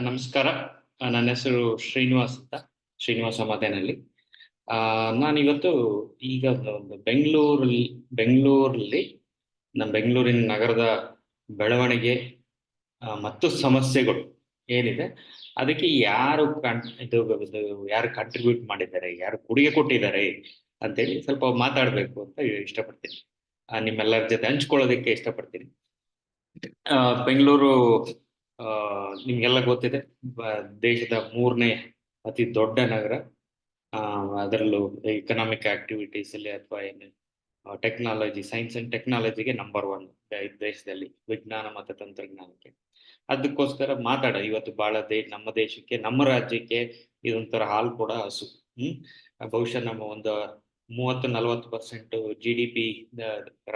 ನಮಸ್ಕಾರ. ನನ್ನ ಹೆಸರು ಶ್ರೀನಿವಾಸ್ ಅಂತ. ಶ್ರೀನಿವಾಸ ಮದೆನಹಳ್ಳಿ. ನಾನಿವತ್ತು ಈಗ ಒಂದು ಬೆಂಗಳೂರಲ್ಲಿ ನಮ್ಮ ಬೆಂಗಳೂರಿನ ನಗರದ ಬೆಳವಣಿಗೆ ಮತ್ತು ಸಮಸ್ಯೆಗಳು ಏನಿದೆ, ಅದಕ್ಕೆ ಯಾರು ಕಾಂಟ್ರಿಬ್ಯೂಟ್ ಮಾಡಿದ್ದಾರೆ, ಯಾರು ಕೊಡುಗೆ ಕೊಟ್ಟಿದ್ದಾರೆ ಅಂತೇಳಿ ಸ್ವಲ್ಪ ಮಾತಾಡಬೇಕು ಅಂತ ಇಷ್ಟಪಡ್ತೀನಿ. ನಿಮ್ಮೆಲ್ಲರ ಜೊತೆ ಹಂಚ್ಕೊಳ್ಳೋದಕ್ಕೆ ಇಷ್ಟಪಡ್ತೀನಿ. ಬೆಂಗಳೂರು ಆ, ನಿಮ್ಗೆಲ್ಲ ಗೊತ್ತಿದೆ. ದೇಶದ 3ನೇ ಅತಿ ದೊಡ್ಡ ನಗರ. ಅದರಲ್ಲೂ ಎಕನಾಮಿಕ್ ಆಕ್ಟಿವಿಟೀಸ್ ಅಲ್ಲಿ ಅಥವಾ ಏನು ಟೆಕ್ನಾಲಜಿ, ಸೈನ್ಸ್ ಅಂಡ್ ಟೆಕ್ನಾಲಜಿಗೆ ನಂಬರ್ 1 ದೇಶದಲ್ಲಿ, ವಿಜ್ಞಾನ ಮತ್ತು ತಂತ್ರಜ್ಞಾನಕ್ಕೆ. ಅದಕ್ಕೋಸ್ಕರ ಇವತ್ತು ನಮ್ಮ ದೇಶಕ್ಕೆ, ನಮ್ಮ ರಾಜ್ಯಕ್ಕೆ ಇದೊಂಥರ ಹಾಲು ಕೂಡ ಹಸು. ಬಹುಶಃ ನಮ್ಮ ಒಂದು 30-40% GDP,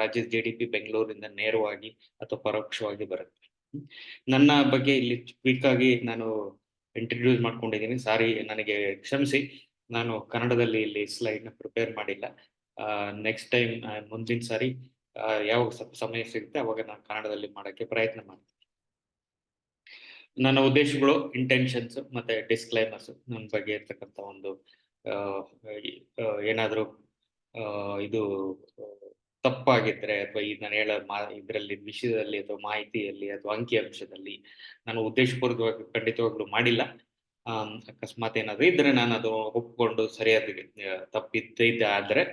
ರಾಜ್ಯದ GDP ಬೆಂಗಳೂರಿಂದ ನೇರವಾಗಿ ಅಥವಾ ಪರೋಕ್ಷವಾಗಿ ಬರುತ್ತೆ. ನನ್ನ ಬಗ್ಗೆ ಇಲ್ಲಿ ಕ್ವಿಕ್ ಆಗಿ ನಾನು ಇಂಟ್ರಡ್ಯೂಸ್ ಮಾಡ್ಕೊಂಡಿದ್ದೀನಿ. ಸಾರಿ, ನನಗೆ ಕ್ಷಮಿಸಿ. ನಾನು ಕನ್ನಡದಲ್ಲಿ ಇಲ್ಲಿ ಸ್ಲೈಡ್ನ ಪ್ರಿಪೇರ್ ಮಾಡಿಲ್ಲ. ನೆಕ್ಸ್ಟ್ ಟೈಮ್, ಮುಂದಿನ ಸಾರಿ ಯಾವಾಗ ಸಮಯ ಸಿಗುತ್ತೆ ಅವಾಗ ನಾನು ಕನ್ನಡದಲ್ಲಿ ಮಾಡೋಕ್ಕೆ ಪ್ರಯತ್ನ ಮಾಡ್ತೀನಿ. ನನ್ನ ಉದ್ದೇಶಗಳು, ಇಂಟೆನ್ಷನ್ಸ್ ಮತ್ತೆ ಡಿಸ್ಕ್ಲೈಮರ್ಸ್, ನನ್ನ ಬಗ್ಗೆ ಇರ್ತಕ್ಕಂಥ ಒಂದು ಏನಾದರೂ ಇದು ತಪ್ಪಾಗಿದ್ರೆ ಅಥವಾ ಈಗ ನಾನು ಹೇಳೋ ಇದರಲ್ಲಿ ವಿಷಯದಲ್ಲಿ ಅಥವಾ ಮಾಹಿತಿಯಲ್ಲಿ ಅಥವಾ ಅಂಕಿಅಂಶದಲ್ಲಿ ನಾನು ಉದ್ದೇಶಪೂರ್ವಕವಾಗಿ ಖಂಡಿತವಾಗ್ಲೂ ಮಾಡಿಲ್ಲ. ಅಕಸ್ಮಾತ್ ಏನಾದರೂ ಇದ್ರೆ ನಾನು ಅದು ಒಪ್ಕೊಂಡು ಸರಿಯಾದ ತಪ್ಪಿದ್ದರೆ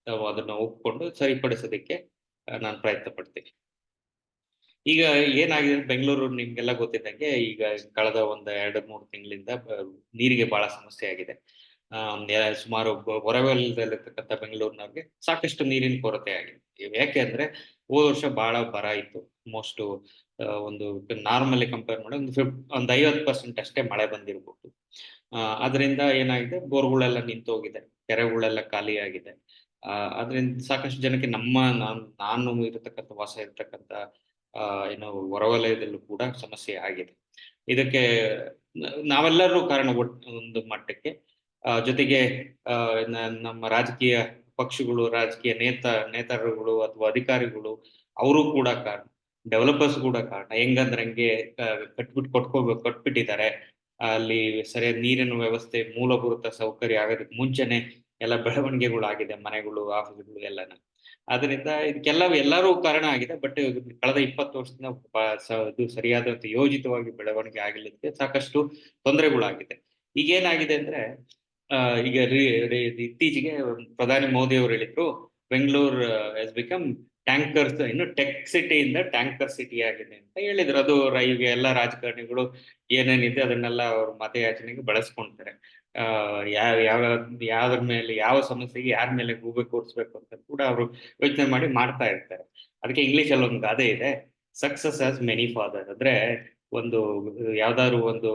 ನಾವು ಅದನ್ನು ಒಪ್ಕೊಂಡು ಸರಿಪಡಿಸೋದಕ್ಕೆ ನಾನು ಪ್ರಯತ್ನ ಪಡ್ತೀನಿ. ಈಗ ಏನಾಗಿದೆ, ಬೆಂಗಳೂರು ನಿಮ್ಗೆಲ್ಲ ಗೊತ್ತಿದ್ದಂಗೆ ಈಗ ಕಳೆದ ಒಂದು 2-3 ತಿಂಗಳಿಂದ ನೀರಿಗೆ ಬಹಳ ಸಮಸ್ಯೆ ಆಗಿದೆ. ಸುಮಾರು ಹೊರವಲಯದಲ್ಲಿರ್ತಕ್ಕಂಥ ಬೆಂಗಳೂರಿನವ್ರಿಗೆ ಸಾಕಷ್ಟು ನೀರಿನ ಕೊರತೆ ಆಗಿದೆ. ಯಾಕೆ ಅಂದ್ರೆ ಹೋದ ವರ್ಷ ಬಹಳ ಬರ ಇತ್ತು. ಮೋಸ್ಟ್ ಒಂದು ನಾರ್ಮಲಿ ಕಂಪೇರ್ ಮಾಡಿ ಒಂದು 50% ಅಷ್ಟೇ ಮಳೆ ಬಂದಿರಬಹುದು. ಅದರಿಂದ ಏನಾಗಿದೆ, ಬೋರ್ಗಳೆಲ್ಲ ನಿಂತೋಗಿದೆ, ಕೆರೆಗಳೆಲ್ಲ ಖಾಲಿ ಆಗಿದೆ. ಅದರಿಂದ ಸಾಕಷ್ಟು ಜನಕ್ಕೆ ನಾನು ವಾಸ ಇರತಕ್ಕಂಥ ಏನು ಹೊರವಲಯದಲ್ಲೂ ಕೂಡ ಸಮಸ್ಯೆ ಆಗಿದೆ. ಇದಕ್ಕೆ ನಾವೆಲ್ಲರೂ ಕಾರಣ ಒಂದು ಮಟ್ಟಕ್ಕೆ. ಜೊತೆಗೆ ನಮ್ಮ ರಾಜಕೀಯ ಪಕ್ಷಗಳು, ರಾಜಕೀಯ ನೇತಾರರುಗಳು ಅಥವಾ ಅಧಿಕಾರಿಗಳು, ಅವರು ಕೂಡ ಕಾರಣ. ಡೆವಲಪರ್ಸ್ ಕೂಡ ಕಾರಣ. ಹೆಂಗಂದ್ರೆ ಹಂಗೆ ಕಟ್ಬಿಟ್ಟಿದ್ದಾರೆ. ಅಲ್ಲಿ ಸರಿಯಾದ ನೀರಿನ ವ್ಯವಸ್ಥೆ, ಮೂಲಭೂತ ಸೌಕರ್ಯ ಆಗೋದಕ್ಕೆ ಮುಂಚೆನೆ ಎಲ್ಲ ಬೆಳವಣಿಗೆಗಳಾಗಿದೆ, ಮನೆಗಳು, ಆಫೀಸ್ಗಳು ಎಲ್ಲನ. ಅದರಿಂದ ಎಲ್ಲರೂ ಕಾರಣ ಆಗಿದೆ. ಬಟ್ ಕಳೆದ 20 ವರ್ಷದಿಂದ ಇದು ಸರಿಯಾದಂತೆ ಯೋಜಿತವಾಗಿ ಬೆಳವಣಿಗೆ ಆಗಿಲ್ಲದಕ್ಕೆ ಸಾಕಷ್ಟು ತೊಂದರೆಗಳಾಗಿದೆ. ಈಗ ಏನಾಗಿದೆ ಅಂದ್ರೆ, ಈಗ ಇತ್ತೀಚೆಗೆ ಪ್ರಧಾನಿ ಮೋದಿ ಅವರು ಹೇಳಿದ್ರು, ಬೆಂಗಳೂರು ಹ್ಯಾಸ್ ಬಿಕಮ್ ಟ್ಯಾಂಕರ್ಸ್, ಇನ್ನು ಟೆಕ್ ಸಿಟಿಯಿಂದ ಟ್ಯಾಂಕರ್ ಸಿಟಿ ಆಗಿದೆ ಅಂತ ಹೇಳಿದ್ರು. ಅದು ಈಗ ಎಲ್ಲ ರಾಜಕಾರಣಿಗಳು ಏನೇನಿದೆ ಅದನ್ನೆಲ್ಲ ಅವ್ರ ಮತಯಾಚನೆಗೆ ಬಳಸ್ಕೊಂತಾರೆ. ಯಾವ್ದ್ರ ಮೇಲೆ, ಯಾವ ಸಮಸ್ಯೆಗೆ ಯಾರ ಮೇಲೆ ಗೂಬೆ ಕೂರಿಸ್ಬೇಕು ಅಂತ ಕೂಡ ಅವರು ಯೋಚನೆ ಮಾಡಿ ಮಾಡ್ತಾ ಇರ್ತಾರೆ. ಅದಕ್ಕೆ ಇಂಗ್ಲಿಷ್ ಅಲ್ಲಿ ಒಂದು ಗಾದೆ ಇದೆ, ಸಕ್ಸಸ್ ಹ್ಯಾಸ್ ಮೆನಿ ಫಾದರ್. ಅಂದ್ರೆ ಒಂದು ಯಾವ್ದಾದ್ರು ಒಂದು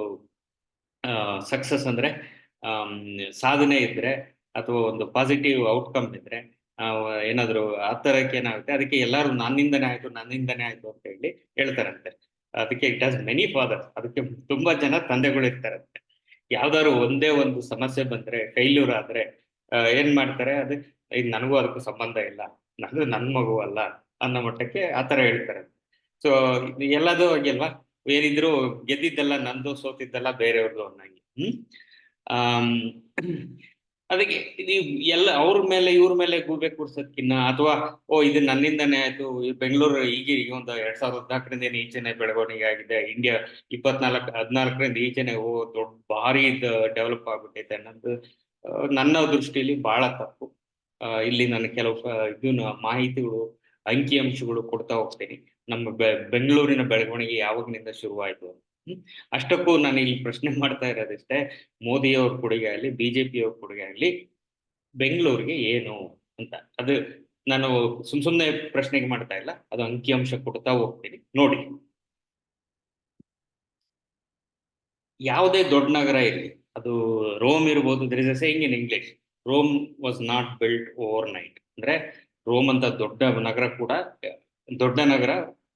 ಸಕ್ಸಸ್ ಅಂದ್ರೆ ಸಾಧನೆ ಇದ್ರೆ ಅಥವಾ ಒಂದು ಪಾಸಿಟಿವ್ ಔಟ್ಕಮ್ ಇದ್ರೆ, ಏನಾದ್ರು ಆ ತರಕ್ಕೆ ಏನಾಗುತ್ತೆ, ಅದಕ್ಕೆ ಎಲ್ಲರೂ ನನ್ನಿಂದನೇ ಆಯ್ತು ಅಂತ ಹೇಳ್ತಾರಂತೆ. ಅದಕ್ಕೆ ಇಟ್ ಹ್ಯಾಸ್ ಮೆನಿ ಫಾದರ್ಸ್. ಅದಕ್ಕೆ ತುಂಬಾ ಜನ ತಂದೆಗಳು ಇರ್ತಾರಂತೆ. ಯಾವ್ದಾದ್ರು ಒಂದೇ ಒಂದು ಸಮಸ್ಯೆ ಬಂದ್ರೆ, ಫೈಲ್ಯೂರ್ ಆದ್ರೆ ಏನ್ ಮಾಡ್ತಾರೆ, ಇದು ನನಗೂ ಅದಕ್ಕೂ ಸಂಬಂಧ ಇಲ್ಲ, ನನ್ ಮಗು ಅಲ್ಲ ಅನ್ನೋ ಮಟ್ಟಕ್ಕೆ ಆತರ ಹೇಳ್ತಾರೆ. ಸೊ ಎಲ್ಲದೂ ಹಾಗೆ ಅಲ್ವಾ, ಏನಿದ್ರು ಗೆದ್ದಿದ್ದೆಲ್ಲ ನಂದು, ಸೋತಿದ್ದೆಲ್ಲ ಬೇರೆಯವ್ರದ್ದು ಅನ್ನಂಗೆ. ಅದಕ್ಕೆ ಎಲ್ಲ ಅವ್ರ ಮೇಲೆ ಇವ್ರ ಮೇಲೆ ಗೂಬೆ ಕೂರ್ಸೋದ್ಕಿನ್ನ, ಅಥವಾ ಇದು ನನ್ನಿಂದನೇ ಆಯ್ತು, ಬೆಂಗಳೂರು ಈಗ ಒಂದು 2014ರಿಂದ ಈಚೆನೆ ಬೆಳವಣಿಗೆ ಆಗಿದೆ, ಇಂಡಿಯಾ 14ರಿಂದ ಈಚೆನೆ ದೊಡ್ಡ ಭಾರಿ ಡೆವಲಪ್ ಆಗ್ಬಿಟ್ಟೈತೆ ಅನ್ನೋದು ನನ್ನ ದೃಷ್ಟಿಯಲ್ಲಿ ಬಹಳ ತಪ್ಪು. ಇಲ್ಲಿ ನಾನು ಕೆಲವು ಮಾಹಿತಿಗಳು, ಅಂಕಿಅಂಶಗಳು ಕೊಡ್ತಾ ಹೋಗ್ತೀನಿ. ನಮ್ಮ ಬೆಂಗಳೂರಿನ ಬೆಳವಣಿಗೆ ಯಾವಾಗಿನಿಂದ ಶುರುವಾಯ್ತು ಅಂತ. ಅಷ್ಟಕ್ಕೂ ನಾನು ಇಲ್ಲಿ ಪ್ರಶ್ನೆ ಮಾಡ್ತಾ ಇರೋದಿಷ್ಟೇ, ಮೋದಿ ಅವ್ರ ಕೊಡುಗೆ ಆಗಲಿ, ಬಿಜೆಪಿ ಅವ್ರ ಕೊಡುಗೆ ಆಗಲಿ, ಬೆಂಗಳೂರಿಗೆ ಏನು ಅಂತ. ಅದು ನಾನು ಸುಮ್ನೆ ಪ್ರಶ್ನೆಗೆ ಮಾಡ್ತಾ ಇಲ್ಲ, ಅದು ಅಂಕಿಅಂಶ ಕೊಡ್ತಾ ಹೋಗ್ತೀನಿ ನೋಡಿ. ಯಾವುದೇ ದೊಡ್ಡ ನಗರ ಇರಲಿ, ಅದು ರೋಮ್ ಇರ್ಬೋದು. There is a saying in English, Rome was not built overnight. ಅಂದ್ರೆ ರೋಮ್ ಅಂತ ದೊಡ್ಡ ನಗರ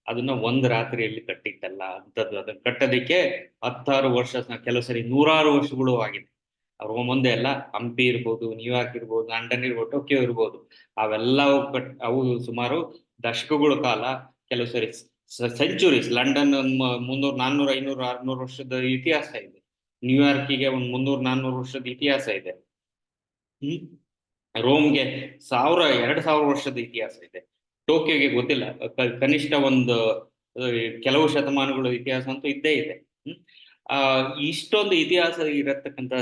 ಅದನ್ನ ಒಂದು ರಾತ್ರಿಯಲ್ಲಿ ಕಟ್ಟಿದ್ದಲ್ಲ. ಅದನ್ನ ಕಟ್ಟೋದಕ್ಕೆ 10 ವರ್ಷ, ಕೆಲವು ಸರಿ 100 ವರ್ಷಗಳು ಆಗಿದೆ. ರೋಮ್ ಒಂದೇ ಅಲ್ಲ, ಹಂಪಿ ಇರ್ಬೋದು, ನ್ಯೂಯಾರ್ಕ್ ಇರ್ಬೋದು, ಲಂಡನ್ ಇರ್ಬೋದು, ಟೋಕಿಯೋ ಇರ್ಬೋದು, ಅವು ಸುಮಾರು ದಶಕಗಳ ಕಾಲ, ಕೆಲವು ಸರಿ ಸೆಂಚುರೀಸ್. ಲಂಡನ್ ಒಂದು 300, 400, 500, 600 ವರ್ಷದ ಇತಿಹಾಸ ಇದೆ. ನ್ಯೂಯಾರ್ಕಿಗೆ ಒಂದು 300, 400 ವರ್ಷದ ಇತಿಹಾಸ ಇದೆ. ರೋಮ್ಗೆ 1000, 2000 ವರ್ಷದ ಇತಿಹಾಸ ಇದೆ. ಟೋಕಿಯೋಗೆ ಗೊತ್ತಿಲ್ಲ, ಕನಿಷ್ಠ ಒಂದು ಕೆಲವು ಶತಮಾನಗಳ ಇತಿಹಾಸ ಅಂತೂ ಇದ್ದೇ ಇದೆ. ಇಷ್ಟೊಂದು ಇತಿಹಾಸ ಇರತಕ್ಕಂಥ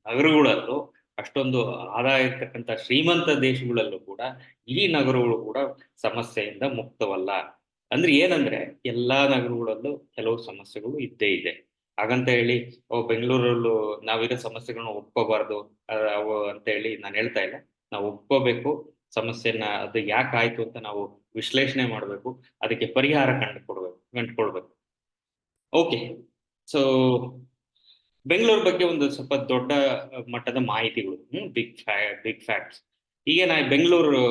ನಗರಗಳಲ್ಲೂ, ಅಷ್ಟೊಂದು ಆದಾಯ ಇರ್ತಕ್ಕಂಥ ಶ್ರೀಮಂತ ದೇಶಗಳಲ್ಲೂ ಕೂಡ ಈ ನಗರಗಳು ಕೂಡ ಸಮಸ್ಯೆಯಿಂದ ಮುಕ್ತವಲ್ಲ. ಅಂದ್ರೆ ಏನಂದ್ರೆ ಎಲ್ಲಾ ನಗರಗಳಲ್ಲೂ ಕೆಲವು ಸಮಸ್ಯೆಗಳು ಇದ್ದೇ ಇದೆ. ಹಾಗಂತ ಹೇಳಿ ಬೆಂಗಳೂರಲ್ಲೂ ನಾವಿರೋ ಸಮಸ್ಯೆಗಳನ್ನ ಒಪ್ಕೋಬಾರ್ದು ಅವು ಅಂತ ಹೇಳಿ ನಾನು ಹೇಳ್ತಾ ಇಲ್ಲ. ನಾವು ಒಪ್ಕೋಬೇಕು ಸಮಸ್ಯೆನ, ಅದು ಯಾಕೆ ಆಯ್ತು ಅಂತ ನಾವು ವಿಶ್ಲೇಷಣೆ ಮಾಡಬೇಕು, ಅದಕ್ಕೆ ಪರಿಹಾರ ಕಂಡುಕೊಳ್ಬೇಕು. ಓಕೆ, ಸೊ ಬೆಂಗಳೂರು ಬಗ್ಗೆ ಒಂದು ಸ್ವಲ್ಪ ದೊಡ್ಡ ಮಟ್ಟದ ಮಾಹಿತಿಗಳು, ಬಿಗ್ ಫ್ಯಾಕ್ಟ್ಸ್. ಈಗ ನಾ ಬೆಂಗಳೂರು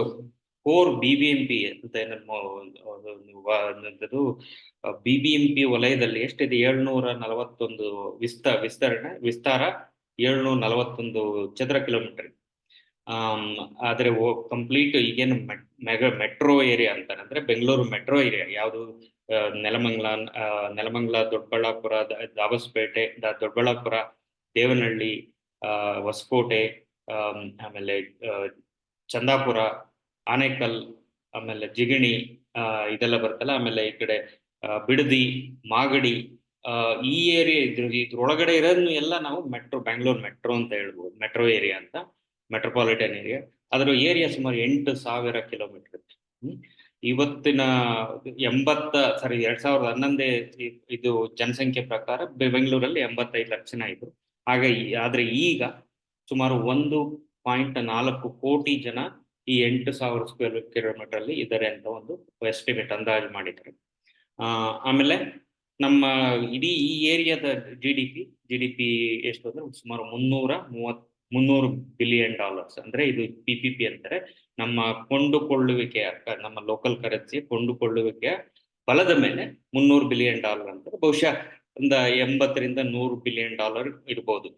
ಕೋರ್ BBMP ಅಂತ ಏನದು BBMP ವಲಯದಲ್ಲಿ ಎಷ್ಟಿದೆ? 741 ವಿಸ್ತಾರ 741 ಚದರ ಕಿಲೋಮೀಟರ್. ಆದ್ರೆ ಕಂಪ್ಲೀಟ್ ಈಗೇನು ಮೆಟ್ರೋ ಏರಿಯಾ ಅಂತಾರೆ, ಅಂದ್ರೆ ಬೆಂಗಳೂರು ಮೆಟ್ರೋ ಏರಿಯಾ ಯಾವುದು? ನೆಲಮಂಗಲ, ದೊಡ್ಡಬಳ್ಳಾಪುರ, ದಾಬಸ್ಪೇಟೆ, ದೊಡ್ಡಬಳ್ಳಾಪುರ, ದೇವನಹಳ್ಳಿ, ಹೊಸಕೋಟೆ, ಆಮೇಲೆ ಚಂದಾಪುರ, ಆನೇಕಲ್, ಆಮೇಲೆ ಜಿಗಣಿ, ಇದೆಲ್ಲ ಬರ್ತಲ್ಲ. ಆಮೇಲೆ ಈ ಕಡೆ ಬಿಡದಿ, ಮಾಗಡಿ, ಈ ಏರಿಯಾ ಇದ್ರೊಳಗಡೆ ಇರೋದನ್ನು ಎಲ್ಲ ನಾವು ಬೆಂಗಳೂರು ಮೆಟ್ರೋ ಅಂತ ಹೇಳ್ಬೋದು. ಮೆಟ್ರೋ ಏರಿಯಾ ಅಂತ, ಮೆಟ್ರೋಪಾಲಿಟನ್ ಏರಿಯಾ. ಅದರ ಏರಿಯಾ ಸುಮಾರು 8,000 ಕಿಲೋಮೀಟರ್. ಇವತ್ತಿನ 2011 ಇದು ಜನಸಂಖ್ಯೆ ಪ್ರಕಾರ ಬೆಂಗಳೂರಲ್ಲಿ 85 ಲಕ್ಷ ಜನ ಇದ್ರು. ಆದ್ರೆ ಈಗ ಸುಮಾರು 1.4 ಕೋಟಿ ಜನ ಈ 8,000 ಸ್ಕ್ವೇರ್ ಕಿಲೋಮೀಟರ್ ಅಲ್ಲಿ ಇದ್ದಾರೆ ಅಂತ ಒಂದು ಎಸ್ಟಿಮೇಟ್, ಅಂದಾಜು ಮಾಡಿದ್ದಾರೆ. ಆಮೇಲೆ ನಮ್ಮ ಇಡೀ ಈ ಏರಿಯಾದ ಜಿ ಡಿ ಪಿ ಎಷ್ಟು ಅಂದ್ರೆ ಸುಮಾರು $300 ಬಿಲಿಯನ್. ಅಂದ್ರೆ ಇದು PPP ಅಂತಾರೆ. ನಮ್ಮ ಕೊಂಡುಕೊಳ್ಳುವಿಕೆಯ, ನಮ್ಮ ಲೋಕಲ್ ಕರೆನ್ಸಿ ಕೊಂಡುಕೊಳ್ಳುವಿಕೆಯ ಬಲದ ಮೇಲೆ $300 ಬಿಲಿಯನ್ ಅಂತಾರೆ. ಬಹುಶಃ ಒಂದು 80ರಿಂದ 100 ಬಿಲಿಯನ್ ಇರ್ಬೋದು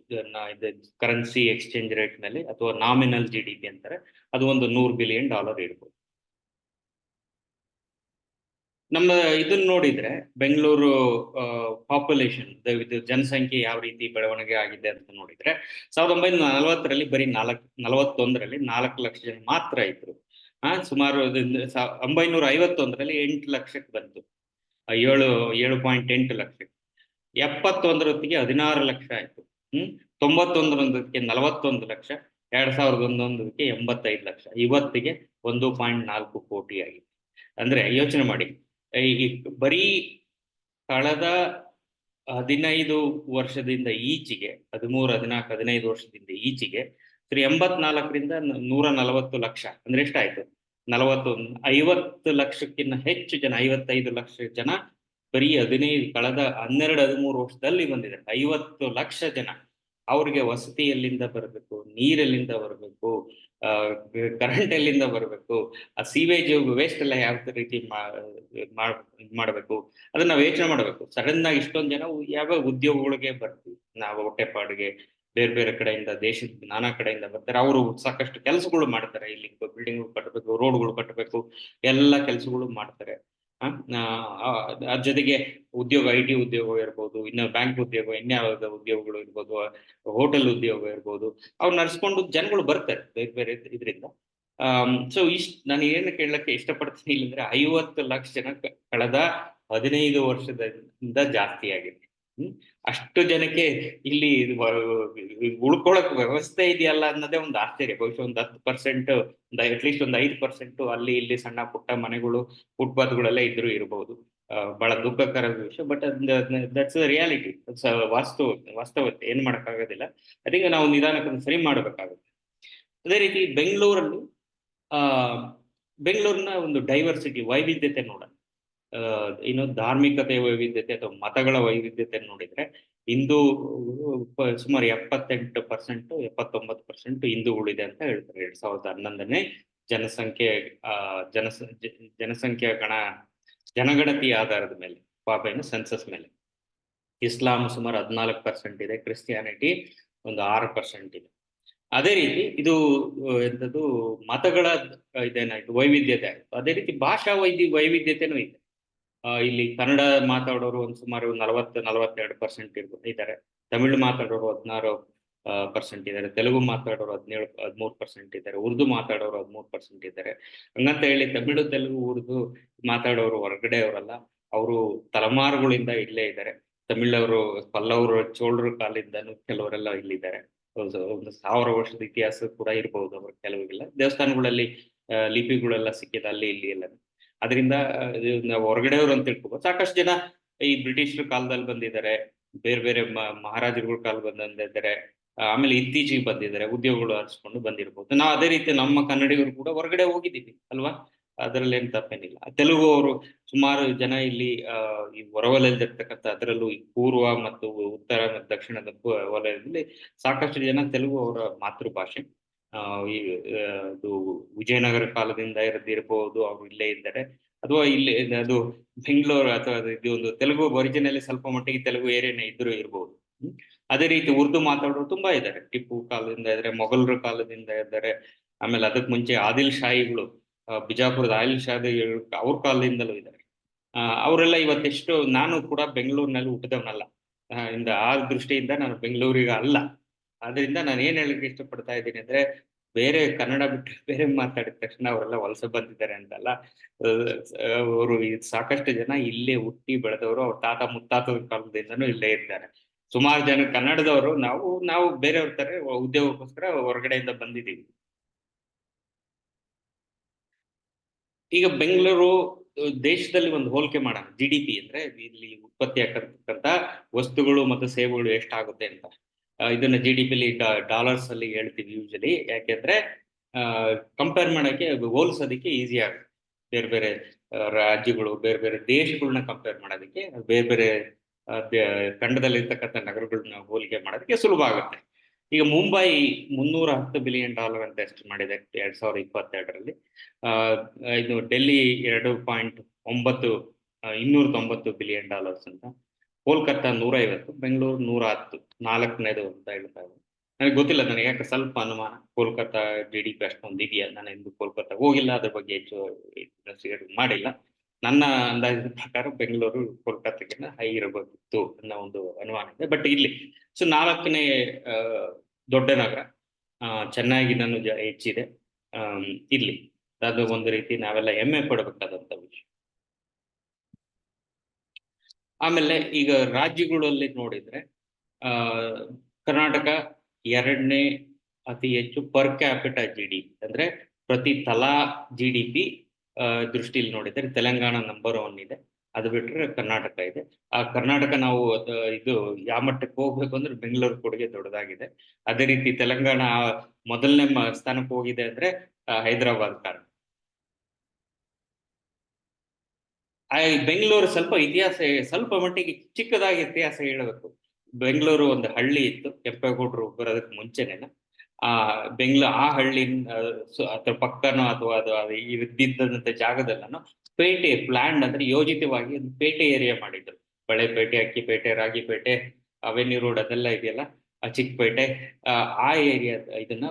ಕರೆನ್ಸಿ ಎಕ್ಸ್ಚೇಂಜ್ ರೇಟ್ ಮೇಲೆ, ಅಥವಾ ನಾಮಿನಲ್ GDP ಅಂತಾರೆ, ಅದು ಒಂದು $100 ಬಿಲಿಯನ್ ಇರ್ಬೋದು. ನಮ್ಮ ಇದನ್ನ ನೋಡಿದ್ರೆ ಬೆಂಗಳೂರು ಪಾಪ್ಯುಲೇಷನ್, ಜನಸಂಖ್ಯೆ ಯಾವ ರೀತಿ ಬೆಳವಣಿಗೆ ಆಗಿದೆ ಅಂತ ನೋಡಿದ್ರೆ 1940ರಲ್ಲಿ ಬರೀ 41ರಲ್ಲಿ 4 ಲಕ್ಷ ಜನ ಮಾತ್ರ ಇದ್ರು. ಸುಮಾರು 1951ರಲ್ಲಿ 8 ಲಕ್ಷಕ್ಕೆ ಬಂತು, 7.8 ಲಕ್ಷ. 71ರೊತ್ತಿಗೆ 16 ಲಕ್ಷ ಆಯ್ತು. 91ರೊಂದಕ್ಕೆ 41 ಲಕ್ಷ, 2001ಕ್ಕೆ 85 ಲಕ್ಷ, ಇವತ್ತಿಗೆ 1.4 ಕೋಟಿ ಆಗಿದೆ. ಅಂದ್ರೆ ಯೋಚನೆ ಮಾಡಿ, ಬರೀ ಕಳೆದ 15 ವರ್ಷದಿಂದ ಈಚೆಗೆ, 13, 14, 15 ವರ್ಷದಿಂದ ಈಚೆಗೆ 84ರಿಂದ 140 ಲಕ್ಷ, ಅಂದ್ರೆ ಎಷ್ಟಾಯ್ತು? 50 ಲಕ್ಷಕ್ಕಿಂತ ಹೆಚ್ಚು ಜನ, 55 ಲಕ್ಷ ಜನ ಬರೀ ಕಳೆದ 12-13 ವರ್ಷದಲ್ಲಿ ಬಂದಿದೆ. 50 ಲಕ್ಷ ಜನ. ಅವ್ರಿಗೆ ವಸತಿ ಎಲ್ಲಿಂದ ಬರಬೇಕು, ನೀರೆಲ್ಲಿಂದ ಬರಬೇಕು, ಕರೆಂಟ್ ಎಲ್ಲಿಂದ ಬರಬೇಕು, ಆ ಸೀವೇಜ್ ವೇಸ್ಟ್ ಎಲ್ಲ ಯಾವ ರೀತಿ ಮಾಡಬೇಕು, ಅದನ್ನ ನಾವು ಯೋಚನೆ ಮಾಡಬೇಕು. ಸಡನ್ ಆಗಿ ಇಷ್ಟೊಂದು ಜನ ಯಾವ ಉದ್ಯೋಗಗಳಿಗೆ ಬರ್ತೀವಿ ನಾವು, ಹೊಟ್ಟೆಪಾಡಿಗೆ ಬೇರೆ ಬೇರೆ ಕಡೆಯಿಂದ, ದೇಶದ ನಾನಾ ಕಡೆಯಿಂದ ಬರ್ತಾರೆ. ಅವರು ಸಾಕಷ್ಟು ಕೆಲಸಗಳು ಮಾಡ್ತಾರೆ. ಇಲ್ಲಿ ಬಿಲ್ಡಿಂಗ್ ಕಟ್ಟಬೇಕು, ರೋಡ್ಗಳು ಕಟ್ಟಬೇಕು, ಎಲ್ಲ ಕೆಲಸಗಳು ಮಾಡ್ತಾರೆ. ಅದ್ರ ಜೊತೆಗೆ ಉದ್ಯೋಗ, IT ಉದ್ಯೋಗ ಇರ್ಬೋದು, ಇನ್ನು ಬ್ಯಾಂಕ್ ಉದ್ಯೋಗ, ಇನ್ಯಾವ ಉದ್ಯೋಗಗಳು ಇರ್ಬೋದು, ಹೋಟೆಲ್ ಉದ್ಯೋಗ ಇರ್ಬೋದು, ಅವ್ರು ನಡ್ಸ್ಕೊಂಡು ಜನಗಳು ಬರ್ತಾರೆ ಬೇರೆ ಬೇರೆ ಇದರಿಂದ. ಸೊ ನಾನು ಏನು ಕೇಳಕ್ಕೆ ಇಷ್ಟಪಡ್ತೀನಿ ಇಲ್ಲಂದ್ರೆ 50 ಲಕ್ಷ ಜನ ಕಳೆದ 15 ವರ್ಷದಿಂದ ಜಾಸ್ತಿ ಆಗಿದೆ. ಅಷ್ಟು ಜನಕ್ಕೆ ಇಲ್ಲಿ ಉಳ್ಕೊಳಕ್ ವ್ಯವಸ್ಥೆ ಇದೆಯಲ್ಲ ಅನ್ನೋದೇ ಒಂದು ಆಶ್ಚರ್ಯ. ಬಹುಶಃ ಒಂದು 10%, ಅಟ್ಲೀಸ್ಟ್ ಒಂದು 5% ಅಲ್ಲಿ ಇಲ್ಲಿ ಸಣ್ಣ ಪುಟ್ಟ ಮನೆಗಳು, ಫುಟ್ಪಾತ್ಗಳೆಲ್ಲ ಇದ್ರೂ ಇರಬಹುದು. ಬಹಳ ದುಃಖಕರ ವಿಷಯ, ಬಟ್ ದಟ್ಸ್ ರಿಯಾಲಿಟಿ, ವಾಸ್ತವತೆ. ಏನ್ ಮಾಡಕ್ಕಾಗೋದಿಲ್ಲ. ಅದಕ್ಕೆ ನಾವು ನಿಧಾನಕ್ಕೆ ಸರಿ ಮಾಡಬೇಕಾಗುತ್ತೆ. ಅದೇ ರೀತಿ ಬೆಂಗಳೂರಿನ ಒಂದು ಡೈವರ್ಸಿಟಿ, ವೈವಿಧ್ಯತೆ ನೋಡೋಣ. ಇನ್ನು ಧಾರ್ಮಿಕತೆ ವೈವಿಧ್ಯತೆ ಅಥವಾ ಮತಗಳ ವೈವಿಧ್ಯತೆ ನೋಡಿದ್ರೆ, ಹಿಂದೂ ಸುಮಾರು 78%, 79% ಹಿಂದೂಗಳಿದೆ ಅಂತ ಹೇಳ್ತಾರೆ. 2011ನೇ ಜನಸಂಖ್ಯಾ ಜನಗಣತಿ ಆಧಾರದ ಮೇಲೆ, ಸೆನ್ಸಸ್ ಮೇಲೆ. ಇಸ್ಲಾಂ ಸುಮಾರು 14% ಇದೆ, ಕ್ರಿಸ್ಟಿಯಾನಿಟಿ ಒಂದು 6% ಇದೆ. ಅದೇ ರೀತಿ ಇದು ಎಂಥದ್ದು ಮತಗಳ ಇದೇನಾಯ್ತು, ವೈವಿಧ್ಯತೆ ಆಯ್ತು. ಅದೇ ರೀತಿ ಭಾಷಾ ವೈವಿಧ್ಯತೆನೂ ಇದೆ. ಇಲ್ಲಿ ಕನ್ನಡ ಮಾತಾಡೋರು ಒಂದು ಸುಮಾರು 40-42% ಇದ್ದಾರೆ. ತಮಿಳು ಮಾತಾಡೋರು 16% ಇದ್ದಾರೆ. ತೆಲುಗು ಮಾತಾಡೋರು 13% ಇದ್ದಾರೆ. ಉರ್ದು ಮಾತಾಡೋರು 13% ಇದ್ದಾರೆ. ಹಂಗಂತ ಹೇಳಿ ತಮಿಳು, ತೆಲುಗು, ಉರ್ದು ಮಾತಾಡೋರು ಹೊರಗಡೆ ಅವರಲ್ಲ. ಅವರು ತಲೆಮಾರುಗಳಿಂದ ಇಲ್ಲೇ ಇದ್ದಾರೆ. ತಮಿಳವರು ಪಲ್ಲವರು, ಚೋಳರ ಕಾಲದಿಂದನೂ ಕೆಲವರೆಲ್ಲ ಇಲ್ಲಿದ್ದಾರೆ. ಒಂದು 1000 ವರ್ಷದ ಇತಿಹಾಸ ಕೂಡ ಇರಬಹುದು ಅವ್ರ ಕೆಲವರಿಗೆಲ್ಲ. ದೇವಸ್ಥಾನಗಳಲ್ಲಿ ಲಿಪಿಗಳೆಲ್ಲ ಸಿಕ್ಕಿದೆ ಅಲ್ಲಿ ಇಲ್ಲಿ ಎಲ್ಲ. ಅದರಿಂದ ನಾವು ಹೊರಗಡೆಯವರು ಅಂತ ತಿಳ್ಕೊಬೋದು. ಸಾಕಷ್ಟು ಜನ ಈ ಬ್ರಿಟಿಷರ ಕಾಲದಲ್ಲಿ ಬಂದಿದ್ದಾರೆ, ಬೇರೆ ಬೇರೆ ಮಹಾರಾಜರುಗಳ ಕಾಲ ಬಂದಿದ್ದಾರೆ, ಆಮೇಲೆ ಇತ್ತೀಚೆಗೆ ಬಂದಿದ್ದಾರೆ, ಉದ್ಯೋಗಗಳು ಹರಿಸ್ಕೊಂಡು ಬಂದಿರ್ಬೋದು. ನಾವು ಅದೇ ರೀತಿ ನಮ್ಮ ಕನ್ನಡಿಗರು ಕೂಡ ಹೊರಗಡೆ ಹೋಗಿದ್ದೀವಿ ಅಲ್ವಾ, ಅದರಲ್ಲಿ ಏನು ತಪ್ಪೇನಿಲ್ಲ. ತೆಲುಗು ಅವರು ಸುಮಾರು ಜನ ಇಲ್ಲಿ ಈ ಹೊರವಲಯದಲ್ಲಿರ್ತಕ್ಕಂಥ, ಅದರಲ್ಲೂ ಈ ಪೂರ್ವ ಮತ್ತು ಉತ್ತರ ಮತ್ತು ದಕ್ಷಿಣದ ವಲಯದಲ್ಲಿ ಸಾಕಷ್ಟು ಜನ ತೆಲುಗು ಅವರ ಮಾತೃಭಾಷೆ. ಈ ಅದು ವಿಜಯನಗರ ಕಾಲದಿಂದ ಇರ್ಬೋದು, ಅವರು ಇಲ್ಲೇ ಇದ್ದಾರೆ. ಅಥವಾ ಇಲ್ಲಿ ಅದು ಬೆಂಗಳೂರು ಅಥವಾ ಇದು ಒಂದು ತೆಲುಗು ಒರಿಜಿನಲಿ ಸ್ವಲ್ಪ ಮಟ್ಟಿಗೆ ತೆಲುಗು ಏರಿಯಾನೇ ಇದ್ರು ಇರ್ಬೋದು. ಅದೇ ರೀತಿ ಉರ್ದು ಮಾತಾಡೋರು ತುಂಬಾ ಇದ್ದಾರೆ. ಟಿಪ್ಪು ಕಾಲದಿಂದ ಇದ್ದಾರೆ, ಮೊಘಲರ ಕಾಲದಿಂದ ಇದ್ದಾರೆ. ಆಮೇಲೆ ಅದಕ್ಕೆ ಮುಂಚೆ ಆದಿಲ್ ಶಾಹಿಗಳು, ಬಿಜಾಪುರದ ಆದಿಲ್ ಶಾಹಿ ಅವ್ರ ಕಾಲದಿಂದಲೂ ಇದ್ದಾರೆ. ಅವರೆಲ್ಲ ಇವತ್ತೆಷ್ಟು, ನಾನು ಕೂಡ ಬೆಂಗಳೂರಿನಲ್ಲಿ ಹುಟ್ಟಿದವನಲ್ಲ, ಇಂದ ಆ ದೃಷ್ಟಿಯಿಂದ ನಾನು ಬೆಂಗಳೂರಿಗೆ ಅಲ್ಲ. ಆದ್ರಿಂದ ನಾನು ಏನ್ ಹೇಳಕ್ಕೆ ಇಷ್ಟಪಡ್ತಾ ಇದ್ದೀನಿ ಅಂದ್ರೆ, ಬೇರೆ ಕನ್ನಡ ಬಿಟ್ಟು ಬೇರೆ ಮಾತಾಡಿದ ತಕ್ಷಣ ಅವರೆಲ್ಲ ವಲಸೆ ಬಂದಿದ್ದಾರೆ ಅಂತಲ್ಲ. ಅವರು ಸಾಕಷ್ಟು ಜನ ಇಲ್ಲೇ ಹುಟ್ಟಿ ಬೆಳೆದವರು, ಅವ್ರ ತಾತ ಮುತ್ತಾತದ ಕಾಲದಿಂದನೂ ಇಲ್ಲೇ ಇದ್ದಾರೆ. ಸುಮಾರು ಜನ ಕನ್ನಡದವರು ನಾವು ಬೇರೆಯವ್ರ ತರ ಉದ್ಯೋಗಕ್ಕೋಸ್ಕರ ಹೊರಗಡೆಯಿಂದ ಬಂದಿದ್ದೀವಿ. ಈಗ ಬೆಂಗಳೂರು ದೇಶದಲ್ಲಿ ಒಂದು ಹೋಲಿಕೆ ಮಾಡೋಣ, GDP ಅಂದ್ರೆ ಇಲ್ಲಿ ಉತ್ಪತ್ತಿ ಆಗ್ತಕ್ಕಂಥ ವಸ್ತುಗಳು ಮತ್ತು ಸೇವೆಗಳು ಎಷ್ಟಾಗುತ್ತೆ ಅಂತ. ಇದನ್ನ GDP ಡಾಲರ್ಸ್ ಅಲ್ಲಿ ಹೇಳ್ತೀವಿ ಯೂಶಲಿ. ಯಾಕೆಂದ್ರೆ ಕಂಪೇರ್ ಮಾಡಕ್ಕೆ, ಹೋಲ್ಸೋದಕ್ಕೆ ಈಸಿ ಆಗುತ್ತೆ. ಬೇರೆ ಬೇರೆ ರಾಜ್ಯಗಳು, ಬೇರೆ ಬೇರೆ ದೇಶಗಳನ್ನ ಕಂಪೇರ್ ಮಾಡೋದಕ್ಕೆ, ಬೇರೆ ಬೇರೆ ಖಂಡದಲ್ಲಿರ್ತಕ್ಕಂಥ ನಗರಗಳನ್ನ ಹೋಲಿಕೆ ಮಾಡೋದಕ್ಕೆ ಸುಲಭ ಆಗುತ್ತೆ. ಈಗ ಮುಂಬೈ $310 ಬಿಲಿಯನ್ ಅಂತ ಎಷ್ಟು ಮಾಡಿದೆ 2022ರಲ್ಲಿ. ಇದು ಡೆಲ್ಲಿ 2.9 $290 ಬಿಲಿಯನ್ ಅಂತ. ಕೋಲ್ಕತ್ತಾ 150, ಬೆಂಗಳೂರು 110, 4ನೇದು ಅಂತ ಹೇಳ್ತಾರೆ. ನನಗೆ ಗೊತ್ತಿಲ್ಲ, ನನಗೆ ಯಾಕೆ ಸ್ವಲ್ಪ ಅನುಮಾನ, ಕೋಲ್ಕತ್ತಾ GDP ಅಷ್ಟೊಂದು ಇದೆಯಾ. ನಾನು ಎಂದು ಕೋಲ್ಕತ್ತಾ ಹೋಗಿಲ್ಲ, ಅದ್ರ ಬಗ್ಗೆ ಹೆಚ್ಚು ಮಾಡಿಲ್ಲ. ನನ್ನ ಅಂದಾಜಿನ ಪ್ರಕಾರ ಬೆಂಗಳೂರು ಕೋಲ್ಕತ್ತಾಗಿನ್ನ ಹೈ ಇರಬೇಕಿತ್ತು ಅನ್ನೋ ಒಂದು ಅನುಮಾನ ಇದೆ. ಬಟ್ ಇಲ್ಲಿ ಸೊ 4ನೇ ದೊಡ್ಡ ನಗರ, ಚೆನ್ನಾಗಿ ನಾನು ಹೆಚ್ಚಿದೆ ಇಲ್ಲಿ. ಅದು ಒಂದು ರೀತಿ ನಾವೆಲ್ಲ ಹೆಮ್ಮೆ ಪಡಬೇಕಾದಂತ ವಿಷಯ. ಆಮೇಲೆ ಈಗ ರಾಜ್ಯಗಳಲ್ಲಿ ನೋಡಿದ್ರೆ ಕರ್ನಾಟಕ 2ನೇ ಅತಿ ಹೆಚ್ಚು ಪರ್ ಕ್ಯಾಪಿಟಲ್ GDP, ಅಂದ್ರೆ ಪ್ರತಿ ತಲಾ GDP ದೃಷ್ಟಿಯಲ್ಲಿ ನೋಡಿದ್ರೆ ತೆಲಂಗಾಣ ನಂಬರ್ 1 ಇದೆ. ಅದು ಬಿಟ್ಟರೆ ಕರ್ನಾಟಕ ಇದೆ. ಆ ಕರ್ನಾಟಕ ನಾವು ಇದು ಯಾವ ಮಟ್ಟಕ್ಕೆ ಹೋಗ್ಬೇಕು ಅಂದ್ರೆ ಬೆಂಗಳೂರು ಕೊಡುಗೆ ದೊಡ್ಡದಾಗಿದೆ. ಅದೇ ರೀತಿ ತೆಲಂಗಾಣ ಮೊದಲನೇ ಸ್ಥಾನಕ್ಕೆ ಹೋಗಿದೆ ಅಂದ್ರೆ ಹೈದರಾಬಾದ್ ಕಾರಣ. ಬೆಂಗಳೂರು ಸ್ವಲ್ಪ ಇತಿಹಾಸ, ಸ್ವಲ್ಪ ಮಟ್ಟಿಗೆ ಚಿಕ್ಕದಾಗಿ ಇತಿಹಾಸ ಹೇಳಬೇಕು. ಬೆಂಗಳೂರು ಒಂದು ಹಳ್ಳಿ ಇತ್ತು, ಕೆಂಪೇಗೌಡರು ಬರೋದಕ್ಕೆ ಮುಂಚೆನೇನ. ಆ ಹಳ್ಳಿ ಅದ್ರ ಪಕ್ಕನೋ ಅಥವಾ ಅದು ಇದ್ದಿದ್ದಂತ ಜಾಗದಲ್ಲನೋ ಪೇಟೆ ಪ್ಲಾನ್ ಅಂದ್ರೆ ಯೋಜಿತವಾಗಿ ಒಂದು ಪೇಟೆ ಏರಿಯಾ ಮಾಡಿದ್ರು. ಬಳೆಪೇಟೆ, ಅಕ್ಕಿಪೇಟೆ, ರಾಗಿಪೇಟೆ, ಅವೆನ್ಯೂ ರೋಡ್ ಅದೆಲ್ಲ ಇದೆಯಲ್ಲ, ಚಿಕ್ಕಪೇಟೆ, ಆ ಏರಿಯಾ ಇದನ್ನ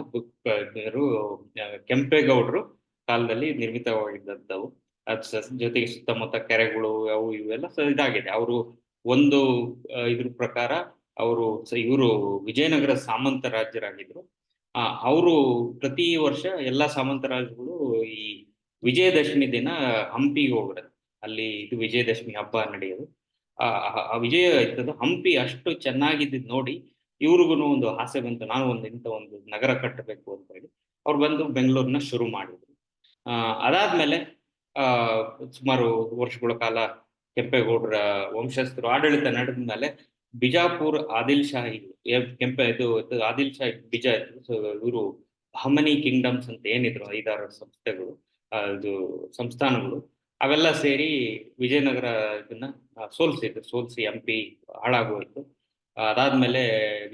ಕೆಂಪೇಗೌಡರು ಕಾಲದಲ್ಲಿ ನಿರ್ಮಿತವಾಗಿದ್ದಂಥವು. ಜೊತೆಗೆ ಸುತ್ತಮುತ್ತ ಕೆರೆಗಳು ಅವು ಇವೆಲ್ಲ ಇದಾಗಿದೆ. ಅವರು ಒಂದು ಇದ್ರ ಪ್ರಕಾರ ಇವರು ವಿಜಯನಗರ ಸಾಮಂತ ರಾಜ್ಯರಾಗಿದ್ರು. ಅವರು ಪ್ರತಿ ವರ್ಷ ಎಲ್ಲಾ ಸಾಮಂತ ರಾಜ್ಯಗಳು ಈ ವಿಜಯದಶಮಿ ದಿನ ಹಂಪಿಗೆ ಹೋಗ್ಬಿಡೋದು. ಅಲ್ಲಿ ಇದು ವಿಜಯದಶಮಿ ಹಬ್ಬ ನಡೆಯೋದು. ಆ ವಿಜಯ ಇರ್ತದ ಹಂಪಿ ಅಷ್ಟು ಚೆನ್ನಾಗಿದ್ದು ನೋಡಿ ಇವ್ರಿಗೂ ಒಂದು ಆಸೆ ಬಂತು, ನಾನು ಇಂಥ ಒಂದು ನಗರ ಕಟ್ಟಬೇಕು ಅಂತ ಹೇಳಿ ಅವ್ರು ಬಂದು ಬೆಂಗಳೂರನ್ನ ಶುರು ಮಾಡಿದ್ರು. ಅದಾದ್ಮೇಲೆ ಸುಮಾರು ವರ್ಷಗಳ ಕಾಲ ಕೆಂಪೇಗೌಡರ ವಂಶಸ್ಥರು ಆಡಳಿತ ನಡೆದ ಮೇಲೆ ಬಿಜಾಪುರ್ ಆದಿಲ್ ಶಾಹಿ ಆದಿಲ್ ಶಾಹಿ ಇವರು ಬಹಮನಿ ಕಿಂಗ್ಡಮ್ಸ್ ಅಂತ ಏನಿದ್ರು 5-6 ಸಂಸ್ಥೆಗಳು, ಇದು ಸಂಸ್ಥಾನಗಳು, ಅವೆಲ್ಲ ಸೇರಿ ವಿಜಯನಗರ ಇದನ್ನ ಸೋಲಿಸಿ ಹಂಪಿ ಹಾಳಾಗೋಯ್ತು. ಅದಾದ್ಮೇಲೆ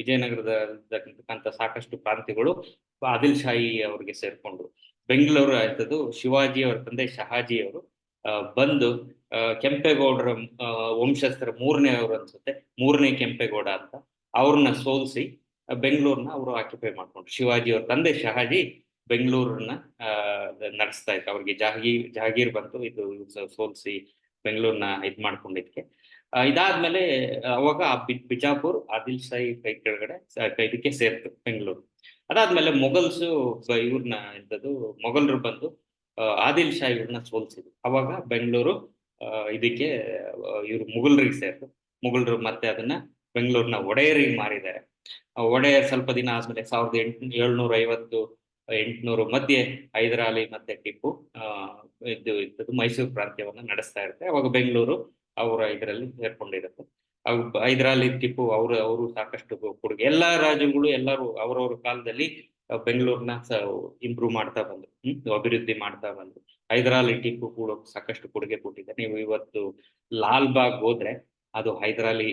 ವಿಜಯನಗರದಕ್ಕಂತ ಸಾಕಷ್ಟು ಪ್ರಾಂತ್ಯಗಳು ಆದಿಲ್ ಶಾಹಿ ಅವ್ರಿಗೆ ಸೇರ್ಕೊಂಡ್ರು. ಬೆಂಗಳೂರು ಆಯ್ತದು ಶಿವಾಜಿ ಅವರ ತಂದೆ ಶಹಾಜಿ ಅವರು ಬಂದು ಕೆಂಪೇಗೌಡರ ವಂಶಸ್ಥರ 3ನೇ ಅವರು ಅನ್ಸುತ್ತೆ, 3ನೇ ಕೆಂಪೇಗೌಡ ಅಂತ, ಅವ್ರನ್ನ ಸೋಲಿಸಿ ಬೆಂಗಳೂರನ್ನ ಅವರು ಆಕ್ಯುಪೈ ಮಾಡ್ಕೊಂಡ್ರು. ಶಿವಾಜಿ ಅವ್ರ ತಂದೆ ಶಹಾಜಿ ಬೆಂಗಳೂರನ್ನ ನಡೆಸ್ತಾ ಇತ್ತು. ಅವ್ರಿಗೆ ಜಹಾಗೀರ್ ಬಂತು, ಇದು ಸೋಲಿಸಿ ಬೆಂಗಳೂರನ್ನ ಇದ್ ಮಾಡ್ಕೊಂಡಿದ್ಕೆ. ಇದಾದ್ಮೇಲೆ ಅವಾಗ ಬಿಜಾಪುರ್ ಆದಿಲ್ ಶಾಹಿ ಕೈ ಕೆಳಗಡೆ ಇದಕ್ಕೆ ಸೇರ್ತು ಬೆಂಗಳೂರು. ಅದಾದ್ಮೇಲೆ ಮೊಘಲ್ಸು ಇವ್ರನ್ನ ಎಂತದ್ದು ಮೊಘಲರು ಬಂದು ಆದಿಲ್ ಶಾ ಇವ್ರನ್ನ ಸೋಲ್ಸಿದ್ರು. ಅವಾಗ ಬೆಂಗಳೂರು ಇದಕ್ಕೆ ಇವ್ರು ಮುಘಲರಿಗೆ ಸೇರ್ತು. ಮುಘಲರು ಮತ್ತೆ ಅದನ್ನ ಬೆಂಗಳೂರಿನ ಒಡೆಯರಿಗೆ ಮಾರಿದ್ದಾರೆ. ಒಡೆಯರ್ ಸ್ವಲ್ಪ ದಿನ ಆದ್ಮೇಲೆ 1750 800 ಮಧ್ಯೆ ಹೈದರಾಲಿ ಮತ್ತೆ ಟಿಪ್ಪು ಇದ್ದದ್ದು ಮೈಸೂರು ಪ್ರಾಂತ್ಯವನ್ನ ನಡೆಸ್ತಾ ಇರುತ್ತೆ. ಅವಾಗ ಬೆಂಗಳೂರು ಅವರ ಇದರಲ್ಲಿ ಸೇರ್ಕೊಂಡಿರುತ್ತೆ. ಹೈದರಾಲಿ ಟಿಪ್ಪು ಅವರು ಸಾಕಷ್ಟು ಕೊಡುಗೆ, ಎಲ್ಲಾ ರಾಜ್ಯಗಳು ಎಲ್ಲರೂ ಅವರವ್ರ ಕಾಲದಲ್ಲಿ ಬೆಂಗಳೂರನ್ನ ಇಂಪ್ರೂವ್ ಮಾಡ್ತಾ ಬಂದ್ರು, ಅಭಿವೃದ್ಧಿ ಮಾಡ್ತಾ ಬಂದ್ರು. ಹೈದರಾಲಿ ಟಿಪ್ಪು ಕೂಡ ಸಾಕಷ್ಟು ಕೊಡುಗೆ ಕೊಟ್ಟಿದ್ದಾರೆ. ನೀವು ಇವತ್ತು ಲಾಲ್ ಬಾಗ್ ಹೋದ್ರೆ ಅದು ಹೈದರಾಲಿ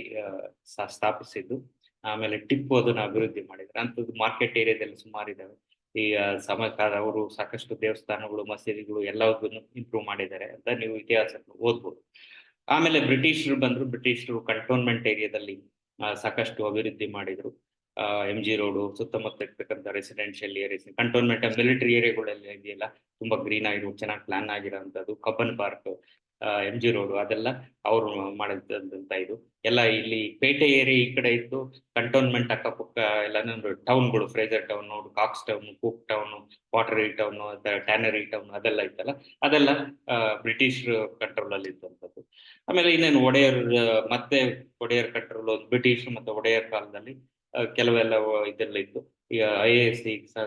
ಸ್ಥಾಪಿಸಿದ್ದು. ಆಮೇಲೆ ಟಿಪ್ಪು ಅದನ್ನ ಅಭಿವೃದ್ಧಿ ಮಾಡಿದ್ದಾರೆ. ಅಂಥದ್ದು ಮಾರ್ಕೆಟ್ ಏರಿಯಾದಲ್ಲಿ ಸುಮಾರು ಇದಾವೆ. ಈ ಸಮಕಾಲ ಅವರು ಸಾಕಷ್ಟು ದೇವಸ್ಥಾನಗಳು ಮಸೀದಿಗಳು ಎಲ್ಲದನ್ನು ಇಂಪ್ರೂವ್ ಮಾಡಿದ್ದಾರೆ ಅಂತ ನೀವು ಇತಿಹಾಸ ಓದ್ಬೋದು. ಆಮೇಲೆ ಬ್ರಿಟಿಷರು ಬಂದ್ರು. ಬ್ರಿಟಿಷರು ಕಂಟೋನ್ಮೆಂಟ್ ಏರಿಯಾದಲ್ಲಿ ಸಾಕಷ್ಟು ಅಭಿವೃದ್ಧಿ ಮಾಡಿದ್ರು. MG ರೋಡು ಸುತ್ತಮುತ್ತ ಇರ್ತಕ್ಕಂಥ ರೆಸಿಡೆನ್ಷಿಯಲ್ ಏರಿಯಾಸ್, ಕಂಟೋನ್ಮೆಂಟ್ ಮಿಲಿಟರಿ ಏರಿಯಾಗಳೆಲ್ಲ ಇದೆಯಲ್ಲ, ತುಂಬಾ ಗ್ರೀನ್ ಆಗಿರೋ ಚೆನ್ನಾಗಿ ಪ್ಲಾನ್ ಆಗಿರೋಂಥದ್ದು. ಕಬ್ಬನ್ ಪಾರ್ಕ್, MG ರೋಡು ಅದೆಲ್ಲ ಅವರು ಮಾಡಿದಂತ ಇದು ಎಲ್ಲ. ಇಲ್ಲಿ ಪೇಟೆ ಏರಿಯಾ ಈ ಕಡೆ ಇತ್ತು, ಕಂಟೋನ್ಮೆಂಟ್ ಅಕ್ಕಪಕ್ಕ ಎಲ್ಲ ಟೌನ್ಗಳು, Frazer town, Cox town, Cook town, ವಾಟರಿ ಟೌನ್, ಟ್ಯಾನರಿ ಟೌನ್ ಅದೆಲ್ಲ ಇತ್ತಲ್ಲ, ಅದೆಲ್ಲ ಬ್ರಿಟಿಷ್ ಕಂಟ್ರೋಲ್ ಅಲ್ಲಿ ಇದ್ದಂಥದ್ದು. ಆಮೇಲೆ ಇನ್ನೇನು ಒಡೆಯರ್ ಮತ್ತೆ ಒಡೆಯರ್ ಕಂಟ್ರೋಲ್, ಬ್ರಿಟಿಷ್ ಮತ್ತೆ ಒಡೆಯರ್ ಕಾಲದಲ್ಲಿ ಕೆಲವೆಲ್ಲ ಇದೆಲ್ಲ ಇತ್ತು. ಈಗ IAS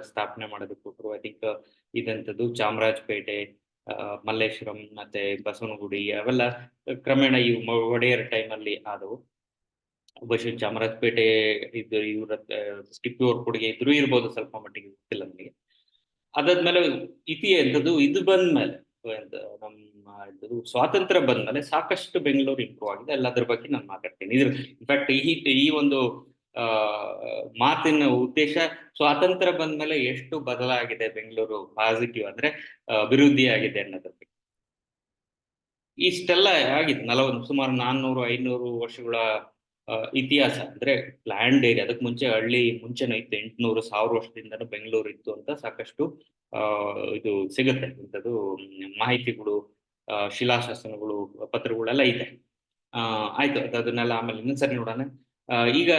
ಸ್ಥಾಪನೆ ಮಾಡೋದಕ್ಕೆ ಕೊಟ್ಟರು. ಐ ಥಿಂಕ್ ಇದಂಥದ್ದು ಚಾಮರಾಜಪೇಟೆ, ಮಲ್ಲೇಶ್ವರಂ ಮತ್ತೆ ಬಸವನಗುಡಿ ಅವೆಲ್ಲ ಕ್ರಮೇಣ ಈ ಒಡೆಯರ್ ಟೈಮ್ ಅಲ್ಲಿ ಆದವು. ಬಹುಶಃ ಚಾಮರಾಜಪೇಟೆ ಇದು ಇವ್ರ ಟಿಪ್ಪು ಅವ್ರ ಕೊಡುಗೆ ಇದ್ರೂ ಇರ್ಬೋದು, ಸ್ವಲ್ಪ ಮಟ್ಟಿಗೆ ಗೊತ್ತಿಲ್ಲ ನನಗೆ. ಅದಾದ್ಮೇಲೆ ಎಂಥದ್ದು ಇದು ಬಂದ್ಮೇಲೆ ನಮ್ಮ ಸ್ವಾತಂತ್ರ್ಯ ಬಂದ್ಮೇಲೆ ಸಾಕಷ್ಟು ಬೆಂಗಳೂರು ಇಂಪ್ರೂವ್ ಆಗಿದೆ. ಎಲ್ಲದ್ರ ಬಗ್ಗೆ ನಾನು ಮಾತಾಡ್ತೀನಿ. ಇನ್ಫ್ಯಾಕ್ಟ್ ಈ ಒಂದು ಮಾತಿನ ಉದ್ದೇಶ ಸ್ವಾತಂತ್ರ್ಯ ಬಂದ್ಮೇಲೆ ಎಷ್ಟು ಬದಲಾಗಿದೆ ಬೆಂಗಳೂರು ಪಾಸಿಟಿವ್ ಅಂದ್ರೆ ಅಭಿವೃದ್ಧಿ ಆಗಿದೆ ಅನ್ನೋದ್ರ ಬಗ್ಗೆ. ಇಷ್ಟೆಲ್ಲ ಆಗಿದೆ ಸುಮಾರು 400-500 ವರ್ಷಗಳ ಇತಿಹಾಸ. ಅಂದ್ರೆ ಲ್ಯಾಂಡ್ ಏರಿಯಾ, ಅದಕ್ಕೆ ಮುಂಚೆ ಹಳ್ಳಿ ಮುಂಚೆನೂ ಇತ್ತು. 800-1000 ವರ್ಷದಿಂದನೂ ಬೆಂಗಳೂರು ಇತ್ತು ಅಂತ ಸಾಕಷ್ಟು ಇದು ಸಿಗುತ್ತೆ. ಇಂಥದ್ದು ಮಾಹಿತಿಗಳು, ಶಿಲಾಶಾಸನಗಳು, ಪತ್ರಗಳೆಲ್ಲ ಇದೆ. ಆಯ್ತು, ಅದನ್ನೆಲ್ಲ ಆಮೇಲೆ ಇನ್ನೊಂದ್ಸರಿ ನೋಡೋಣ. ಈಗ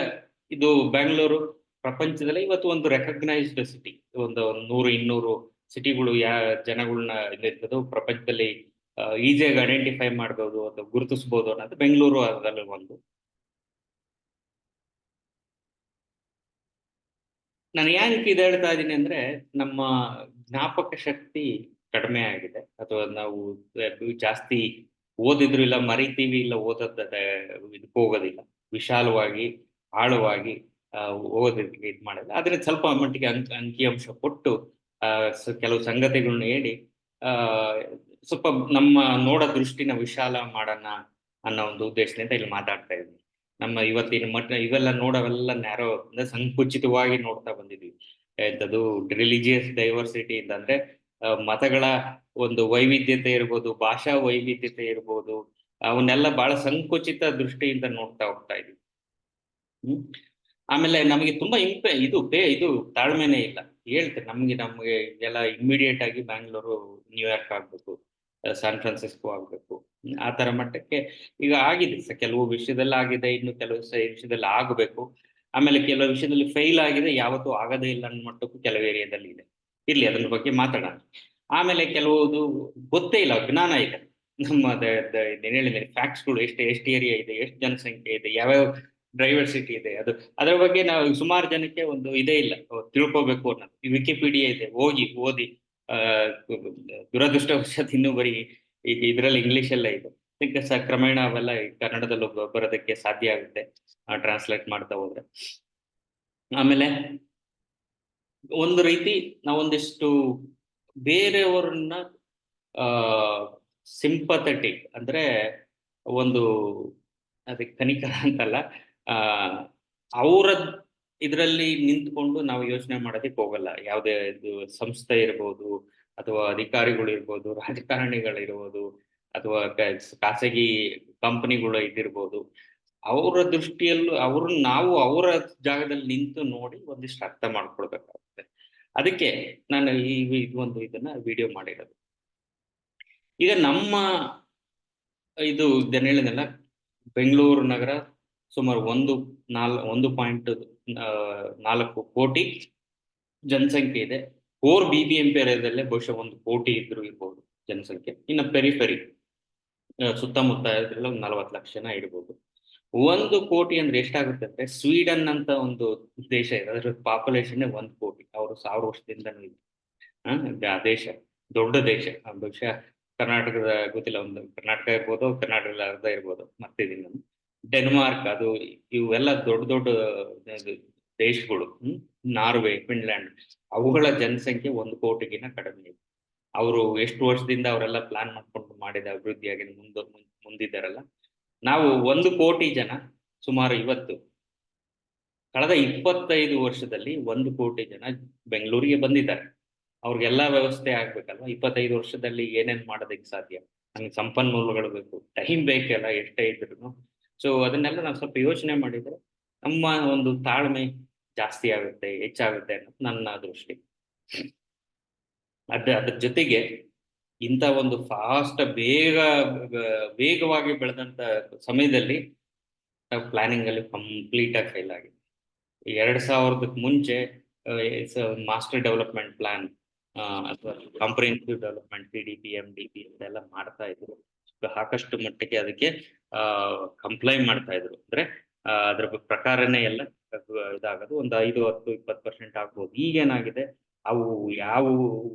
ಇದು ಬೆಂಗಳೂರು ಪ್ರಪಂಚದಲ್ಲಿ ಇವತ್ತು ಒಂದು ರೆಕಗ್ನೈಸ್ಡ್ ಸಿಟಿ. ಒಂದು 100-200 ಸಿಟಿಗಳು ಜನಗಳನ್ನ ಇರ್ತದೋ ಪ್ರಪಂಚದಲ್ಲಿ ಈಸಿಯಾಗಿ ಐಡೆಂಟಿಫೈ ಮಾಡ್ಬೋದು ಅಥವಾ ಗುರುತಿಸ್ಬೋದು ಅನ್ನೋದು ಬೆಂಗಳೂರು ಅದರಲ್ಲಿ ಒಂದು. ನಾನು ಏನಕ್ಕೆ ಇದು ಹೇಳ್ತಾ ಇದ್ದೀನಿ ಅಂದ್ರೆ, ನಮ್ಮ ಜ್ಞಾಪಕ ಶಕ್ತಿ ಕಡಿಮೆ ಆಗಿದೆ, ಅಥವಾ ನಾವು ಜಾಸ್ತಿ ಓದಿದ್ರು ಇಲ್ಲ ಮರಿತೀವಿ, ಇಲ್ಲ ಇದಕ್ಕೆ ಹೋಗೋದಿಲ್ಲ, ವಿಶಾಲವಾಗಿ ಆಳವಾಗಿ ಓದೋದಕ್ಕೆ ಇದು ಮಾಡಿದ್ರೆ. ಆದ್ರೆ ಸ್ವಲ್ಪ ಮಟ್ಟಿಗೆ ಅಂಕಿಅಂಶ ಕೊಟ್ಟು ಕೆಲವು ಸಂಗತಿಗಳನ್ನ ಹೇಳಿ ಸ್ವಲ್ಪ ನಮ್ಮ ನೋಡೋ ದೃಷ್ಟಿನ ವಿಶಾಲ ಮಾಡೋಣ ಅನ್ನೋ ಒಂದು ಉದ್ದೇಶದಿಂದ ಇಲ್ಲಿ ಮಾತಾಡ್ತಾ ಇದ್ದೀನಿ. ನಮ್ಮ ಇವತ್ತಿನ ಇವೆಲ್ಲ ನೋಡೋವೆಲ್ಲ ನ್ಯಾರೋ ಅಂದ್ರೆ ಸಂಕುಚಿತವಾಗಿ ನೋಡ್ತಾ ಬಂದಿದ್ವಿ. ಎಂಥದ್ದು ರಿಲಿಜಿಯಸ್ ಡೈವರ್ಸಿಟಿ ಅಂತಂದ್ರೆ ಮತಗಳ ಒಂದು ವೈವಿಧ್ಯತೆ ಇರ್ಬೋದು, ಭಾಷಾ ವೈವಿಧ್ಯತೆ ಇರ್ಬೋದು, ಅವನ್ನೆಲ್ಲ ಬಹಳ ಸಂಕುಚಿತ ದೃಷ್ಟಿಯಿಂದ ನೋಡ್ತಾ ಹೋಗ್ತಾ ಇದ್ವಿ. ಆಮೇಲೆ ನಮಗೆ ತುಂಬಾ ಇದು ತಾಳ್ಮೆನೇ ಇಲ್ಲ. ಹೇಳ್ತಾರೆ ನಮ್ಗೆ ಎಲ್ಲ ಇಮಿಡಿಯೇಟ್ ಆಗಿ ಬ್ಯಾಂಗ್ಳೂರು, ನ್ಯೂಯಾರ್ಕ್ ಆಗ್ಬೇಕು, ಸ್ಯಾನ್ ಫ್ರಾನ್ಸಿಸ್ಕೋ ಆಗ್ಬೇಕು, ಆ ತರ ಮಟ್ಟಕ್ಕೆ ಈಗ ಆಗಿದೆ. ಕೆಲವು ವಿಷಯದಲ್ಲಿ ಆಗಿದೆ, ಇನ್ನು ಕೆಲವು ವಿಷಯದಲ್ಲಿ ಆಗಬೇಕು. ಆಮೇಲೆ ಕೆಲವು ವಿಷಯದಲ್ಲಿ ಫೇಲ್ ಆಗಿದೆ, ಯಾವತ್ತೂ ಆಗದೇ ಇಲ್ಲ ಅನ್ನೋ ಮಟ್ಟಕ್ಕೂ ಕೆಲವು ಏರಿಯಾದಲ್ಲಿ ಇದೆ. ಇರ್ಲಿ, ಅದ್ರ ಬಗ್ಗೆ ಮಾತಾಡೋಣ. ಆಮೇಲೆ ಕೆಲವುದು ಗೊತ್ತೇ ಇಲ್ಲ, ಜ್ಞಾನ ಇದೆ. ನಮ್ಮ ಹೇಳಿದ್ದೀನಿ ಫ್ಯಾಕ್ಟ್ಸ್ಗಳು, ಎಷ್ಟು ಏರಿಯಾ ಇದೆ, ಎಷ್ಟು ಜನಸಂಖ್ಯೆ ಇದೆ, ಯಾವ್ಯಾವ ಡೈವರ್ಸಿಟಿ ಇದೆ, ಅದರ ಬಗ್ಗೆ ನಾವು ಸುಮಾರು ಜನಕ್ಕೆ ಒಂದು ಇದೇ ಇಲ್ಲ, ತಿಳ್ಕೋಬೇಕು ಅನ್ನೋದು. ವಿಕಿಪೀಡಿಯಾ ಇದೆ, ಓದಿ. ದುರದೃಷ್ಟವಶಾತ್ ಇನ್ನೂ ಬರೀ ಈಗ ಇದರಲ್ಲಿ ಇಂಗ್ಲಿಷ್ ಎಲ್ಲ ಇದೆ. ಕ್ರಮೇಣ ಅವೆಲ್ಲ ಕನ್ನಡದಲ್ಲೂ ಬರೋದಕ್ಕೆ ಸಾಧ್ಯ ಆಗುತ್ತೆ, ಟ್ರಾನ್ಸ್ಲೇಟ್ ಮಾಡ್ತಾ ಹೋದ್ರೆ. ಆಮೇಲೆ ಒಂದು ರೀತಿ ನಾವೊಂದಿಷ್ಟು ಬೇರೆಯವ್ರನ್ನ ಸಿಂಪಥೆಟಿಕ್ ಅಂದ್ರೆ ಒಂದು ಅದಕ್ಕೆ ಕನಿಕರ ಅಂತಲ್ಲ, ಅವರ ಇದರಲ್ಲಿ ನಿಂತ್ಕೊಂಡು ನಾವು ಯೋಚನೆ ಮಾಡೋದಕ್ಕೆ ಹೋಗಲ್ಲ. ಯಾವುದೇ ಸಂಸ್ಥೆ ಇರ್ಬೋದು, ಅಥವಾ ಅಧಿಕಾರಿಗಳು ಇರ್ಬೋದು, ರಾಜಕಾರಣಿಗಳಿರ್ಬೋದು, ಅಥವಾ ಖಾಸಗಿ ಕಂಪನಿಗಳು ಇದಿರ್ಬೋದು, ಅವರ ದೃಷ್ಟಿಯಲ್ಲೂ ನಾವು ಅವರ ಜಾಗದಲ್ಲಿ ನಿಂತು ನೋಡಿ ಒಂದಿಷ್ಟು ಅರ್ಥ ಮಾಡ್ಕೊಳ್ಬೇಕಾಗುತ್ತೆ. ಅದಕ್ಕೆ ನಾನು ಇದನ್ನ ವಿಡಿಯೋ ಮಾಡಿರೋದು. ಈಗ ನಮ್ಮ ಇದು ಇದನ್ನ ಹೇಳಿದ್ನಲ್ಲ, ಬೆಂಗಳೂರು ನಗರ ಸುಮಾರು 1.4 ಕೋಟಿ ಜನಸಂಖ್ಯೆ ಇದೆ. ಕೋರ್ BBMP ಏರಿಯಾದಲ್ಲೇ ಬಹುಶಃ 1 ಕೋಟಿ ಇರ್ಬೋದು ಜನಸಂಖ್ಯೆ. ಇನ್ನು ಪೆರಿಫೆರಿ ಸುತ್ತಮುತ್ತ ಇದ್ರೆಲ್ಲ ಒಂದು 40 ಲಕ್ಷ ಜನ ಇರ್ಬೋದು. 1 ಕೋಟಿ ಅಂದ್ರೆ ಎಷ್ಟಾಗುತ್ತೆ ಅಂದ್ರೆ, ಸ್ವೀಡನ್ ಅಂತ ಒಂದು ದೇಶ ಇದೆ, ಅದ್ರ ಪಾಪ್ಯುಲೇಷನ್ 1 ಕೋಟಿ. ಅವರು 1000 ವರ್ಷದಿಂದನೂ ಇದೆ. ಆ ದೇಶ ದೊಡ್ಡ ದೇಶ. ಬಹುಶಃ ಕರ್ನಾಟಕದ ಗೊತ್ತಿಲ್ಲ, ಒಂದು ಕರ್ನಾಟಕ ಇರ್ಬೋದು, ಕರ್ನಾಟಕದ ಅರ್ಧ ಇರ್ಬೋದು, ಮರ್ತಿದ್ದೀನಿ ನಾನು. ಡೆನ್ಮಾರ್ಕ್, ಅದು ಇವೆಲ್ಲ ದೊಡ್ಡ ದೊಡ್ಡ ದೇಶಗಳು. ನಾರ್ವೆ, ಫಿನ್ಲ್ಯಾಂಡ್, ಅವುಗಳ ಜನಸಂಖ್ಯೆ 1 ಕೋಟಿಗಿನ ಕಡಿಮೆ ಇದೆ. ಅವರು ಎಷ್ಟು ವರ್ಷದಿಂದ ಅವರೆಲ್ಲ ಪ್ಲಾನ್ ಮಾಡ್ಕೊಂಡು ಮಾಡಿದ ಅಭಿವೃದ್ಧಿಯಾಗಿ ಮುಂದಿದ್ದಾರಲ್ಲ. ನಾವು 1 ಕೋಟಿ ಜನ ಸುಮಾರು ಇವತ್ತು ಕಳೆದ 25 ವರ್ಷದಲ್ಲಿ 1 ಕೋಟಿ ಜನ ಬೆಂಗಳೂರಿಗೆ ಬಂದಿದ್ದಾರೆ. ಅವ್ರಿಗೆಲ್ಲ ವ್ಯವಸ್ಥೆ ಆಗ್ಬೇಕಲ್ವ. 25 ವರ್ಷದಲ್ಲಿ ಏನೇನ್ ಮಾಡೋದಕ್ಕೆ ಸಾಧ್ಯ? ನಮ್ಗೆ ಸಂಪನ್ಮೂಲಗಳು ಬೇಕು, ಟೈಮ್ ಬೇಕಲ್ಲ ಎಷ್ಟೇ ಇದ್ರು. ಸೊ ಅದನ್ನೆಲ್ಲ ನಾವು ಸ್ವಲ್ಪ ಯೋಚನೆ ಮಾಡಿದ್ರೆ ನಮ್ಮ ಒಂದು ತಾಳ್ಮೆ ಜಾಸ್ತಿ ಆಗುತ್ತೆ, ಹೆಚ್ಚಾಗುತ್ತೆ ಅನ್ನೋದು ನನ್ನ ದೃಷ್ಟಿ. ಅದ್ರ ಜೊತೆಗೆ ಇಂಥ ಒಂದು ವೇಗವಾಗಿ ಬೆಳೆದಂತ ಸಮಯದಲ್ಲಿ ನಾವು ಪ್ಲಾನಿಂಗ್ ಅಲ್ಲಿ ಕಂಪ್ಲೀಟ್ ಆಗಿ ಫೇಲ್ ಆಗಿದೆ. 2000ಕ್ಕೆ ಮುಂಚೆ ಮಾಸ್ಟರ್ ಡೆವಲಪ್ಮೆಂಟ್ ಪ್ಲಾನ್ ಅಥವಾ ಕಾಂಪ್ರಿಹೆನ್ಸಿವ್ ಡೆವಲಪ್ಮೆಂಟ್ CDP MDP ಇದೆಲ್ಲ ಮಾಡ್ತಾ ಇದ್ರು. ಸಾಕಷ್ಟು ಮಟ್ಟಿಗೆ ಅದಕ್ಕೆ ಕಂಪ್ಲೈ ಮಾಡ್ತಾ ಇದ್ರು. ಅಂದ್ರೆ ಅದ್ರ ಪ್ರಕಾರನೇ ಎಲ್ಲ ಇದಾಗೋದು. ಒಂದು 5-10-20% ಆಗ್ಬೋದು. ಈಗೇನಾಗಿದೆ, ಅವು ಯಾವ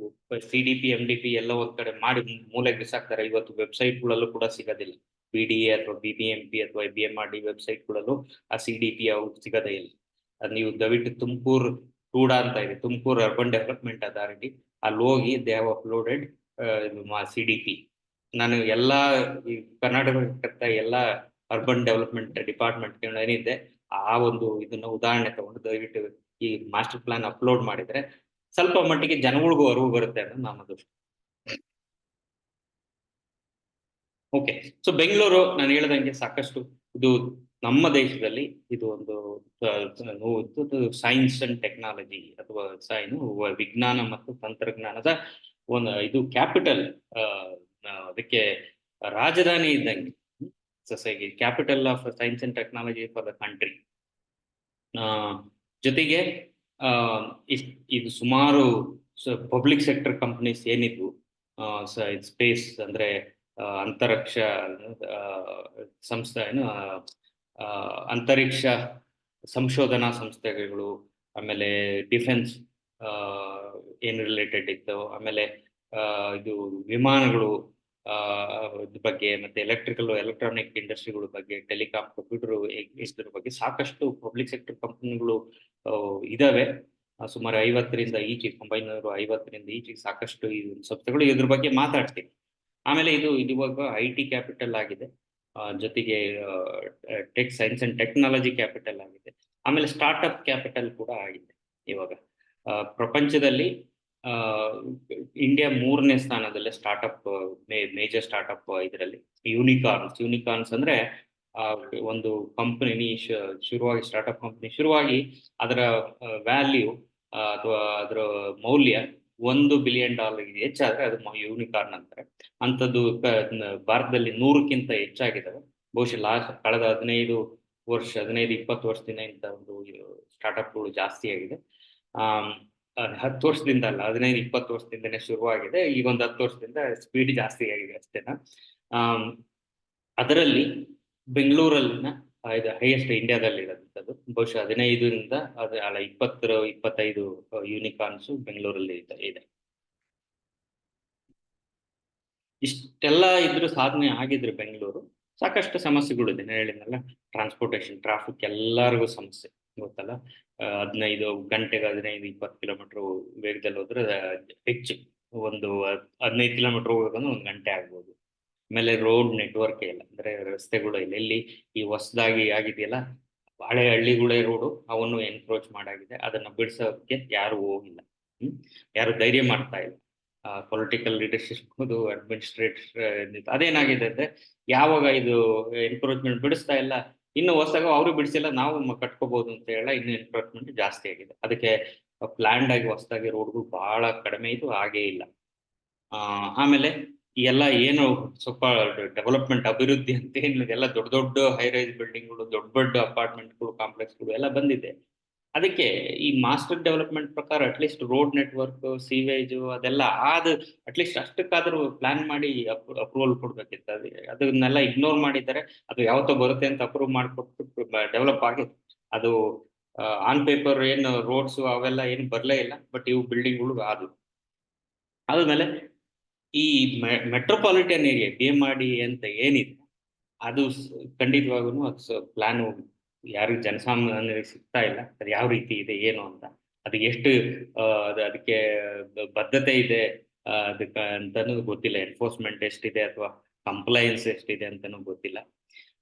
CDP MDP ಎಲ್ಲ ಒಂದ್ ಕಡೆ ಮಾಡಿ ಮೂಲೆಗೆ ಬಿಸಾಕ್ತಾರೆ. ಇವತ್ತು ವೆಬ್ಸೈಟ್ಗಳಲ್ಲೂ ಕೂಡ ಸಿಗೋದಿಲ್ಲ. BDA ಅಥವಾ BBMP ಅಥವಾ BMRD ವೆಬ್ಸೈಟ್ಗಳಲ್ಲೂ ಆ CDP ಅವು ಸಿಗೋದೇ ಇಲ್ಲ. ಅದು ನೀವು ದಯವಿಟ್ಟು ತುಮಕೂರು ಟೂಡಾ ಅಂತ ಇದೆ, ತುಮಕೂರು ಅರ್ಬನ್ ಡೆವಲಪ್ಮೆಂಟ್ ಅಥಾರಿಟಿ, ಅಲ್ಲಿ ಹೋಗಿ ದೇ ಹ್ಯಾವ್ ಅಪ್ಲೋಡೆಡ್ CDP. ನಾನು ಎಲ್ಲಾ ಈ ಕರ್ನಾಟಕ ಎಲ್ಲ ಅರ್ಬನ್ ಡೆವಲಪ್ಮೆಂಟ್ ಡಿಪಾರ್ಟ್ಮೆಂಟ್ ಏನಿದೆ ಆ ಒಂದು ಇದನ್ನ ಉದಾಹರಣೆ ತಗೊಂಡು ದಯವಿಟ್ಟು ಈ ಮಾಸ್ಟರ್ ಪ್ಲಾನ್ ಅಪ್ಲೋಡ್ ಮಾಡಿದ್ರೆ ಸ್ವಲ್ಪ ಮಟ್ಟಿಗೆ ಜನಗಳಿಗೂ ಅರಿವು ಬರುತ್ತೆ ಅನ್ನೋದು ನನ್ನ ದೃಷ್ಟಿ. ಓಕೆ, ಸೊ ಬೆಂಗಳೂರು ನಾನು ಹೇಳ್ದಂಗೆ ಸಾಕಷ್ಟು ಇದು ನಮ್ಮ ದೇಶದಲ್ಲಿ ಇದು ಒಂದು ಸೈನ್ಸ್ ಅಂಡ್ ಟೆಕ್ನಾಲಜಿ ಅಥವಾ ವಿಜ್ಞಾನ ಮತ್ತು ತಂತ್ರಜ್ಞಾನದ ಒಂದು ಇದು ಕ್ಯಾಪಿಟಲ್, ಅದಕ್ಕೆ ರಾಜಧಾನಿ ಇದ್ದಂಗೆ. Society capital of science and technology for the country. ಜೊತೆಗೆ ಇದು ಸುಮಾರು ಪಬ್ಲಿಕ್ ಸೆಕ್ಟರ್ ಕಂಪನೀಸ್ ಏನಿದ್ವು, ಸ್ಪೇಸ್ ಅಂದ್ರೆ ಅಂತರಿಕ್ಷ ಸಂಸ್ಥೆ ಅಂತರಿಕ್ಷ ಸಂಶೋಧನಾ ಸಂಸ್ಥೆಗಳು, ಆಮೇಲೆ ಡಿಫೆನ್ಸ್ ಏನು ರಿಲೇಟೆಡ್ ಇತ್ತು, ಆಮೇಲೆ ಇದು ವಿಮಾನಗಳು ಬಗ್ಗೆ, ಮತ್ತೆ ಎಲೆಕ್ಟ್ರಾನಿಕ್ ಇಂಡಸ್ಟ್ರಿಗಳ ಬಗ್ಗೆ, ಟೆಲಿಕಾಂ, ಕಂಪ್ಯೂಟರ್ ಇದ್ರ ಬಗ್ಗೆ ಸಾಕಷ್ಟು ಪಬ್ಲಿಕ್ ಸೆಕ್ಟರ್ ಕಂಪನಿಗಳು ಇದಾವೆ. ಸುಮಾರು 50ರಿಂದ ಈಚೆಗೆ 1950ರಿಂದ ಈಚೆಗೆ ಸಾಕಷ್ಟು ಈ ಸಂಸ್ಥೆಗಳು ಇದ್ರ ಬಗ್ಗೆ ಮಾತಾಡ್ತೀವಿ. ಆಮೇಲೆ ಇದು ಇವಾಗ IT ಕ್ಯಾಪಿಟಲ್ ಆಗಿದೆ, ಜೊತೆಗೆ tech science and technology capital ಆಗಿದೆ. ಆಮೇಲೆ ಸ್ಟಾರ್ಟ್ಅಪ್ ಕ್ಯಾಪಿಟಲ್ ಕೂಡ ಆಗಿದೆ. ಇವಾಗ ಪ್ರಪಂಚದಲ್ಲಿ ಇಂಡಿಯಾ 3ನೇ ಸ್ಥಾನದಲ್ಲೇ ಸ್ಟಾರ್ಟ್ಅಪ್, ಮೇಜರ್ ಸ್ಟಾರ್ಟ್ಅಪ್ ಇದರಲ್ಲಿ. ಯೂನಿಕಾರ್ನ್ಸ್ ಅಂದ್ರೆ ಒಂದು ಕಂಪನಿ ಶುರುವಾಗಿ, ಸ್ಟಾರ್ಟ್ಅಪ್ ಕಂಪನಿ ಶುರುವಾಗಿ ಅದರ ವ್ಯಾಲ್ಯೂ ಅಥವಾ ಅದರ ಮೌಲ್ಯ $1 ಬಿಲಿಯನ್ ಹೆಚ್ಚಾದ್ರೆ ಅದು ಯೂನಿಕಾರ್ನ್ ಅಂತಾರೆ. ಅಂಥದ್ದು ಭಾರತದಲ್ಲಿ 100ಕ್ಕಿಂತ ಹೆಚ್ಚಾಗಿದ್ದಾವೆ. ಬಹುಶಃ ಕಳೆದ 15-20 ವರ್ಷದಿಂದ ಇಂಥ ಒಂದು ಸ್ಟಾರ್ಟ್ಅಪ್ಗಳು ಜಾಸ್ತಿ ಆಗಿದೆ. 10 ವರ್ಷದಿಂದ ಅಲ್ಲ, 15-20 ವರ್ಷದಿಂದನೇ ಶುರುವಾಗಿದೆ. ಈಗ ಒಂದು 10 ವರ್ಷದಿಂದ ಸ್ಪೀಡ್ ಜಾಸ್ತಿ ಆಗಿದೆ ಅಷ್ಟೇನಾ. ಅದರಲ್ಲಿ ಬೆಂಗಳೂರಲ್ಲಿನ ಹೈಯೆಸ್ಟ್ ಇಂಡಿಯಾದಲ್ಲಿ ಇರೋದಂಥದ್ದು. ಬಹುಶಃ 15ರಿಂದ 20-25 ಯೂನಿಕಾರ್ನ್ಸ್ ಬೆಂಗಳೂರಲ್ಲಿ ಇದೆ. ಇಷ್ಟೆಲ್ಲ ಇದ್ರೂ ಸಾಧನೆ ಆಗಿದ್ರೆ ಬೆಂಗಳೂರು ಸಾಕಷ್ಟು ಸಮಸ್ಯೆಗಳಿದೆ. ನಾನು ಹೇಳಿದ್ನಲ್ಲ, ಟ್ರಾನ್ಸ್ಪೋರ್ಟೇಷನ್, ಟ್ರಾಫಿಕ್ ಎಲ್ಲರಿಗೂ ಸಮಸ್ಯೆ ಗೊತ್ತಲ್ಲ. 15 ಗಂಟೆಗೆ 15-20 ಕಿಲೋಮೀಟರ್ ವೇಗದಲ್ಲಿ ಹೋದ್ರೆ ಹೆಚ್ಚು, ಒಂದು 15 ಕಿಲೋಮೀಟರ್ ಹೋಗೋದನ್ನು 1 ಗಂಟೆ ಆಗ್ಬೋದು. ಆಮೇಲೆ ರೋಡ್ ನೆಟ್ವರ್ಕ್ ಇಲ್ಲ, ಅಂದ್ರೆ ರಸ್ತೆಗಳು ಇಲ್ಲ. ಎಲ್ಲಿ ಈ ಹೊಸದಾಗಿ ಆಗಿದೆಯಲ್ಲ ಹಳೆ ಹಳ್ಳಿಗಳೇ ರೋಡು, ಅವನ್ನು ಎನ್ಕ್ರೋಚ್ ಮಾಡಾಗಿದೆ. ಅದನ್ನ ಬಿಡಿಸೋಕೆ ಯಾರು ಹೋಗಿಲ್ಲ, ಯಾರು ಧೈರ್ಯ ಮಾಡ್ತಾ ಇಲ್ಲ. ಪೊಲಿಟಿಕಲ್ ಲೀಡರ್ಶಿಪ್ ಅಡ್ಮಿನಿಸ್ಟ್ರೇಟಿವ್ ಅದೇನಾಗಿದೆ ಅಂದ್ರೆ, ಯಾವಾಗ ಇದು ಎನ್ಕ್ರೋಚ್ಮೆಂಟ್ ಬಿಡಿಸ್ತಾ ಇಲ್ಲ, ಇನ್ನು ಹೊಸದಾಗ ಅವರು ಬಿಡಿಸಿಲ್ಲ, ನಾವು ಕಟ್ಕೋಬಹುದು ಅಂತ ಹೇಳ ಇನ್ನು ಎನ್ಕ್ರೋಚ್ಮೆಂಟ್ ಜಾಸ್ತಿ ಆಗಿದೆ. ಅದಕ್ಕೆ ಪ್ಲಾನ್ಡ್ ಆಗಿ ಹೊಸದಾಗಿ ರೋಡ್ಗಳು ಬಹಳ ಕಡಿಮೆ ಇದ್ದು ಹಾಗೇ ಇಲ್ಲ. ಆಮೇಲೆ ಈ ಎಲ್ಲ ಏನು ಸ್ವಲ್ಪ ಡೆವಲಪ್ಮೆಂಟ್ ಅಭಿವೃದ್ಧಿ ಅಂತ ಏನು ಎಲ್ಲ ದೊಡ್ಡ ದೊಡ್ಡ ಹೈ ರೈಸ್ ಬಿಲ್ಡಿಂಗ್ಗಳು, ದೊಡ್ಡ ದೊಡ್ಡ ಅಪಾರ್ಟ್ಮೆಂಟ್ಗಳು, ಕಾಂಪ್ಲೆಕ್ಸ್ಗಳು ಎಲ್ಲ ಬಂದಿದೆ. ಅದಕ್ಕೆ ಈ ಮಾಸ್ಟರ್ ಡೆವಲಪ್ಮೆಂಟ್ ಪ್ರಕಾರ ಅಟ್ಲೀಸ್ಟ್ ರೋಡ್ ನೆಟ್ವರ್ಕ್, ಸೀವೇಜ್ ಅದೆಲ್ಲ ಅಟ್ಲೀಸ್ಟ್ ಅಷ್ಟಕ್ಕಾದ್ರೂ ಪ್ಲಾನ್ ಮಾಡಿ ಅಪ್ರೂವಲ್ ಕೊಡ್ಬೇಕಿತ್ತು. ಅದನ್ನೆಲ್ಲ ಇಗ್ನೋರ್ ಮಾಡಿದ್ದಾರೆ. ಅದು ಯಾವತ್ತೋ ಬರುತ್ತೆ ಅಂತ ಅಪ್ರೂವ್ ಮಾಡಿಕೊಟ್ಟು ಡೆವಲಪ್ ಆಗಿದೆ. ಅದು ಆನ್ ಪೇಪರ್ ಏನು ರೋಡ್ಸ್ ಅವೆಲ್ಲ ಏನು ಬರಲೇ ಇಲ್ಲ, ಬಟ್ ಇವು ಬಿಲ್ಡಿಂಗ್ಗಳು ಆದ್ಮೇಲೆ ಈ ಮೆಟ್ರೋಪಾಲಿಟನ್ ಏರಿಯಾ ಬೇಮಾಡಿ ಅಂತ ಏನಿದೆ ಅದು ಖಂಡಿತವಾಗೂ ಅದು ಪ್ಲಾನು ಯಾರಿಗೂ ಜನಸಾಮಾನ್ಯರಿಗೆ ಸಿಗ್ತಾ ಇಲ್ಲ. ಅದು ಯಾವ ರೀತಿ ಇದೆ ಏನು ಅಂತ, ಅದು ಎಷ್ಟು ಅದಕ್ಕೆ ಬದ್ಧತೆ ಇದೆ ಅದಕ್ಕೆ ಅಂತಾನು ಗೊತ್ತಿಲ್ಲ. ಎನ್ಫೋರ್ಸ್ಮೆಂಟ್ ಎಷ್ಟಿದೆ ಅಥವಾ ಕಂಪ್ಲೈನ್ಸ್ ಎಷ್ಟಿದೆ ಅಂತಾನು ಗೊತ್ತಿಲ್ಲ.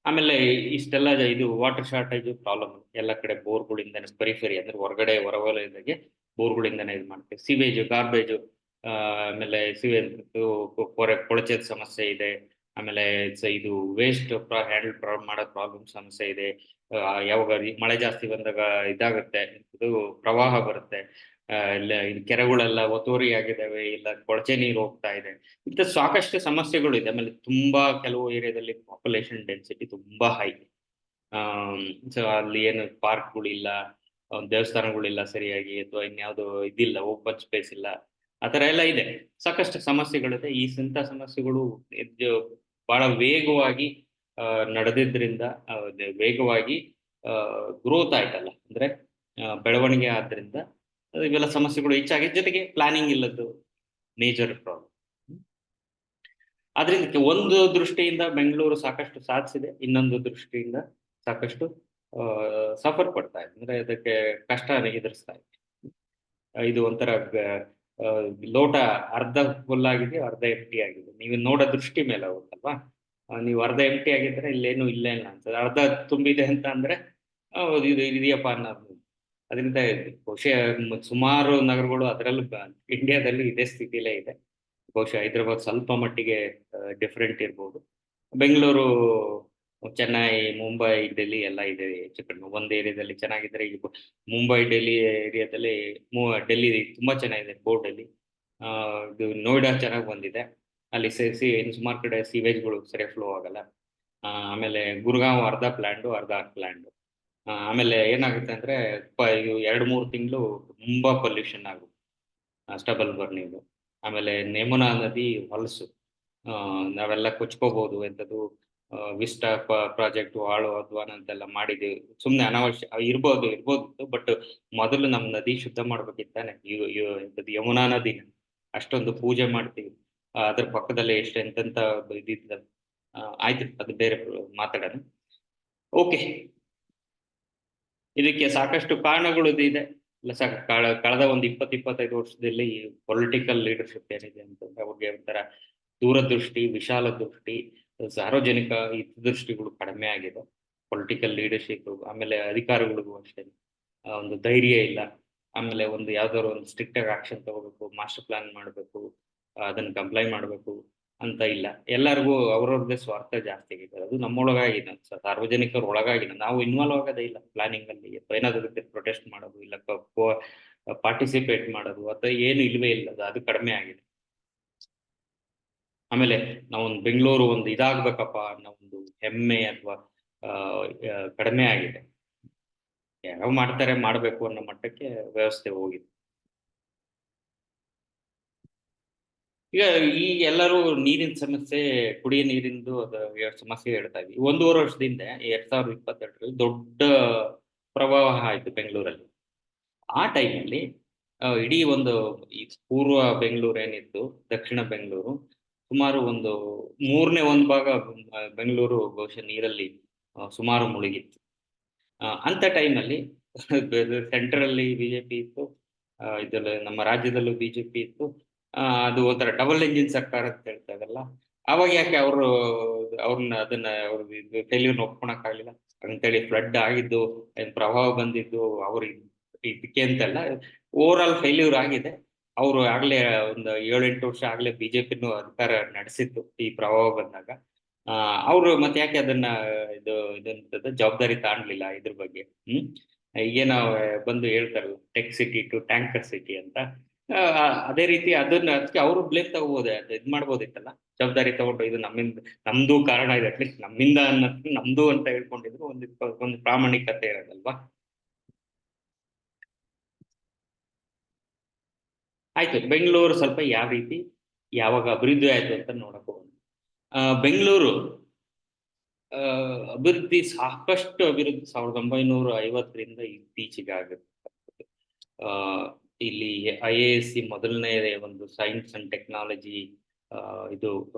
ಆಮೇಲೆ ಇಷ್ಟೆಲ್ಲ ಇದು ವಾಟರ್ ಶಾರ್ಟೇಜ್ ಪ್ರಾಬ್ಲಮ್ ಎಲ್ಲ ಕಡೆ ಬೋರ್ಗಳಿಂದ ಪರಿಫರಿ ಅಂದ್ರೆ ಹೊರಗಡೆ ಹೊರವಲಯದಾಗೆ ಬೋರ್ಗಳಿಂದನೇ ಇದು ಮಾಡ್ತೀವಿ. ಸಿವೇಜ್ ಗಾರ್ಬೇಜ್ ಆಮೇಲೆ ಸಿವೇಜ್ ಕೊಳಚೆದ ಸಮಸ್ಯೆ ಇದೆ. ಆಮೇಲೆ ಇದು ವೇಸ್ಟ್ ಹ್ಯಾಂಡಲ್ ಮಾಡೋ ಪ್ರಾಬ್ಲಮ್ ಸಮಸ್ಯೆ ಇದೆ. ಯಾವಾಗ ಮಳೆ ಜಾಸ್ತಿ ಬಂದಾಗ ಇದಾಗುತ್ತೆ, ಇದು ಪ್ರವಾಹ ಬರುತ್ತೆ. ಇಲ್ಲ ಕೆರೆಗಳೆಲ್ಲ ಒತ್ತುವರಿ ಆಗಿದ್ದಾವೆ, ಇಲ್ಲ ಕೊಳಚೆ ನೀರು ಹೋಗ್ತಾ ಇದೆ. ಇಂಥ ಸಾಕಷ್ಟು ಸಮಸ್ಯೆಗಳು ಇದೆ. ಆಮೇಲೆ ತುಂಬಾ ಕೆಲವು ಏರಿಯಾದಲ್ಲಿ ಪಾಪ್ಯುಲೇಷನ್ ಡೆನ್ಸಿಟಿ ತುಂಬಾ ಹೈ. ಸೊ ಅಲ್ಲಿ ಏನು ಪಾರ್ಕ್ಗಳಿಲ್ಲ, ದೇವಸ್ಥಾನಗಳಿಲ್ಲ ಸರಿಯಾಗಿ, ಅಥವಾ ಇನ್ಯಾವುದೋ ಇದಿಲ್ಲ, ಓಪನ್ ಸ್ಪೇಸ್ ಇಲ್ಲ, ಆ ಥರ ಎಲ್ಲ ಇದೆ. ಸಾಕಷ್ಟು ಸಮಸ್ಯೆಗಳಿದೆ. ಇಂಥ ಸಮಸ್ಯೆಗಳು ಬಹಳ ವೇಗವಾಗಿ ನಡೆದಿದ್ರಿಂದ ವೇಗವಾಗಿ ಗ್ರೋತ್ ಆಯ್ತಲ್ಲ, ಅಂದ್ರೆ ಬೆಳವಣಿಗೆ ಆದ್ರಿಂದ ಇವೆಲ್ಲ ಸಮಸ್ಯೆಗಳು ಹೆಚ್ಚಾಗಿ, ಜೊತೆಗೆ ಪ್ಲಾನಿಂಗ್ ಇಲ್ಲದ್ದು ಮೇಜರ್ ಪ್ರಾಬ್ಲಮ್. ಆದ್ರಿಂದ ಒಂದು ದೃಷ್ಟಿಯಿಂದ ಬೆಂಗಳೂರು ಸಾಕಷ್ಟು ಸಾಧಿಸಿದೆ, ಇನ್ನೊಂದು ದೃಷ್ಟಿಯಿಂದ ಸಾಕಷ್ಟು ಸಫರ್ ಪಡ್ತಾ ಇದೆ. ಅಂದ್ರೆ ಅದಕ್ಕೆ ಕಷ್ಟ ಎದುರಿಸ್ತಾ ಇದೆ. ಇದು ಒಂಥರ ಲೋಟ ಅರ್ಧ ಫುಲ್ ಆಗಿದೆ, ಅರ್ಧ ಎಂಟಿ ಆಗಿದೆ. ನೀವು ನೋಡೋ ದೃಷ್ಟಿ ಮೇಲೆ ಹೋಗುತ್ತಲ್ವಾ. ನೀವು ಅರ್ಧ ಎಂಟಿ ಆಗಿದ್ರೆ ಇಲ್ಲೇನು ಇಲ್ಲ ಅನ್ಸದೆ, ಅರ್ಧ ತುಂಬಿದೆ ಅಂತ ಅಂದ್ರೆ ಇದು ಇದೆಯಪ್ಪ ಅನ್ನೋದು. ಅದರಿಂದ ಬಹುಶಃ ಸುಮಾರು ನಗರಗಳು, ಅದರಲ್ಲೂ ಇಂಡಿಯಾದಲ್ಲಿ ಇದೇ ಸ್ಥಿತಿಲೇ ಇದೆ. ಬಹುಶಃ ಹೈದರಾಬಾದ್ ಸ್ವಲ್ಪ ಮಟ್ಟಿಗೆ ಡಿಫ್ರೆಂಟ್ ಇರ್ಬೋದು. ಬೆಂಗಳೂರು, ಚೆನ್ನೈ, ಮುಂಬೈ, ಡೆಲ್ಲಿ ಎಲ್ಲ ಇದೆ ಹೆಚ್ಚು ಕಡಿಮೆ. ಒಂದು ಏರಿಯಾದಲ್ಲಿ ಚೆನ್ನಾಗಿದ್ರೆ ಈಗ ಮುಂಬೈ, ಡೆಲ್ಲಿ ಏರಿಯಾದಲ್ಲಿ ಡೆಲ್ಲಿ ತುಂಬಾ ಚೆನ್ನಾಗಿದೆ. ಬೋರ್ಡಲ್ಲಿ ಇದು ನೋಯ್ಡಾ ಚೆನ್ನಾಗಿ ಬಂದಿದೆ. ಅಲ್ಲಿ ಸುಮಾರು ಕಡೆ ಸಿವೇಜ್ಗಳು ಸರಿಯಾಗಿ ಫ್ಲೋ ಆಗಲ್ಲ. ಆಮೇಲೆ ಗುರ್ಗಾಂವ್ ಅರ್ಧ ಪ್ಲ್ಯಾಂಡು ಅರ್ಧ ಪ್ಲ್ಯಾಂಡು. ಆಮೇಲೆ ಏನಾಗುತ್ತೆ ಅಂದ್ರೆ 2-3 ತಿಂಗಳು ತುಂಬಾ ಪೊಲ್ಯೂಷನ್ ಆಗುತ್ತೆ, ಸ್ಟಬಲ್ ಬರ್ನಿಂಗ್. ಆಮೇಲೆ ನೆಮುನಾ ನದಿ ಹೊಲಸು, ನಾವೆಲ್ಲ ಕೊಚ್ಕೋಬಹುದು ಎಂಥದ್ದು ವಿಸ್ಟಾ ಪ್ರಾಜೆಕ್ಟ್ ಹಾಳು ಅಧ್ವಾನ ಅಂತೆಲ್ಲ ಮಾಡಿದ್ದೀವಿ. ಸುಮ್ಮನೆ ಅನಾವಶ್ಯ ಇರ್ಬೋದು. ಬಟ್ ಮೊದಲು ನಮ್ಮ ನದಿ ಶುದ್ಧ ಮಾಡ್ಬೇಕಿತ್ತಾನೆ. ಯಮುನಾ ನದಿ ಅಷ್ಟೊಂದು ಪೂಜೆ ಮಾಡ್ತೀವಿ, ಅದ್ರ ಪಕ್ಕದಲ್ಲೇ ಎಂತೆಂತ ಇದಿದ್ದ. ಆಯ್ತು, ಅದು ಬೇರೆ ಮಾತಾಡೋಣ. ಓಕೆ, ಇದಕ್ಕೆ ಸಾಕಷ್ಟು ಕಾರಣಗಳು ಇದೆ. ಕಳೆದ ಒಂದು 20-25 ವರ್ಷದಲ್ಲಿ ಪೊಲಿಟಿಕಲ್ ಲೀಡರ್ಶಿಪ್ ಏನಿದೆ ಅಂತಂದ್ರೆ ಅವ್ರಿಗೆ ಒಂಥರ ದೂರದೃಷ್ಟಿ, ವಿಶಾಲ ದೃಷ್ಟಿ, ಸಾರ್ವಜನಿಕ ಹಿತದೃಷ್ಟಿಗಳು ಕಡಿಮೆ ಆಗಿದೆ. ಪೊಲಿಟಿಕಲ್ ಲೀಡರ್ಶಿಪ್, ಆಮೇಲೆ ಅಧಿಕಾರಿಗಳಿಗೂ ಅಷ್ಟೇ ಒಂದು ಧೈರ್ಯ ಇಲ್ಲ. ಆಮೇಲೆ ಒಂದು ಯಾವ್ದಾದ್ರು ಒಂದು ಸ್ಟ್ರಿಕ್ಟ್ ಆಗಿ ಆಕ್ಷನ್ ತಗೋಬೇಕು, ಮಾಸ್ಟರ್ ಪ್ಲಾನ್ ಮಾಡಬೇಕು, ಅದನ್ನ ಕಂಪ್ಲೈ ಮಾಡಬೇಕು ಅಂತ ಇಲ್ಲ. ಎಲ್ಲರಿಗೂ ಅವ್ರವ್ರದ್ದೇ ಸ್ವಾರ್ಥ ಜಾಸ್ತಿ ಆಗಿದೆ. ಅದು ನಮ್ಮೊಳಗಾಗಿದೆ, ಸಾರ್ವಜನಿಕರ ಒಳಗಾಗಿದೆ. ನಾವು ಇನ್ವಾಲ್ವ್ ಆಗೋದೇ ಇಲ್ಲ ಪ್ಲಾನಿಂಗ್ ಅಲ್ಲಿ. ಏನಾದ್ರು ಪ್ರೊಟೆಸ್ಟ್ ಮಾಡೋದು, ಇಲ್ಲ ಪಾರ್ಟಿಸಿಪೇಟ್ ಮಾಡೋದು ಅಥವಾ ಏನು ಇಲ್ವೇ ಇಲ್ಲ. ಅದು ಕಡಿಮೆ ಆಗಿದೆ. ಆಮೇಲೆ ನಾವೊಂದು ಬೆಂಗಳೂರು ಒಂದು ಇದಾಗ್ಬೇಕಪ್ಪ ಅನ್ನೋ ಒಂದು ಹೆಮ್ಮೆ ಅಥವಾ ಕಡಿಮೆ ಆಗಿದೆ. ಯಾವ ಮಾಡ್ತಾರೆ ಮಾಡಬೇಕು ಅನ್ನೋ ಮಟ್ಟಕ್ಕೆ ವ್ಯವಸ್ಥೆ ಹೋಗಿದೆ. ಈಗ ಈ ಎಲ್ಲರೂ ನೀರಿನ ಸಮಸ್ಯೆ, ಕುಡಿಯ ನೀರಿಂದು ಸಮಸ್ಯೆ ಹೇಳ್ತಾ ಇದ್ವಿ. 1.5 ವರ್ಷದಿಂದ 2022ರಲ್ಲಿ ದೊಡ್ಡ ಪ್ರವಾಹ ಆಯ್ತು ಬೆಂಗಳೂರಲ್ಲಿ. ಆ ಟೈಮಲ್ಲಿ ಇಡೀ ಒಂದು ಈ ಪೂರ್ವ ಬೆಂಗಳೂರು ಏನಿತ್ತು, ದಕ್ಷಿಣ ಬೆಂಗಳೂರು, ಸುಮಾರು ಒಂದು 3ನೇ 1 ಭಾಗ ಬೆಂಗಳೂರು ಬಹುಶಃ ನೀರಲ್ಲಿ ಸುಮಾರು ಮುಳುಗಿತ್ತು. ಅಂತ ಟೈಮಲ್ಲಿ ಸೆಂಟ್ರಲ್ಲಿ ಬಿಜೆಪಿ ಇತ್ತು, ಇದರಲ್ಲಿ ನಮ್ಮ ರಾಜ್ಯದಲ್ಲೂ ಬಿಜೆಪಿ ಇತ್ತು. ಅದು ಒಂಥರ ಡಬಲ್ ಎಂಜಿನ್ ಸರ್ಕಾರ ಅಂತ ಹೇಳ್ತಾ ಇದಲ್ಲ, ಅವಾಗ ಯಾಕೆ ಅವ್ರನ್ನ ಅದನ್ನ ಫೇಲ್ಯೂರ್ನ ಒಪ್ಕೊಳಕ್ಕಾಗಲಿಲ್ಲ ಅಂತೇಳಿ? ಫ್ಲಡ್ ಆಗಿದ್ದು, ಪ್ರವಾಹ ಬಂದಿದ್ದು ಅವ್ರ ಇದಕ್ಕೆ ಅಂತಲ್ಲ, ಓವರ್ ಆಲ್ ಫೇಲ್ಯೂರ್ ಆಗಿದೆ. ಅವರು ಆಗ್ಲೇ ಒಂದು 7-8 ವರ್ಷ ಆಗ್ಲೇ ಬಿಜೆಪಿನೂ ಅಧಿಕಾರ ನಡೆಸಿತ್ತು ಈ ಪ್ರವಾಹ ಬಂದಾಗ. ಅವರು ಮತ್ತೆ ಯಾಕೆ ಅದನ್ನ ಇದಂತದ್ದು ಜವಾಬ್ದಾರಿ ತಾಣ್ಲಿಲ್ಲ ಇದ್ರ ಬಗ್ಗೆ? ಏನೋ ಬಂದು ಹೇಳ್ತಾರಲ್ಲ, tech city to tanker city ಅಂತ. ಅದೇ ರೀತಿ ಅದಕ್ಕೆ ಅವರು ಬ್ಲೇಮ್ ತಗೋಬೋದೆ, ಅದು ಇದ್ ಮಾಡ್ಬೋದಿತ್ತಲ್ಲ, ಜವಾಬ್ದಾರಿ ತಗೊಂಡು ಇದು ನಮ್ದು ಕಾರಣ ಇದೆ, ಅಟ್ಲೀಸ್ಟ್ ನಮ್ಮಿಂದ ಅನ್ನೋದು ನಮ್ದು ಅಂತ ಹೇಳ್ಕೊಂಡಿದ್ರು ಒಂದು ಪ್ರಾಮಾಣಿಕತೆ ಇರೋದಲ್ವಾ. ಆಯ್ತು, ಬೆಂಗಳೂರು ಸ್ವಲ್ಪ ಯಾವ ರೀತಿ ಯಾವಾಗ ಅಭಿವೃದ್ಧಿ ಆಯ್ತು ಅಂತ ನೋಡಕ್ ಹೋಗೋಣ. ಬೆಂಗಳೂರು ಅಭಿವೃದ್ಧಿ ಸಾಕಷ್ಟು ಅಭಿವೃದ್ಧಿ 1950ರಿಂದ ಇತ್ತೀಚೆಗೆ ಆಗುತ್ತೆ. ಆ ಇಲ್ಲಿ IASC ಮೊದಲನೇ ಒಂದು ಸೈನ್ಸ್ ಅಂಡ್ ಟೆಕ್ನಾಲಜಿ ಇದು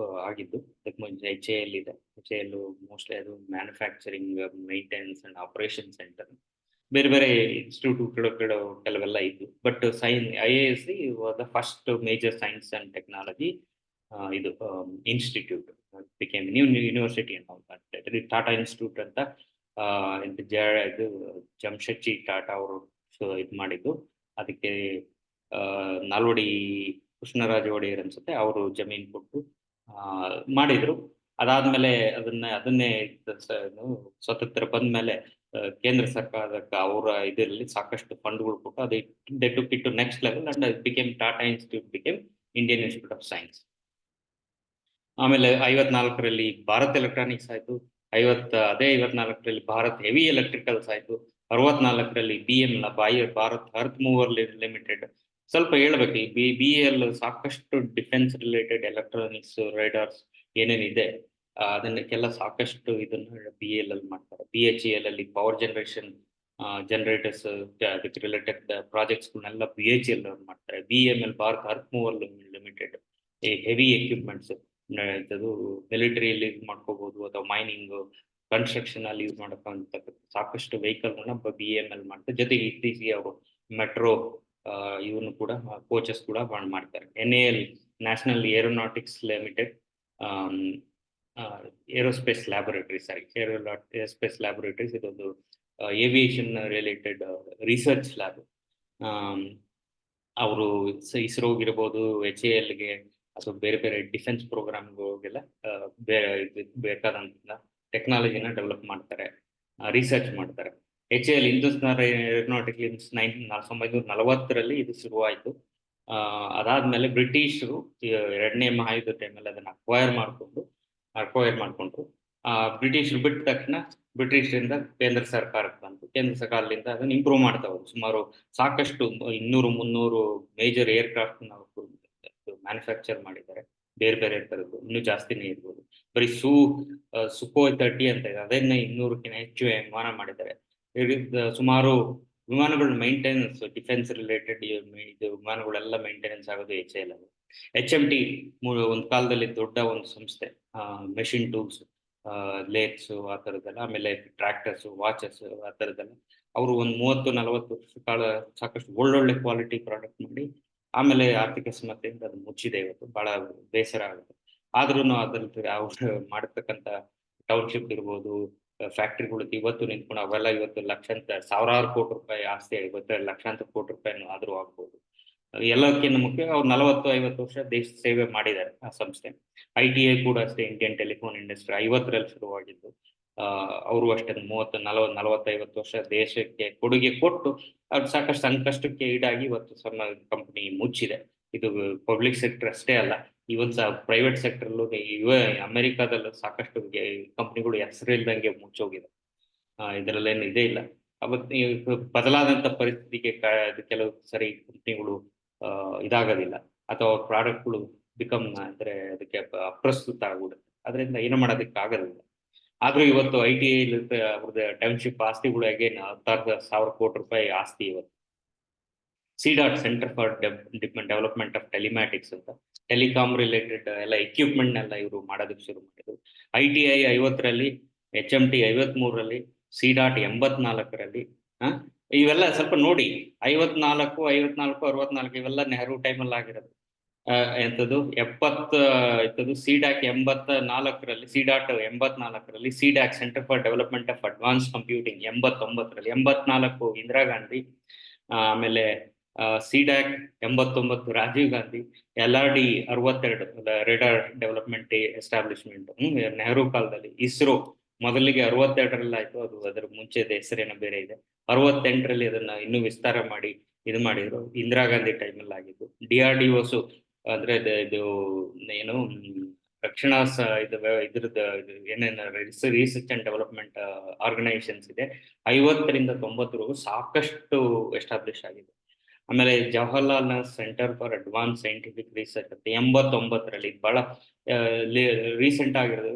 ಆಗಿದ್ದು. ಅದಕ್ಕೆ ಮುಂಚೆ HAL ಇದೆ. HAL ಮೋಸ್ಟ್ಲಿ ಅದು manufacturing, maintenance and operation centre, ಬೇರೆ ಬೇರೆ ಇನ್ಸ್ಟಿಟ್ಯೂಟ್ಗಳು ಕೆಲವೆಲ್ಲ ಇದ್ದು. But IASC was the first major science and technology ಇದು ಇನ್ಸ್ಟಿಟ್ಯೂಟ್, ಬಿಕೇಮ್ ನ್ಯೂ ಯೂನಿವರ್ಸಿಟಿ ಅಂತ ಟಾಟಾ ಇನ್ಸ್ಟಿಟ್ಯೂಟ್ ಅಂತ ಇದು ಜಮ್ಶೆಡ್ಜಿ ಟಾಟಾ ಅವರು ಇದು ಮಾಡಿದ್ದು. ಅದಕ್ಕೆ ನಾಲ್ವಡಿ ಕೃಷ್ಣರಾಜ ಒಡೆಯರ್ ಅನ್ಸುತ್ತೆ ಅವರು ಜಮೀನು ಕೊಟ್ಟು ಮಾಡಿದ್ರು. ಅದಾದ್ಮೇಲೆ ಅದನ್ನೇ ಸ್ವತಂತ್ರ ಬಂದ್ಮೇಲೆ ಕೇಂದ್ರ ಸರ್ಕಾರಕ್ಕೆ ಅವರ ಇದರಲ್ಲಿ ಸಾಕಷ್ಟು ಫಂಡ್ಗಳು ಕೊಟ್ಟು ಅದು they took it to next level and became Tata Institute became Indian institute of Science. ಆಮೇಲೆ 54ರಲ್ಲಿ ಭಾರತ್ ಎಲೆಕ್ಟ್ರಾನಿಕ್ಸ್ ಆಯ್ತು. ಅದೇ 54ರಲ್ಲಿ ಭಾರತ್ ಹೆವಿ ಎಲೆಕ್ಟ್ರಿಕಲ್ಸ್ ಆಯ್ತು. 64ರಲ್ಲಿ BM Bharat earth mower limited. ಸ್ವಲ್ಪ ಹೇಳ್ಬೇಕು, ಈ BEL ಸಾಕಷ್ಟು ಡಿಫೆನ್ಸ್ ರಿಲೇಟೆಡ್ ಎಲೆಕ್ಟ್ರಾನಿಕ್ಸ್, ರೈಡರ್ಸ್ ಏನೇನಿದೆ ಅದನ್ನೆಲ್ಲ ಸಾಕಷ್ಟು ಇದನ್ನ BEL ಅಲ್ಲಿ ಮಾಡ್ತಾರೆ. BHEL ಅಲ್ಲಿ ಪವರ್ ಜನರೇಷನ್ ಜನರೇಟರ್ಸ್, ಅದಕ್ಕೆ ರಿಲೇಟೆಡ್ ಪ್ರಾಜೆಕ್ಟ್ಸ್ಗಳನ್ನೆಲ್ಲ BHEL ಅವ್ರು ಮಾಡ್ತಾರೆ. BML Bharat earth mower limited heavy equipments, ಇದು ಮಿಲಿಟರಿಯಲ್ಲಿ ಯೂಸ್ ಮಾಡ್ಕೋಬಹುದು ಅಥವಾ ಮೈನಿಂಗ್, ಕನ್ಸ್ಟ್ರಕ್ಷನ್ ಅಲ್ಲಿ ಯೂಸ್ ಮಾಡಕ್ಕಂತ ಸಾಕಷ್ಟು ವೆಹಿಕಲ್ಗಳನ್ನ BML ಮಾಡ್ತಾರೆ. ಜೊತೆಗೆ ಇತ್ತೀಚೆಗೆ ಅವರು ಮೆಟ್ರೋ ಇವನು ಕೂಡ ಕೋಚಸ್ ಕೂಡ ಮಾಡ್ತಾರೆ. NAL national aeronautics limited aerospace laboratories, aerospace laboratories ಇದೊಂದು ಏವಿಯೇಷನ್ ರಿಲೇಟೆಡ್ ರಿಸರ್ಚ್ ಲ್ಯಾಬ್. ಅವರು ಇಸ್ರೋಗಿರ್ಬೋದು, HALಗೆ ಅಥವಾ ಬೇರೆ ಬೇರೆ ಡಿಫೆನ್ಸ್ ಪ್ರೋಗ್ರಾಮ್ಗಳಿಗೆಲ್ಲ ಬೇಕಾದಂತ ಟೆಕ್ನಾಲಜಿನ ಡೆವಲಪ್ ಮಾಡ್ತಾರೆ, ರಿಸರ್ಚ್ ಮಾಡ್ತಾರೆ. HAL ಹಿಂದೂಸ್ತಾನ್ ಏರೋನಾಟಿಕ್ಸ್ 1940ರಲ್ಲಿ ಇದು ಶುರುವಾಯಿತು. ಅದಾದ್ಮೇಲೆ ಬ್ರಿಟಿಷರು 2ನೇ ಮಹಾಯುದ್ಧ ಟೈಮಲ್ಲಿ ಅದನ್ನ ಅಕ್ವೈರ್ ಮಾಡ್ಕೊಂಡ್ರು. ಬ್ರಿಟಿಷರು ಬಿಟ್ಟ ತಕ್ಷಣ ಬ್ರಿಟಿಷರಿಂದ ಕೇಂದ್ರ ಸರ್ಕಾರಕ್ಕೆ ಬಂತು. ಕೇಂದ್ರ ಸರ್ಕಾರದಿಂದ ಅದನ್ನು ಇಂಪ್ರೂವ್ ಮಾಡ್ತಾ ಹೋದ್ರು. ಸುಮಾರು ಸಾಕಷ್ಟು 200-300 ಮೇಜರ್ ಏರ್ಕ್ರಾಫ್ಟ್ ನಾವು ಮ್ಯಾನುಫ್ಯಾಕ್ಚರ್ ಮಾಡಿದ್ದಾರೆ, ಬೇರೆ ಬೇರೆ ಥರದ್ದು. ಇನ್ನೂ ಜಾಸ್ತಿನೇ ಇರ್ಬೋದು. ಬರೀ ಸುಖೋಯ್ 30 ಅಂತ ಇದೆ, ಅದನ್ನೇ 200ಕ್ಕಿಂತ ಹೆಚ್ಚು ವಿಮಾನ ಮಾಡಿದ್ದಾರೆ. ಸುಮಾರು ವಿಮಾನಗಳ ಮೈಂಟೆನೆನ್ಸ್, ಡಿಫೆನ್ಸ್ ರಿಲೇಟೆಡ್ ಇದು ವಿಮಾನಗಳೆಲ್ಲ ಮೈಂಟೆನೆನ್ಸ್ ಆಗೋದು HAL ಅಲ್ಲಿ. HMT ಒಂದು ಕಾಲದಲ್ಲಿ ದೊಡ್ಡ ಒಂದು ಸಂಸ್ಥೆ, ಮೆಷಿನ್ ಟೂಲ್ಸ್, ಲೇತ್ಸ್ ಆ ಥರದ್ದೆಲ್ಲ, ಆಮೇಲೆ ಟ್ರ್ಯಾಕ್ಟರ್ಸ್, ವಾಚಸ್ ಆ ಥರದ್ದೆಲ್ಲ. ಅವರು ಒಂದು 30-40 ವರ್ಷ ಕಾಲ ಸಾಕಷ್ಟು ಒಳ್ಳೊಳ್ಳೆ ಕ್ವಾಲಿಟಿ ಪ್ರಾಡಕ್ಟ್ ಮಾಡಿ ಆಮೇಲೆ ಆರ್ಥಿಕ ಸಮಸ್ಯೆಯಿಂದ ಅದು ಮುಚ್ಚಿದೆ. ಇವತ್ತು ಬಹಳ ಬೇಸರ ಆಗುತ್ತೆ. ಆದ್ರೂ ಅದ್ರಲ್ಲಿ ಅವ್ರು ಮಾಡಿರ್ತಕ್ಕಂಥ ಟೌನ್ಶಿಪ್ ಇರ್ಬೋದು, ಫ್ಯಾಕ್ಟ್ರಿಗಳು ಇವತ್ತು ನಿಂತ್ಕೊಂಡು ಅವೆಲ್ಲ ಇವತ್ತು ಸಾವಿರಾರು ಕೋಟಿ ರೂಪಾಯಿ ಆಸ್ತಿ, ಇವತ್ತು ಲಕ್ಷಾಂತರ ಕೋಟಿ ರೂಪಾಯಿನೂ ಆದ್ರೂ ಆಗ್ಬೋದು. ಎಲ್ಲಕ್ಕಿಂತ ಮುಖ್ಯ ಅವ್ರು 40-50 ವರ್ಷ ದೇಶ ಸೇವೆ ಮಾಡಿದ್ದಾರೆ ಆ ಸಂಸ್ಥೆ. ITI ಕೂಡ ಅಷ್ಟೇ, ಇಂಡಿಯನ್ ಟೆಲಿಫೋನ್ ಇಂಡಸ್ಟ್ರಿ 50ರಲ್ಲಿ ಶುರುವಾಗಿದ್ದು. ಅವರು ಅಷ್ಟೇ 30-40-50 ವರ್ಷ ದೇಶಕ್ಕೆ ಕೊಡುಗೆ ಕೊಟ್ಟು ಅವ್ರು ಸಾಕಷ್ಟು ಸಂಕಷ್ಟಕ್ಕೆ ಈಡಾಗಿ ಇವತ್ತು ಕಂಪನಿ ಮುಚ್ಚಿದೆ. ಇದು ಪಬ್ಲಿಕ್ ಸೆಕ್ಟರ್ ಅಷ್ಟೇ ಅಲ್ಲ, ಇವನ್ ಪ್ರೈವೇಟ್ ಸೆಕ್ಟರ್ಲ್ಲೂ ಅಮೆರಿಕಾದಲ್ಲೂ ಸಾಕಷ್ಟು ಕಂಪನಿಗಳು ಹೆಸರಿಲ್ದಂಗೆ ಮುಚ್ಚೋಗಿದೆ. ಇದರಲ್ಲೇನು ಇದೇ ಇಲ್ಲ. ಅವತ್ತು ಬದಲಾದಂಥ ಪರಿಸ್ಥಿತಿಗೆ ಕೆಲವು ಸರಿ ಕಂಪ್ನಿಗಳು ಇದಾಗೋದಿಲ್ಲ, ಅಥವಾ ಪ್ರಾಡಕ್ಟ್ಗಳು ಅಂದ್ರೆ ಅದಕ್ಕೆ ಅಪ್ರಸ್ತುತ ಆಗ್ಬಿಡುತ್ತೆ. ಅದರಿಂದ ಏನು ಮಾಡೋದಕ್ಕೆ ಆಗೋದಿಲ್ಲ. ಆದ್ರೂ ಇವತ್ತು ITI ಅವ್ರದ್ದು ಟೌನ್ಶಿಪ್ ಆಸ್ತಿಗಳು ಅಗೇನ್ 16,000 ಕೋಟಿ ರೂಪಾಯಿ ಆಸ್ತಿ ಇವತ್ತು. CDOT, centre for development of telematics ಅಂತ, ಟೆಲಿಕಾಮ್ ರಿಲೇಟೆಡ್ ಎಲ್ಲ ಎಕ್ವಿಪ್ಮೆಂಟ್ನೆಲ್ಲ ಇವರು ಮಾಡೋದಕ್ಕೆ ಶುರು ಮಾಡಿದ್ರು. ITI 50ರಲ್ಲಿ, HMT 53ರಲ್ಲಿ, CDOT 84ರಲ್ಲಿ. ಇವೆಲ್ಲ ಸ್ವಲ್ಪ ನೋಡಿ, 54, 64 ಇವೆಲ್ಲ ನೆಹರು ಟೈಮಲ್ಲಿ ಆಗಿರೋದು. ಎಂಥದ್ದು 70 CDAC 84ರಲ್ಲಿ, CDOT 84ರಲ್ಲಿ, CDAC centre for development of advance computing 89ರಲ್ಲಿ, 84 ಇಂದಿರಾ ಗಾಂಧಿ, ಆಮೇಲೆ CDAC 89 Rajiv Gandhi, LRD 62 radar development establishment Nehru ಕಾಲದಲ್ಲಿ. ಇಸ್ರೋ ಮೊದಲಿಗೆ 62ರಲ್ಲಿ ಆಯ್ತು, ಅದು ಅದರ ಮುಂಚೆದ ಹೆಸರೇನೋ ಬೇರೆ ಇದೆ. 68ರಲ್ಲಿ ಅದನ್ನ ಇನ್ನೂ ವಿಸ್ತಾರ ಮಾಡಿ ಇದು ಮಾಡಿದ್ರು. ಇಂದಿರಾ ಗಾಂಧಿ ಟೈಮಲ್ಲಿ ಆಗಿದ್ದು. DRDOಸ್ ಅಂದ್ರೆ ಇದು ಏನು ರಕ್ಷಣಾ ಇದ್ರದ್ದು ಏನೇನು ರಿಸರ್ಚ್ ಅಂಡ್ ಡೆವಲಪ್ಮೆಂಟ್ ಆರ್ಗನೈಸೇಷನ್ಸ್ ಇದೆ, 50ರಿಂದ 90 ಸಾಕಷ್ಟು ಎಸ್ಟಾಬ್ಲಿಷ್ ಆಗಿದೆ. ಆಮೇಲೆ Jawaharlal Nehru centre for advance scientific research ಅಂತ 89ರಲ್ಲಿ ಬಹಳ ರೀಸೆಂಟ್ ಆಗಿರೋದು.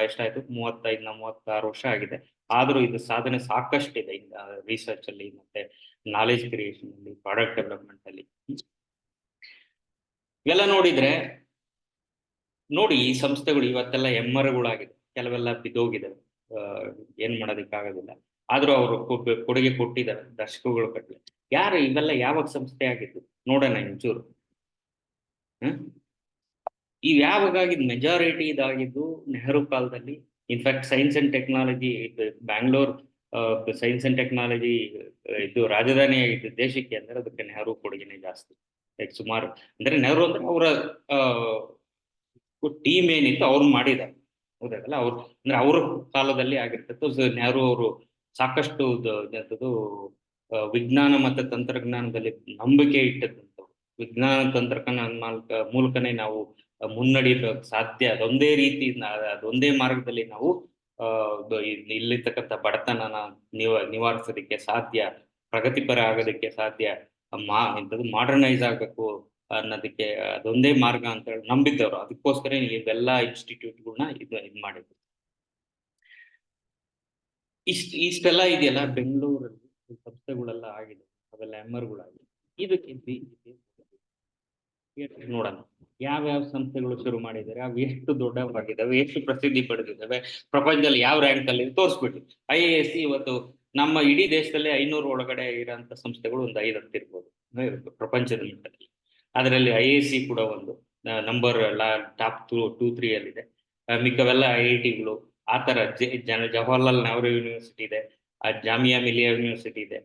ಎಷ್ಟಾಯ್ತು, 36 ವರ್ಷ ಆಗಿದೆ. ಆದ್ರೂ ಇದು ಸಾಧನೆ ಸಾಕಷ್ಟಿದೆ ರಿಸರ್ಚ್ ಅಲ್ಲಿ, ಮತ್ತೆ ನಾಲೆಜ್ ಕ್ರಿಯೇಷನ್ ಅಲ್ಲಿ, ಪ್ರಾಡಕ್ಟ್ ಡೆವಲಪ್ಮೆಂಟ್ ಅಲ್ಲಿ. ಇವೆಲ್ಲ ನೋಡಿದ್ರೆ ನೋಡಿ, ಈ ಸಂಸ್ಥೆಗಳು ಇವತ್ತೆಲ್ಲ ಹೆಮ್ಮರಗಳಾಗಿದೆ, ಕೆಲವೆಲ್ಲ ಬಿದ್ದೋಗಿದ್ದಾವೆ, ಏನ್ ಮಾಡೋದಕ್ಕಾಗೋದಿಲ್ಲ. ಆದ್ರೂ ಅವರು ಕೊಡುಗೆ ಕೊಟ್ಟಿದ್ದಾರೆ ದಶಕಗಳು ಕಟ್ಟಲೆ. ಯಾರು ಇವೆಲ್ಲ ಯಾವಾಗ ಸಂಸ್ಥೆ ಆಗಿದ್ದು ನೋಡೋಣ ಒಂಚೂರು. ಇವ್ ಯಾವಾಗಾಗಿದ್ದು? ಮೆಜಾರಿಟಿ ಇದಾಗಿದ್ದು ನೆಹರು ಕಾಲದಲ್ಲಿ. In fact science and technology, Bangalore science and technology ಇದು ರಾಜಧಾನಿ ಆಗಿದ್ದು ದೇಶಕ್ಕೆ ಅಂದ್ರೆ ಅದಕ್ಕೆ ನೆಹರು ಕೊಡುಗೆನೆ ಜಾಸ್ತಿ. ಲೈಕ್ ಸುಮಾರು ಅಂದ್ರೆ ನೆಹರು ಅಂದ್ರೆ ಅವರ ಟೀಮ್ ಏನಿತ್ತು ಅವ್ರು ಮಾಡಿದ್ದಾರೆ, ಹೌದಲ್ಲ. ಅವ್ರು ಅಂದ್ರೆ ಅವ್ರ ಕಾಲದಲ್ಲಿ ಆಗಿರ್ತದ್ದು. ನೆಹರು ಅವರು ಸಾಕಷ್ಟು ವಿಜ್ಞಾನ ಮತ್ತು ತಂತ್ರಜ್ಞಾನದಲ್ಲಿ ನಂಬಿಕೆ ಇಟ್ಟದಂತ. ವಿಜ್ಞಾನ ತಂತ್ರಜ್ಞಾನ ಮೂಲಕನೇ ನಾವು ಮುನ್ನಡೆಯಬೇಕು ಸಾಧ್ಯ. ಅದೊಂದೇ ರೀತಿ, ಅದೊಂದೇ ಮಾರ್ಗದಲ್ಲಿ ನಾವು ಇಲ್ಲಿರ್ತಕ್ಕಂಥ ಬಡತನನ ನಿವಾರಿಸೋದಕ್ಕೆ ಸಾಧ್ಯ, ಪ್ರಗತಿಪರ ಆಗೋದಕ್ಕೆ ಸಾಧ್ಯ, ಮಾಡರ್ನೈಸ್ ಆಗಬೇಕು ಅನ್ನೋದಕ್ಕೆ ಅದೊಂದೇ ಮಾರ್ಗ ಅಂತ ಹೇಳಿ ನಂಬಿದ್ದವರು. ಅದಕ್ಕೋಸ್ಕರ ಇವೆಲ್ಲ ಇನ್ಸ್ಟಿಟ್ಯೂಟ್ಗಳನ್ನ ಇದು ಮಾಡಿದ್ರು. ಇಷ್ಟೆಲ್ಲ ಇದೆಯಲ್ಲ ಬೆಂಗಳೂರಲ್ಲಿ ಸಂಸ್ಥೆಗಳೆಲ್ಲ ಆಗಿದೆ, ಅವೆಲ್ಲ ಹೆಮ್ಮರ್ಗಳಾಗಿದೆ. ಇದಕ್ಕೆ ನೋಡೋಣ ಯಾವ್ಯಾವ ಸಂಸ್ಥೆಗಳು ಶುರು ಮಾಡಿದ್ದಾರೆ, ಅವು ಎಷ್ಟು ದೊಡ್ಡವಾಗಿದ್ದಾವೆ, ಎಷ್ಟು ಪ್ರಸಿದ್ಧಿ ಪಡೆದಿದ್ದಾವೆ, ಪ್ರಪಂಚದಲ್ಲಿ ಯಾವ ರ್ಯಾಂಕ್ ಅಲ್ಲಿ ತೋರಿಸ್ಬಿಟ್ಟು. IAS ಇವತ್ತು ನಮ್ಮ ಇಡೀ ದೇಶದಲ್ಲಿ 500 ಒಳಗಡೆ ಇರೋಂಥ ಸಂಸ್ಥೆಗಳು ಒಂದು 5-10 ಇರ್ಬೋದು ಪ್ರಪಂಚದ ಮಟ್ಟದಲ್ಲಿ. ಅದರಲ್ಲಿ IAC ಕೂಡ ಒಂದು ನಂಬರ್ ಟಾಪ್ 2-3 ಅಲ್ಲಿದೆ. ಮಿಕ್ಕವೆಲ್ಲ IITಗಳು ಆ ತರ. ಜವಾಹರ್ಲಾಲ್ ನೆಹರು ಯೂನಿವರ್ಸಿಟಿ ಇದೆ, ಜಾಮಿಯಾ ಮಿಲಿಯಾ ಯೂನಿವರ್ಸಿಟಿ ಇದೆ.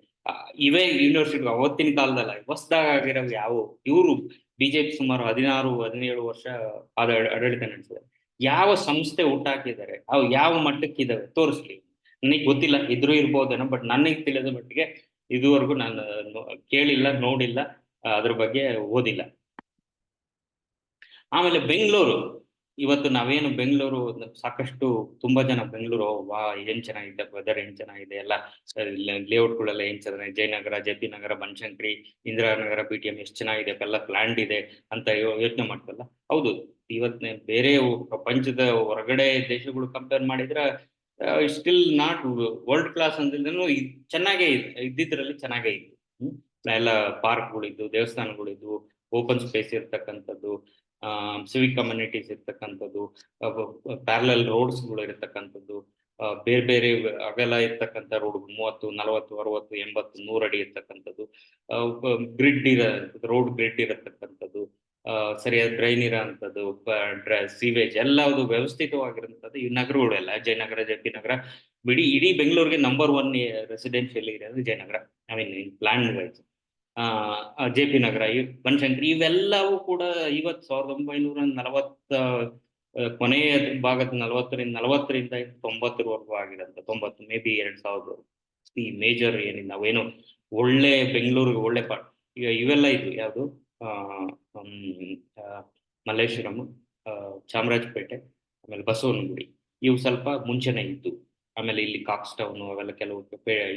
ಇವೇ ಯೂನಿವರ್ಸಿಟಿ ಅವತ್ತಿನ ಕಾಲದಲ್ಲ, ಹೊಸದಾಗ ಆಗಿರೋ ಯಾವ ಇವರು ಬಿಜೆಪಿ ಸುಮಾರು 16-17 ವರ್ಷ ಆಡಳಿತ ನಡೆಸಿದೆ. ಯಾವ ಸಂಸ್ಥೆ ಹುಟ್ಟಾಕಿದ್ದಾರೆ, ಅವು ಯಾವ ಮಟ್ಟಕ್ಕಿದಾವೆ ತೋರಿಸ್ಲಿ. ನನಗೆ ಗೊತ್ತಿಲ್ಲ, ಇದ್ರೂ ಇರ್ಬೋದೇನೋ, ಬಟ್ ನನಗೆ ತಿಳಿದ ಮಟ್ಟಿಗೆ ಇದುವರೆಗೂ ನಾನು ಕೇಳಿಲ್ಲ, ನೋಡಿಲ್ಲ, ಅದ್ರ ಬಗ್ಗೆ ಓದಿಲ್ಲ. ಆಮೇಲೆ ಬೆಂಗಳೂರು, ಇವತ್ತು ನಾವೇನು ಬೆಂಗಳೂರು ಸಾಕಷ್ಟು ತುಂಬಾ ಜನ ಬೆಂಗಳೂರು ವಾ ಏನ್ ಚೆನ್ನಾಗಿದೆ, ವೆದರ್ ಏನ್ ಚೆನ್ನಾಗಿದೆ, ಎಲ್ಲ ಲೇಔಟ್ಗಳೆಲ್ಲ ಏನ್ ಚೆನ್ನಾಗಿದೆ, ಜಯನಗರ, JP ನಗರ, ಬನಶಂಕರಿ, ಇಂದಿರಾನಗರ, BTM ಎಷ್ಟು ಚೆನ್ನಾಗಿದೆ, ಎಲ್ಲ ಪ್ಲಾಂಡ್ ಇದೆ ಅಂತ ಯೋಚನೆ ಮಾಡ್ತಲ್ಲ. ಹೌದು, ಇವತ್ತು ಬೇರೆ ಪ್ರಪಂಚದ ಹೊರಗಡೆ ದೇಶಗಳು ಕಂಪೇರ್ ಮಾಡಿದ್ರೆ ಸ್ಟಿಲ್ ನಾಟ್ ವರ್ಲ್ಡ್ ಕ್ಲಾಸ್ ಅಂದ್ರೂ ಚೆನ್ನಾಗೇ ಇದ್ದಿದ್ರಲ್ಲಿ ಚೆನ್ನಾಗೇ ಇತ್ತು. ಎಲ್ಲ ಪಾರ್ಕ್ಗಳಿದ್ದು, ದೇವಸ್ಥಾನಗಳಿದ್ದು, ಓಪನ್ ಸ್ಪೇಸ್ ಇರ್ತಕ್ಕಂಥದ್ದು, ಸಿವಿಕ್ ಕಮ್ಯುನಿಟೀಸ್ ಇರ್ತಕ್ಕಂಥದ್ದು, ಪ್ಯಾರಲಲ್ ರೋಡ್ಸ್ಗಳು ಇರ್ತಕ್ಕಂಥದ್ದು, ಬೇರೆ ಬೇರೆ ಅಗಲ ಇರ್ತಕ್ಕಂಥ ರೋಡ್ 30, 40, 60, 80, 100 ಅಡಿ ಇರ್ತಕ್ಕಂಥದ್ದು, ಗ್ರಿಡ್ ರೋಡ್ ಗ್ರಿಡ್ ಇರತಕ್ಕಂಥದ್ದು, ಸರಿಯಾದ ಡ್ರೈನ್ ಇರೋಂಥದ್ದು, ಸೀವೇಜ್ ಎಲ್ಲವುದು ವ್ಯವಸ್ಥಿತವಾಗಿರುವಂಥದ್ದು ಈ ನಗರಗಳೆಲ್ಲ. ಜಯನಗರ, JP ನಗರ ಇಡೀ ಬೆಂಗಳೂರಿಗೆ ನಂಬರ್ 1 ರೆಸಿಡೆನ್ಷಿಯಲ್ ಇರೋದು Jayanagar, I mean plan wise. JP Nagar, Banashankari, ಇವೆಲ್ಲವೂ ಕೂಡ ಇವತ್ತು 1940 ಕೊನೆಯ ಭಾಗದ 40ರಿಂದ 90ರವರೆಗೂ ಆಗಿರೋಂಥ 90 ಮೇ ಬಿ 2000 ಈ ಮೇಜರ್ ಏನಿಲ್ಲ ನಾವೇನು ಒಳ್ಳೆ ಬೆಂಗಳೂರಿಗೆ ಒಳ್ಳೆ ಪಾರ್ಟ್. ಈಗ ಇವೆಲ್ಲ ಇದ್ದು ಯಾವುದು ಮಲ್ಲೇಶ್ವರಂ, ಚಾಮರಾಜಪೇಟೆ, ಆಮೇಲೆ ಬಸವನಗುಡಿ, ಇವು ಸ್ವಲ್ಪ ಮುಂಚೆನೆ ಇದ್ದು. ಆಮೇಲೆ ಇಲ್ಲಿ ಕಾಕ್ಸ್ ಟೌನ್ ಅವೆಲ್ಲ ಕೆಲವು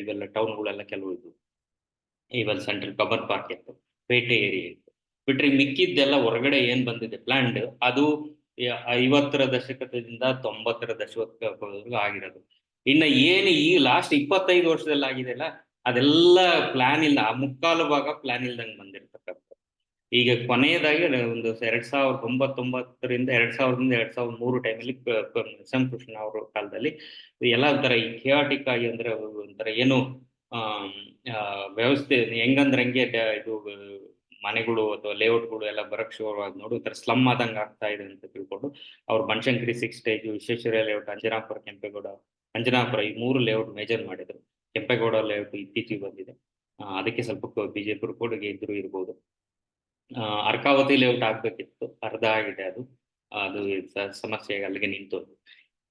ಇವೆಲ್ಲ ಟೌನ್ಗಳೆಲ್ಲ ಕೆಲವು ಇದ್ದು. ಇವನ್ ಸೆಂಟ್ರಲ್ ಕಬರ್ ಪಾರ್ಕ್ ಇತ್ತು, ಪೇಟೆ ಏರಿಯಾ ಇತ್ತು. ಬಿಟ್ರೆ ಮಿಕ್ಕಿದ್ದೆಲ್ಲ ಹೊರಗಡೆ ಏನ್ ಬಂದಿದೆ ಪ್ಲಾಂಡ್, ಅದು 50ರ ದಶಕದಿಂದ 90ರ ದಶಕವರೆಗೂ ಆಗಿರೋದು. ಇನ್ನ ಏನು ಈ ಲಾಸ್ಟ್ 25 ವರ್ಷದಲ್ಲಿ ಆಗಿದೆಲ್ಲ ಅದೆಲ್ಲ ಪ್ಲಾನ್ ಇಲ್ಲ, ಆ ಮುಕ್ಕಾಲು ಭಾಗ ಪ್ಲಾನ್ ಇಲ್ದಂಗೆ ಬಂದಿರ್ತಕ್ಕಂಥ. ಈಗ ಕೊನೆಯದಾಗಿ ಒಂದು 2099ರಿಂದ 2003 ಟೈಮಲ್ಲಿ ಎಂ ಕೃಷ್ಣ ಅವರ ಕಾಲದಲ್ಲಿ ಎಲ್ಲ ಒಂಥರ ಈ ಖಿಯಾಟಿಕ್ ಆಗಿ, ಅಂದ್ರೆ ಒಂಥರ ಏನು ವ್ಯವಸ್ಥೆ ಹೆಂಗಂದ್ರೆ ಹಂಗೆ ಇದು ಮನೆಗಳು ಅಥವಾ ಲೇಔಟ್ಗಳು ಎಲ್ಲ ಬರಕ್ ಶುರುವಾದ ನೋಡಿ ಒಂಥರ ಸ್ಲಮ್ ಆದಂಗೆ ಆಗ್ತಾ ಇದೆ ಅಂತ ತಿಳ್ಕೊಂಡು ಅವ್ರು ಬನಶಂಕರಿ 6 ಸ್ಟೇಜ್, ವಿಶ್ವೇಶ್ವರ ಲೇಔಟ್, ಅಂಜನಾಪುರ, ಕೆಂಪೇಗೌಡ, ಅಂಜನಾಪುರ ಈ 3 ಲೇಔಟ್ ಮೇಜರ್ ಮಾಡಿದ್ರು. ಕೆಂಪೇಗೌಡ ಲೇಔಟ್ ಇತ್ತೀಚೆಗೆ ಬಂದಿದೆ, ಅದಕ್ಕೆ ಸ್ವಲ್ಪ ಬಿಜೆಪಿ ಕೊಡುಗೆ ಇದ್ರು ಇರ್ಬೋದು. ಅರ್ಕಾವತಿ ಲೇಔಟ್ ಆಗ್ಬೇಕಿತ್ತು, ಅರ್ಧ ಆಗಿದೆ, ಅದು ಸಮಸ್ಯೆ ಅಲ್ಲಿಗೆ ನಿಂತು.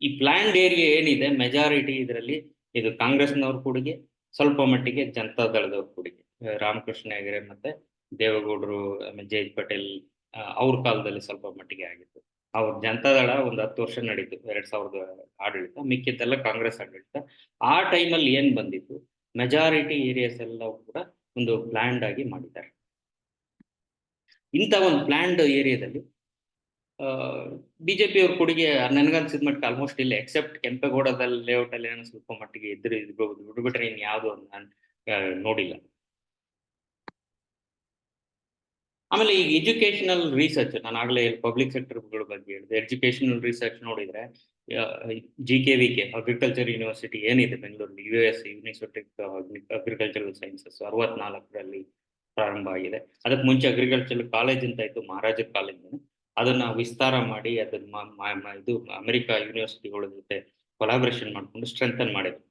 ಈ ಪ್ಲಾನ್ಡ್ ಏರಿಯಾ ಏನಿದೆ ಮೆಜಾರಿಟಿ ಇದರಲ್ಲಿ ಇದು ಕಾಂಗ್ರೆಸ್ನವ್ರ ಕೊಡುಗೆ, ಸ್ವಲ್ಪ ಮಟ್ಟಿಗೆ ಜನತಾ ದಳದವ್ರ ಕೊಡುಗೆ. ರಾಮಕೃಷ್ಣ ಹೆಗಡೆ ಮತ್ತೆ ದೇವೇಗೌಡರು, ಆಮೇಲೆ ಜೆ ಎಚ್ ಪಟೇಲ್ ಅವ್ರ ಕಾಲದಲ್ಲಿ ಸ್ವಲ್ಪ ಮಟ್ಟಿಗೆ ಆಗಿತ್ತು. ಅವ್ರ ಜನತಾದಳ ಒಂದು 10 ವರ್ಷ ನಡೀತು, 2000 ಆಡಳಿತ, ಮಿಕ್ಕಿದ್ದೆಲ್ಲ ಕಾಂಗ್ರೆಸ್ ಆಡಳಿತ. ಆ ಟೈಮಲ್ಲಿ ಏನ್ ಬಂದಿತ್ತು, ಮೆಜಾರಿಟಿ ಏರಿಯಾಸ್ ಎಲ್ಲವೂ ಕೂಡ ಒಂದು ಪ್ಲಾನ್ಡ್ ಆಗಿ ಮಾಡಿದ್ದಾರೆ. ಇಂಥ ಒಂದು ಪ್ಲಾನ್ಡ್ ಏರಿಯಾದಲ್ಲಿ ಬಿಜೆಪಿ ಅವ್ರ ಕೊಡುಗೆ ನನ್ಗನ್ಸಿದ ಮಟ್ಟಿಗೆ ಆಲ್ಮೋಸ್ಟ್ ಇಲ್ಲ, ಎಕ್ಸೆಪ್ಟ್ ಕೆಂಪೇಗೌಡದಲ್ಲಿ ಲೇಔಟ್ ಅಲ್ಲಿ ಏನೋ ಸ್ವಲ್ಪ ಮಟ್ಟಿಗೆ ಇದ್ರು ಬಿಟ್ರೆ ಇನ್ ಯಾವುದು ನಾನು ನೋಡಿಲ್ಲ. ಆಮೇಲೆ ಈಗ ಎಜುಕೇಶನಲ್ ರಿಸರ್ಚ್, ನಾನು ಆಗ್ಲೇ ಪಬ್ಲಿಕ್ ಸೆಕ್ಟರ್ಗಳ ಬಗ್ಗೆ ಹೇಳಿದೆ. ಎಜುಕೇಶನಲ್ ರಿಸರ್ಚ್ ನೋಡಿದ್ರೆ GKVK ಅಗ್ರಿಕಲ್ಚರ್ ಯೂನಿವರ್ಸಿಟಿ ಏನಿದೆ ಬೆಂಗಳೂರಲ್ಲಿ, US ಯೂನಿವರ್ಸಿಟಿ ಅಗ್ರಿಕಲ್ಚರಲ್ ಸೈನ್ಸಸ್ 64ರಲ್ಲಿ ಪ್ರಾರಂಭ ಆಗಿದೆ. ಅದಕ್ಕೆ ಮುಂಚೆ ಅಗ್ರಿಕಲ್ಚರ್ ಕಾಲೇಜ್ ಅಂತ ಇತ್ತು, ಮಹಾರಾಜ ಕಾಲೇಜ್. ಅದನ್ನ ವಿಸ್ತಾರ ಮಾಡಿ ಅದನ್ನ ಇದು ಅಮೆರಿಕ ಯೂನಿವರ್ಸಿಟಿಗಳ ಜೊತೆ ಕೊಲಾಬ್ರೇಷನ್ ಮಾಡ್ಕೊಂಡು ಸ್ಟ್ರೆಂಥನ್ ಮಾಡಿದ್ರು.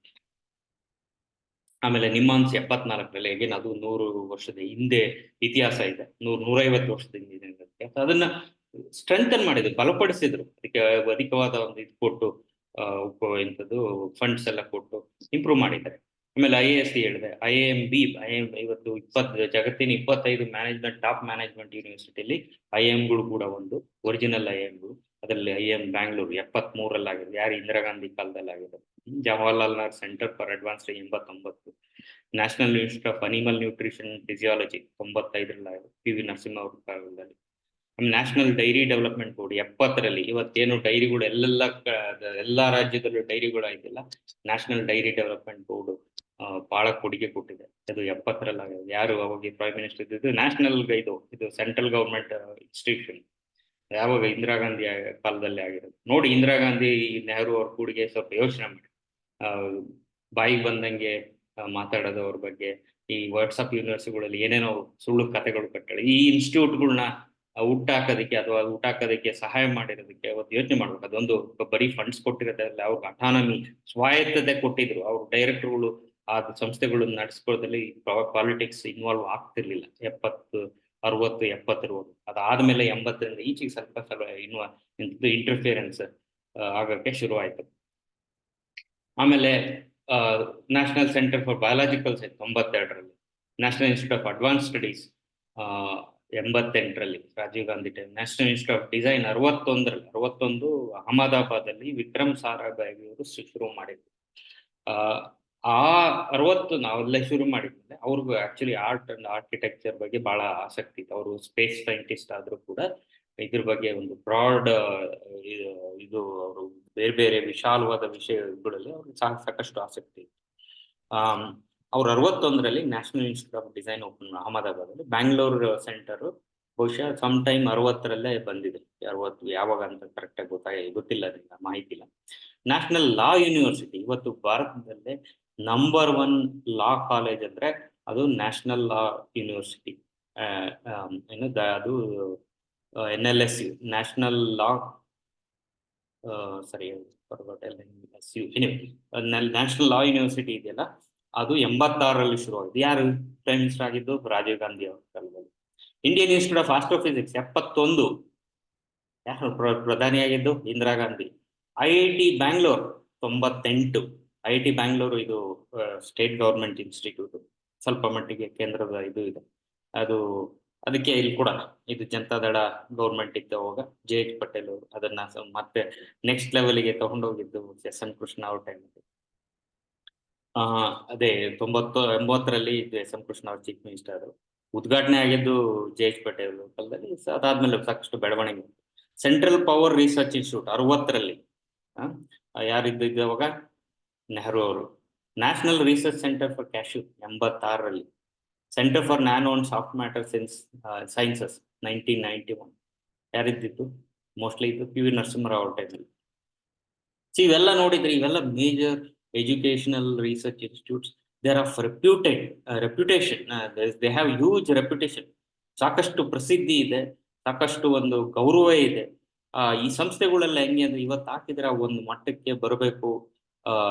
ಆಮೇಲೆ ನಿಮ್ಮಾನ್ಸ್ 74ರಲ್ಲಿ ಹೇಗೇನು ಅದು 100 ವರ್ಷದ ಹಿಂದೆ ಇತಿಹಾಸ ಇದೆ, 150 ವರ್ಷದ ಹಿಂದೆ ಇತಿಹಾಸ. ಅದನ್ನ ಸ್ಟ್ರೆಂಥನ್ ಮಾಡಿದ್ರು, ಬಲಪಡಿಸಿದ್ರು. ಅದಕ್ಕೆ ಅಧಿಕವಾದ ಒಂದು ಇದು ಕೊಟ್ಟು ಎಂಥದ್ದು ಫಂಡ್ಸ್ ಎಲ್ಲ ಕೊಟ್ಟು ಇಂಪ್ರೂವ್ ಮಾಡಿದ್ದಾರೆ. ಆಮೇಲೆ IAS ಹೇಳಿದೆ, IIMB ಇವತ್ತು ಜಗತ್ತಿನ 25 ಮ್ಯಾನೇಜ್ಮೆಂಟ್ ಟಾಪ್ ಮ್ಯಾನೇಜ್ಮೆಂಟ್ ಯೂನಿವರ್ಸಿಟಿಯಲ್ಲಿ IIMಗಳು ಕೂಡ ಒಂದು ಒರಿಜಿನಲ್ IIMಗಳು. ಅದರಲ್ಲಿ IIM ಬ್ಯಾಂಗ್ಳೂರು 73ರಲ್ಲಿ ಆಗಿದೆ, ಯಾರು ಇಂದಿರಾ ಗಾಂಧಿ ಕಾಲದಲ್ಲಿ ಆಗಿದೆ. Jawaharlal Nehru centre for advanced 89, national institute of animal nutrition physiology 95ರಲ್ಲಿ ಆಗಿದೆ, PV ನರಸಿಂಹ ಅವ್ರ ಕಾಲದಲ್ಲಿ. ನ್ಯಾಷನಲ್ ಡೈರಿ ಡೆವಲಪ್ಮೆಂಟ್ ಬೋರ್ಡ್ 70ರಲ್ಲಿ. ಇವತ್ತೇನು ಡೈರಿಗಳು ಎಲ್ಲಾ ರಾಜ್ಯದಲ್ಲೂ ಡೈರಿಗಳು ಆಯ್ತಿಲ್ಲ, ನ್ಯಾಷನಲ್ ಡೈರಿ ಡೆವಲಪ್ಮೆಂಟ್ ಬೋರ್ಡ್ ಬಹಳ ಕೊಡುಗೆ ಕೊಟ್ಟಿದೆ. ಅದು 70ರಲ್ಲಿ ಆಗಿದೆ. ಯಾರು ಅವಾಗ ಪ್ರೈಮ್ ಮಿನಿಸ್ಟರ್ ಇದ್ದು, ನ್ಯಾಷನಲ್ ಇದು ಸೆಂಟ್ರಲ್ ಗವರ್ಮೆಂಟ್ ಇನ್ಸ್ಟಿಟ್ಯೂಷನ್, ಯಾವಾಗ ಇಂದಿರಾ ಗಾಂಧಿ ಕಾಲದಲ್ಲಿ ಆಗಿರೋದು. ನೋಡಿ, ಇಂದಿರಾ ಗಾಂಧಿ ನೆಹರು ಅವ್ರ ಕೂಡಿಗೆ ಸ್ವಲ್ಪ ಯೋಚನೆ ಮಾಡಿ. ಬಾಯಿಗೆ ಬಂದಂಗೆ ಮಾತಾಡೋದು ಅವ್ರ ಬಗ್ಗೆ, ಈ ವಾಟ್ಸಪ್ ಯೂನಿವರ್ಸಿಟಿಗಳಲ್ಲಿ ಏನೇನೋ ಸುಳ್ಳು ಕಥೆಗಳು ಕಟ್ಟಾಳೆ. ಈ ಇನ್ಸ್ಟಿಟ್ಯೂಟ್ಗಳನ್ನ ಹುಟ್ಟಾಕೋದಕ್ಕೆ ಅಥವಾ ಹುಟ್ಟಾಕೋದಕ್ಕೆ ಸಹಾಯ ಮಾಡಿರೋದಕ್ಕೆ ಅವತ್ತು ಯೋಚನೆ ಮಾಡ್ಬೇಕು. ಅದೊಂದು ಬರೀ ಫಂಡ್ಸ್ ಕೊಟ್ಟಿರೋದ್ರಲ್ಲ, ಅವ್ರಿಗೆ ಅಟಾನಮಿ, ಸ್ವಾಯತ್ತತೆ ಕೊಟ್ಟಿದ್ರು. ಅವ್ರ ಡೈರೆಕ್ಟರ್ಗಳು ಆ ಸಂಸ್ಥೆಗಳನ್ನ ನಡೆಸ್ಕೊಳ್ಳೋದ್ರಲ್ಲಿ ಪಾಲಿಟಿಕ್ಸ್ ಇನ್ವಾಲ್ವ್ ಆಗ್ತಿರ್ಲಿಲ್ಲ 70, 60, 70. ಅದಾದ್ಮೇಲೆ 80ರಿಂದ ಈಚೆಗೆ ಸ್ವಲ್ಪ ಇಂಟರ್ಫಿಯರೆನ್ಸ್ ಆಗಕ್ಕೆ ಶುರು ಆಯ್ತು. ಆಮೇಲೆ national centre for biological science 92ರಲ್ಲಿ, national institute of advance studies 88ರಲ್ಲಿ Rajiv Gandhi time, national institute of design 61 ಅಹಮದಾಬಾದಲ್ಲಿ ವಿಕ್ರಮ್ ಸಾರಾಭಾಯಿ ಅವರು ಶುರು ಮಾಡಿದ್ರು. ಆ 60 ನಾವೆಲ್ಲ ಶುರು ಮಾಡಿದ್ಮೇಲೆ ಅವ್ರಿಗೂ ಆಕ್ಚುಲಿ ಆರ್ಟ್ ಅಂಡ್ ಆರ್ಕಿಟೆಕ್ಚರ್ ಬಗ್ಗೆ ಬಹಳ ಆಸಕ್ತಿ ಇತ್ತು. ಅವರು ಸ್ಪೇಸ್ ಸೈಂಟಿಸ್ಟ್ ಆದ್ರೂ ಕೂಡ ಇದ್ರ ಬಗ್ಗೆ ಒಂದು ಬ್ರಾಡ್ ಇದು ಅವರು ಬೇರೆ ಬೇರೆ ವಿಶಾಲವಾದ ವಿಷಯಗಳಲ್ಲಿ ಅವ್ರಿಗೆ ಸಾಕಷ್ಟು ಆಸಕ್ತಿ ಇತ್ತು. ಅವ್ರು 61ರಲ್ಲಿ national institute of design open ಅಹಮದಾಬಾದಲ್ಲಿ. ಬ್ಯಾಂಗ್ಳೂರ್ ಸೆಂಟರ್ ಬಹುಶಃ ಸಮ್ ಟೈಮ್ 60ರಲ್ಲೇ ಬಂದಿದೆ. 60 ಯಾವಾಗ ಅಂತ ಕರೆಕ್ಟಾಗಿ ಗೊತ್ತಿಲ್ಲ, ಮಾಹಿತಿ ಇಲ್ಲ. ನ್ಯಾಷನಲ್ ಲಾ ಯೂನಿವರ್ಸಿಟಿ ಇವತ್ತು ಭಾರತದಲ್ಲೇ ನಂಬರ್ 1 ಲಾ ಕಾಲೇಜ್ ಅಂದ್ರೆ ಅದು ನ್ಯಾಷನಲ್ ಲಾ ಯೂನಿವರ್ಸಿಟಿ. ಅದು NLSU, national law national law university ಇದೆಯಲ್ಲ, ಅದು 86ರಲ್ಲಿ ಶುರುವಾಗಿದೆ. ಯಾರು ಪ್ರೈಮ್ ಮಿನಿಸ್ಟರ್ ಆಗಿದ್ದು? ರಾಜೀವ್ ಗಾಂಧಿ ಅವರ ಕಾಲದಲ್ಲಿ. ಇಂಡಿಯನ್ ಇನ್ಸ್ಟಿಟ್ಯೂಟ್ ಆಫ್ ಆಸ್ಟ್ರೋಫಿಸಿಕ್ಸ್ 71, ಯಾರು ಪ್ರಧಾನಿಯಾಗಿದ್ದು? ಇಂದಿರಾ ಗಾಂಧಿ. IIT ಬ್ಯಾಂಗ್ಳೂರ್ 98. IIT ಬ್ಯಾಂಗ್ಳೂರು ಇದು ಸ್ಟೇಟ್ ಗವರ್ಮೆಂಟ್ ಇನ್ಸ್ಟಿಟ್ಯೂಟ್, ಸ್ವಲ್ಪ ಮಟ್ಟಿಗೆ ಕೇಂದ್ರದ ಇದು ಇದೆ. ಅದಕ್ಕೆ ಇಲ್ಲಿ ಕೂಡ ಇದು ಜನತಾದಳ ಗೌರ್ಮೆಂಟ್ ಇತ್ತು ಅವಾಗ. JH ಪಟೇಲ್ ಅವರು ಅದನ್ನ ಮತ್ತೆ ನೆಕ್ಸ್ಟ್ ಲೆವೆಲ್ಗೆ ತಗೊಂಡೋಗಿದ್ದು SM ಕೃಷ್ಣ ಅವ್ರ ಟೈಮಲ್ಲಿ. ಅದೇ 80ರಲ್ಲಿ SM ಕೃಷ್ಣ ಅವ್ರ ಚೀಫ್ ಮಿನಿಸ್ಟರ್ ಆದರು. ಉದ್ಘಾಟನೆ ಆಗಿದ್ದು JH ಪಟೇಲ್ ಕಾಲದಲ್ಲಿ. ಅದಾದ್ಮೇಲೆ ಸಾಕಷ್ಟು ಬೆಳವಣಿಗೆ. ಸೆಂಟ್ರಲ್ ಪವರ್ ರಿಸರ್ಚ್ ಇನ್ಸ್ಟಿಟ್ಯೂಟ್ 60ರಲ್ಲಿ ಯಾರಿದ್ದು ಅವಾಗ? ನೆಹರು ಅವರು. National research centre for cashew 86ರಲ್ಲಿ. Centre for nano and soft matter sciences 1991. ಯಾರಿದ್ದಿತ್ತು? ಮೋಸ್ಟ್ಲಿ ಇದು PV ನರಸಿಂಹರಾವ್ ಅವ್ರ ಟೈಮಲ್ಲಿ. ಇವೆಲ್ಲ ನೋಡಿದ್ರೆ ಇವೆಲ್ಲ major educational research institutes. They are of reputation. They have huge reputation. ಸಾಕಷ್ಟು ಪ್ರಸಿದ್ಧಿ ಇದೆ, ಸಾಕಷ್ಟು ಒಂದು ಗೌರವ ಇದೆ. ಈ ಸಂಸ್ಥೆಗಳೆಲ್ಲ ಹೆಂಗೆ ಅಂದ್ರೆ ಇವತ್ತು ಹಾಕಿದ್ರೆ ಒಂದು ಮಟ್ಟಕ್ಕೆ ಬರಬೇಕು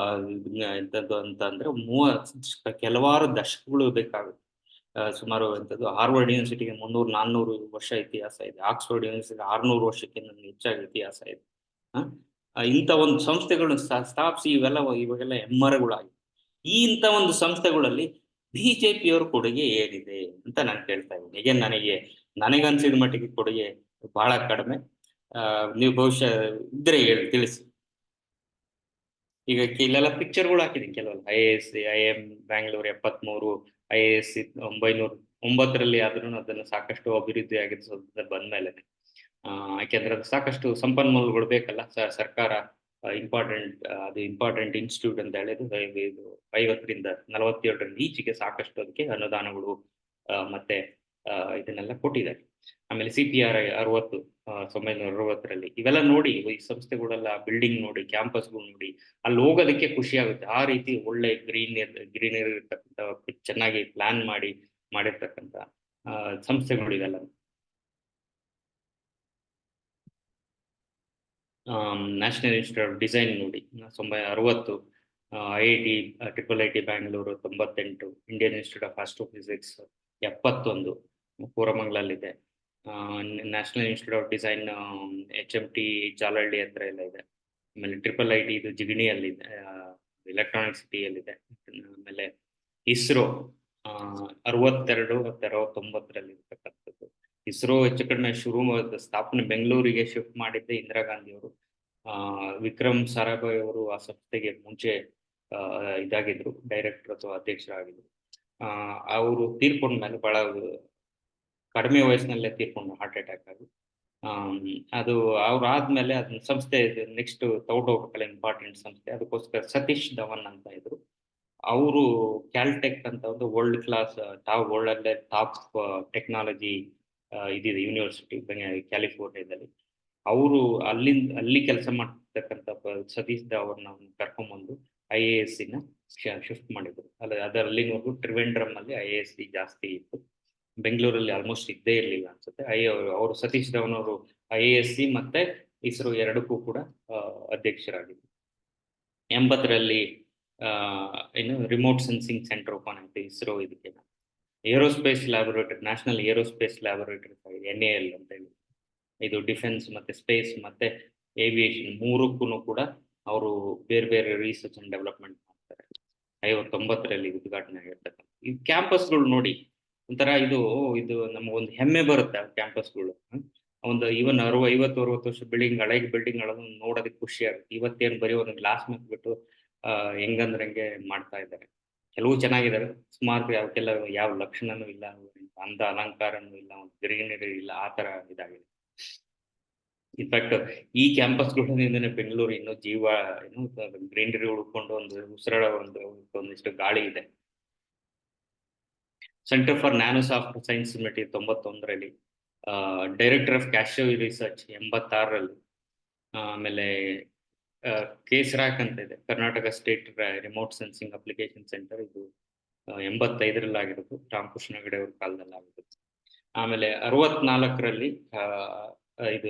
ಎಂಥದ್ದು ಅಂತಂದ್ರೆ ಕೆಲವಾರು ದಶಕಗಳು ಬೇಕಾಗುತ್ತೆ. ಸುಮಾರು ಎಂಥದ್ದು ಹಾರ್ವರ್ಡ್ ಯೂನಿವರ್ಸಿಟಿಗೆ 300-400 ವರ್ಷ ಇತಿಹಾಸ ಇದೆ. ಆಕ್ಸ್ಫರ್ಡ್ ಯೂನಿವರ್ಸಿಟಿ 600 ವರ್ಷಕ್ಕಿಂತ ಹೆಚ್ಚಾಗಿ ಇತಿಹಾಸ ಇದೆ. ಇಂಥ ಒಂದು ಸಂಸ್ಥೆಗಳನ್ನು ಸ್ಥಾಪಿಸಿ ಇವಾಗೆಲ್ಲ ಹೆಮ್ಮರಗಳಾಗಿ ಇಂಥ ಒಂದು ಸಂಸ್ಥೆಗಳಲ್ಲಿ ಬಿಜೆಪಿಯವ್ರ ಕೊಡುಗೆ ಏನಿದೆ ಅಂತ ನಾನು ಕೇಳ್ತಾ ಇದ್ದೀನಿ. ಈಗ ನನಗನ್ಸಿದ ಮಟ್ಟಿಗೆ ಕೊಡುಗೆ ಬಹಳ ಕಡಿಮೆ. ನೀವು ಬಹುಶಃ ಇದ್ರೆ ಹೇಳಿ ತಿಳಿಸಿ. ಈಗ ಇಲ್ಲೆಲ್ಲ ಪಿಕ್ಚರ್ಗಳು ಹಾಕಿದೀನಿ ಕೆಲವೊಂದು, IAS ಬ್ಯಾಂಗ್ಳೂರ್ 73, IAS 909ರಲ್ಲಿ ಆದ್ರೂ ಅದನ್ನು ಸಾಕಷ್ಟು ಅಭಿವೃದ್ಧಿ ಆಗಿದ್ದು ಬಂದ್ಮೇಲೆ. ಯಾಕೆಂದ್ರೆ ಅದು ಸಾಕಷ್ಟು ಸಂಪನ್ಮೂಲಗಳು ಬೇಕಲ್ಲ. ಸರ್ಕಾರ ಇಂಪಾರ್ಟೆಂಟ್ ಇನ್ಸ್ಟಿಟ್ಯೂಟ್ ಅಂತ ಹೇಳಿದ್ರು. ಇದು 50ರಿಂದ 47ರಲ್ಲಿ ಈಚೆಗೆ ಸಾಕಷ್ಟು ಅದಕ್ಕೆ ಅನುದಾನಗಳು ಮತ್ತೆ ಇದನ್ನೆಲ್ಲ ಕೊಟ್ಟಿದ್ದಾರೆ. ಆಮೇಲೆ CPR 60, 1960ರಲ್ಲಿ ಇವೆಲ್ಲ ನೋಡಿ, ಈ ಸಂಸ್ಥೆಗಳೆಲ್ಲ ಬಿಲ್ಡಿಂಗ್ ನೋಡಿ, ಕ್ಯಾಂಪಸ್ಗಳು ನೋಡಿ, ಅಲ್ಲಿ ಹೋಗೋದಕ್ಕೆ ಖುಷಿ ಆಗುತ್ತೆ. ಆ ರೀತಿ ಒಳ್ಳೆ ಗ್ರೀನರಿ ಇರ್ತಕ್ಕಂಥ, ಚೆನ್ನಾಗಿ ಪ್ಲಾನ್ ಮಾಡಿರ್ತಕ್ಕಂಥ ಸಂಸ್ಥೆಗಳು ಇವೆಲ್ಲ. ನ್ಯಾಷನಲ್ ಇನ್ಸ್ಟಿಟ್ಯೂಟ್ ಆಫ್ ಡಿಸೈನ್ ನೋಡಿ 60, IIT IIIT Bangalore 98, Indian institute of astrophysics 71 ಕೋರಮಂಗಲಲ್ಲಿದೆ. National institute of design HMT Jalahalli ಹತ್ರ ಎಲ್ಲ ಇದೆ. ಆಮೇಲೆ IIIT ಇದು ಜಿಗಣಿಯಲ್ಲಿದೆ, ಎಲೆಕ್ಟ್ರಾನಿಕ್ ಸಿಟಿಯಲ್ಲಿದೆ. ಆಮೇಲೆ ಇಸ್ರೋ 62 ಮತ್ತು 69ರಲ್ಲಿ ಇರ್ತಕ್ಕಂಥದ್ದು. ಇಸ್ರೋ ಹೆಚ್ಚು ಕಡಿಮೆ ಸ್ಥಾಪನೆ ಬೆಂಗಳೂರಿಗೆ ಶಿಫ್ಟ್ ಮಾಡಿದ್ದೆ ಇಂದಿರಾ ಗಾಂಧಿ ಅವರು. ವಿಕ್ರಮ್ ಸಾರಾಭಾಯ್ ಅವರು ಆ ಸಂಸ್ಥೆಗೆ ಮುಂಚೆ ಇದಾಗಿದ್ರು, ಡೈರೆಕ್ಟರ್ ಅಥವಾ ಅಧ್ಯಕ್ಷರಾಗಿದ್ರು. ಅವರು ತೀರ್ಕೊಂಡ್ಮೇಲೆ ಬಹಳ ಕಡಿಮೆ ವಯಸ್ಸಿನಲ್ಲೇ ತೀರ್ಕೊಂಡು, ಹಾರ್ಟ್ ಅಟ್ಯಾಕ್ ಆಗಿ. ಅದು ಅವ್ರು ಆದ್ಮೇಲೆ ಅದನ್ನ ಸಂಸ್ಥೆ ನೆಕ್ಸ್ಟ್ ತಗೊಂಡೋಗ್ಬೇಕಲ್ಲ, ಇಂಪಾರ್ಟೆಂಟ್ ಸಂಸ್ಥೆ. ಅದಕ್ಕೋಸ್ಕರ ಸತೀಶ್ ಧವನ್ ಅಂತ ಇದ್ರು. ಅವರು ಕ್ಯಾಲ್ಟೆಕ್ ಅಂತ ಒಂದು ವರ್ಲ್ಡ್ ಟಾಪ್ ಟೆಕ್ನಾಲಜಿ ಇದಿದೆ ಯೂನಿವರ್ಸಿಟಿ ಕ್ಯಾಲಿಫೋರ್ನಿಯಾದಲ್ಲಿ. ಅವರು ಅಲ್ಲಿ ಕೆಲಸ ಮಾಡ್ತಕ್ಕಂಥ ಸತೀಶ್ ಧವನ್ ಕರ್ಕೊಂಡ್ಬಂದು IAS ಶಿಫ್ಟ್ ಮಾಡಿದ್ರು. ಅಲ್ಲಿವರೆಗೂ ತ್ರಿವೇಂದ್ರಂ ಅಲ್ಲಿ IAS ಜಾಸ್ತಿ ಇತ್ತು, ಬೆಂಗಳೂರಲ್ಲಿ ಆಲ್ಮೋಸ್ಟ್ ಇದ್ದೇ ಇರಲಿಲ್ಲ ಅನ್ಸುತ್ತೆ. ಅವರು ಸತೀಶ್ ಧವನ್ ಅವರು IAS ಮತ್ತೆ ಇಸ್ರೋ ಎರಡಕ್ಕೂ ಕೂಡ ಅಧ್ಯಕ್ಷರಾಗಿದ್ದರು. 80ರಲ್ಲಿ ರಿಮೋಟ್ ಸೆನ್ಸಿಂಗ್ ಸೆಂಟರ್ ಓಪನ್ ಆಯ್ತು ಇಸ್ರೋ. ಇದಕ್ಕೆ aerospace laboratory, national aerospace laboratory NAL ಅಂತ ಹೇಳಿ, ಇದು ಡಿಫೆನ್ಸ್ ಮತ್ತೆ ಸ್ಪೇಸ್ ಮತ್ತೆ ಏವಿಯೇಷನ್ ಮೂರಕ್ಕೂ ಕೂಡ ಅವರು ಬೇರೆ ಬೇರೆ ರಿಸರ್ಚ್ ಅಂಡ್ ಡೆವಲಪ್ಮೆಂಟ್ ಮಾಡ್ತಾರೆ. 59ರಲ್ಲಿ ಉದ್ಘಾಟನೆ ಆಗಿರ್ತಕ್ಕಂಥ ಈ ಕ್ಯಾಂಪಸ್ಗಳು ನೋಡಿ, ಒಂಥರ ಇದು ನಮಗೊಂದು ಹೆಮ್ಮೆ ಬರುತ್ತೆ. ಆ ಕ್ಯಾಂಪಸ್ಗಳು ಒಂದು ಈವನ್ 50-60 ವರ್ಷ ಹಳೆ ಬಿಲ್ಡಿಂಗ್ಗಳನ್ನು ನೋಡೋದಕ್ಕೆ ಖುಷಿ ಆಗುತ್ತೆ. ಇವತ್ತೇನು ಬರೀ ಒಂದು ಗ್ಲಾಸ್ ಬಿಟ್ಟು ಹೆಂಗಂದ್ರೆ ಮಾಡ್ತಾ ಇದ್ದಾರೆ. ಕೆಲವು ಚೆನ್ನಾಗಿದ್ದಾರೆ, ಸುಮಾರು ಯಾವಕ್ಕೆಲ್ಲ ಯಾವ ಲಕ್ಷಣನೂ ಇಲ್ಲ, ಅಂದ ಅಲಂಕಾರನೂ ಇಲ್ಲ, ಒಂದು ಗ್ರೀನರಿ ಇಲ್ಲ, ಆ ತರ ಇದಾಗಿದೆ. ಇನ್ಫ್ಯಾಕ್ಟ್ ಈ ಕ್ಯಾಂಪಸ್ಗಳಿಂದನೇ ಬೆಂಗಳೂರು ಇನ್ನೂ ಗ್ರೀನರಿ ಉಳ್ಕೊಂಡು ಒಂದು ಉಸಿರಾಡ ಒಂದಿಷ್ಟು ಗಾಳಿ ಇದೆ. Centre for nano soft science 91ರಲ್ಲಿ, ಡೈರೆಕ್ಟರ್ ಆಫ್ ಕ್ಯಾಶಿಯೋ ರಿಸರ್ಚ್ 86ರಲ್ಲಿ, ಆಮೇಲೆ KSRAC ಅಂತ ಇದೆ, Karnataka state remote sensing application centre. ಇದು 85ರಲ್ಲಿ ಆಗಿರೋದು, ರಾಮಕೃಷ್ಣ ಹೆಗಡೆ ಅವ್ರ ಕಾಲದಲ್ಲಿ ಆಗಿರೋದು. ಆಮೇಲೆ 64ರಲ್ಲಿ ಇದು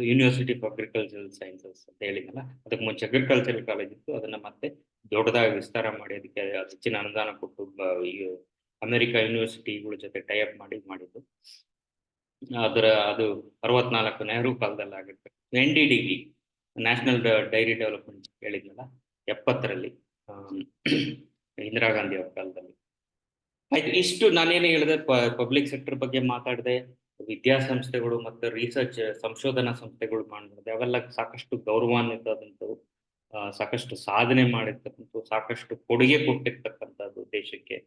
ಯೂನಿವರ್ಸಿಟಿ ಆಫ್ ಅಗ್ರಿಕಲ್ಚರಲ್ ಸೈನ್ಸಸ್ ಅಂತ ಹೇಳಿದ್ನಲ್ಲ, ಅದಕ್ಕೆ ಮುಂಚೆ ಅಗ್ರಿಕಲ್ಚರಲ್ ಕಾಲೇಜ್ ಇತ್ತು. ಅದನ್ನ ಮತ್ತೆ ದೊಡ್ಡದಾಗಿ ವಿಸ್ತಾರ ಮಾಡಿ ಅದಕ್ಕೆ ಹೆಚ್ಚಿನ ಅನುದಾನ ಕೊಟ್ಟು ಅಮೆರಿಕ ಯೂನಿವರ್ಸಿಟಿಗಳ ಜೊತೆ ಟೈಅಪ್ ಮಾಡಿದ್ದು. ಅದು 64 ನೆಹರು ಕಾಲದಲ್ಲಿ ಆಗಿರ್ತದೆ. NDDB ನ್ಯಾಷನಲ್ ಡೈರಿ ಡೆವಲಪ್ಮೆಂಟ್ ಹೇಳಿದ್ನಲ್ಲ, 70ರಲ್ಲಿ ಇಂದಿರಾ ಗಾಂಧಿ ಅವ್ರ ಕಾಲದಲ್ಲಿ ಆಯ್ತು. ಇಷ್ಟು ನಾನೇನು ಹೇಳಿದೆ, ಪಬ್ಲಿಕ್ ಸೆಕ್ಟರ್ ಬಗ್ಗೆ ಮಾತಾಡಿದೆ, ವಿದ್ಯಾಸಂಸ್ಥೆಗಳು ಮತ್ತು ರಿಸರ್ಚ್ ಸಂಶೋಧನಾ ಸಂಸ್ಥೆಗಳು ಮಾಡಿದೆ. ಅವೆಲ್ಲ ಸಾಕಷ್ಟು ಗೌರವಾನ್ವಿತವಾದಂಥವು, ಸಾಕಷ್ಟು ಸಾಧನೆ ಮಾಡಿರ್ತಕ್ಕಂಥ, ಸಾಕಷ್ಟು ಕೊಡುಗೆ ಕೊಟ್ಟಿರ್ತಕ್ಕಂಥದ್ದು ದೇಶಕ್ಕೆ.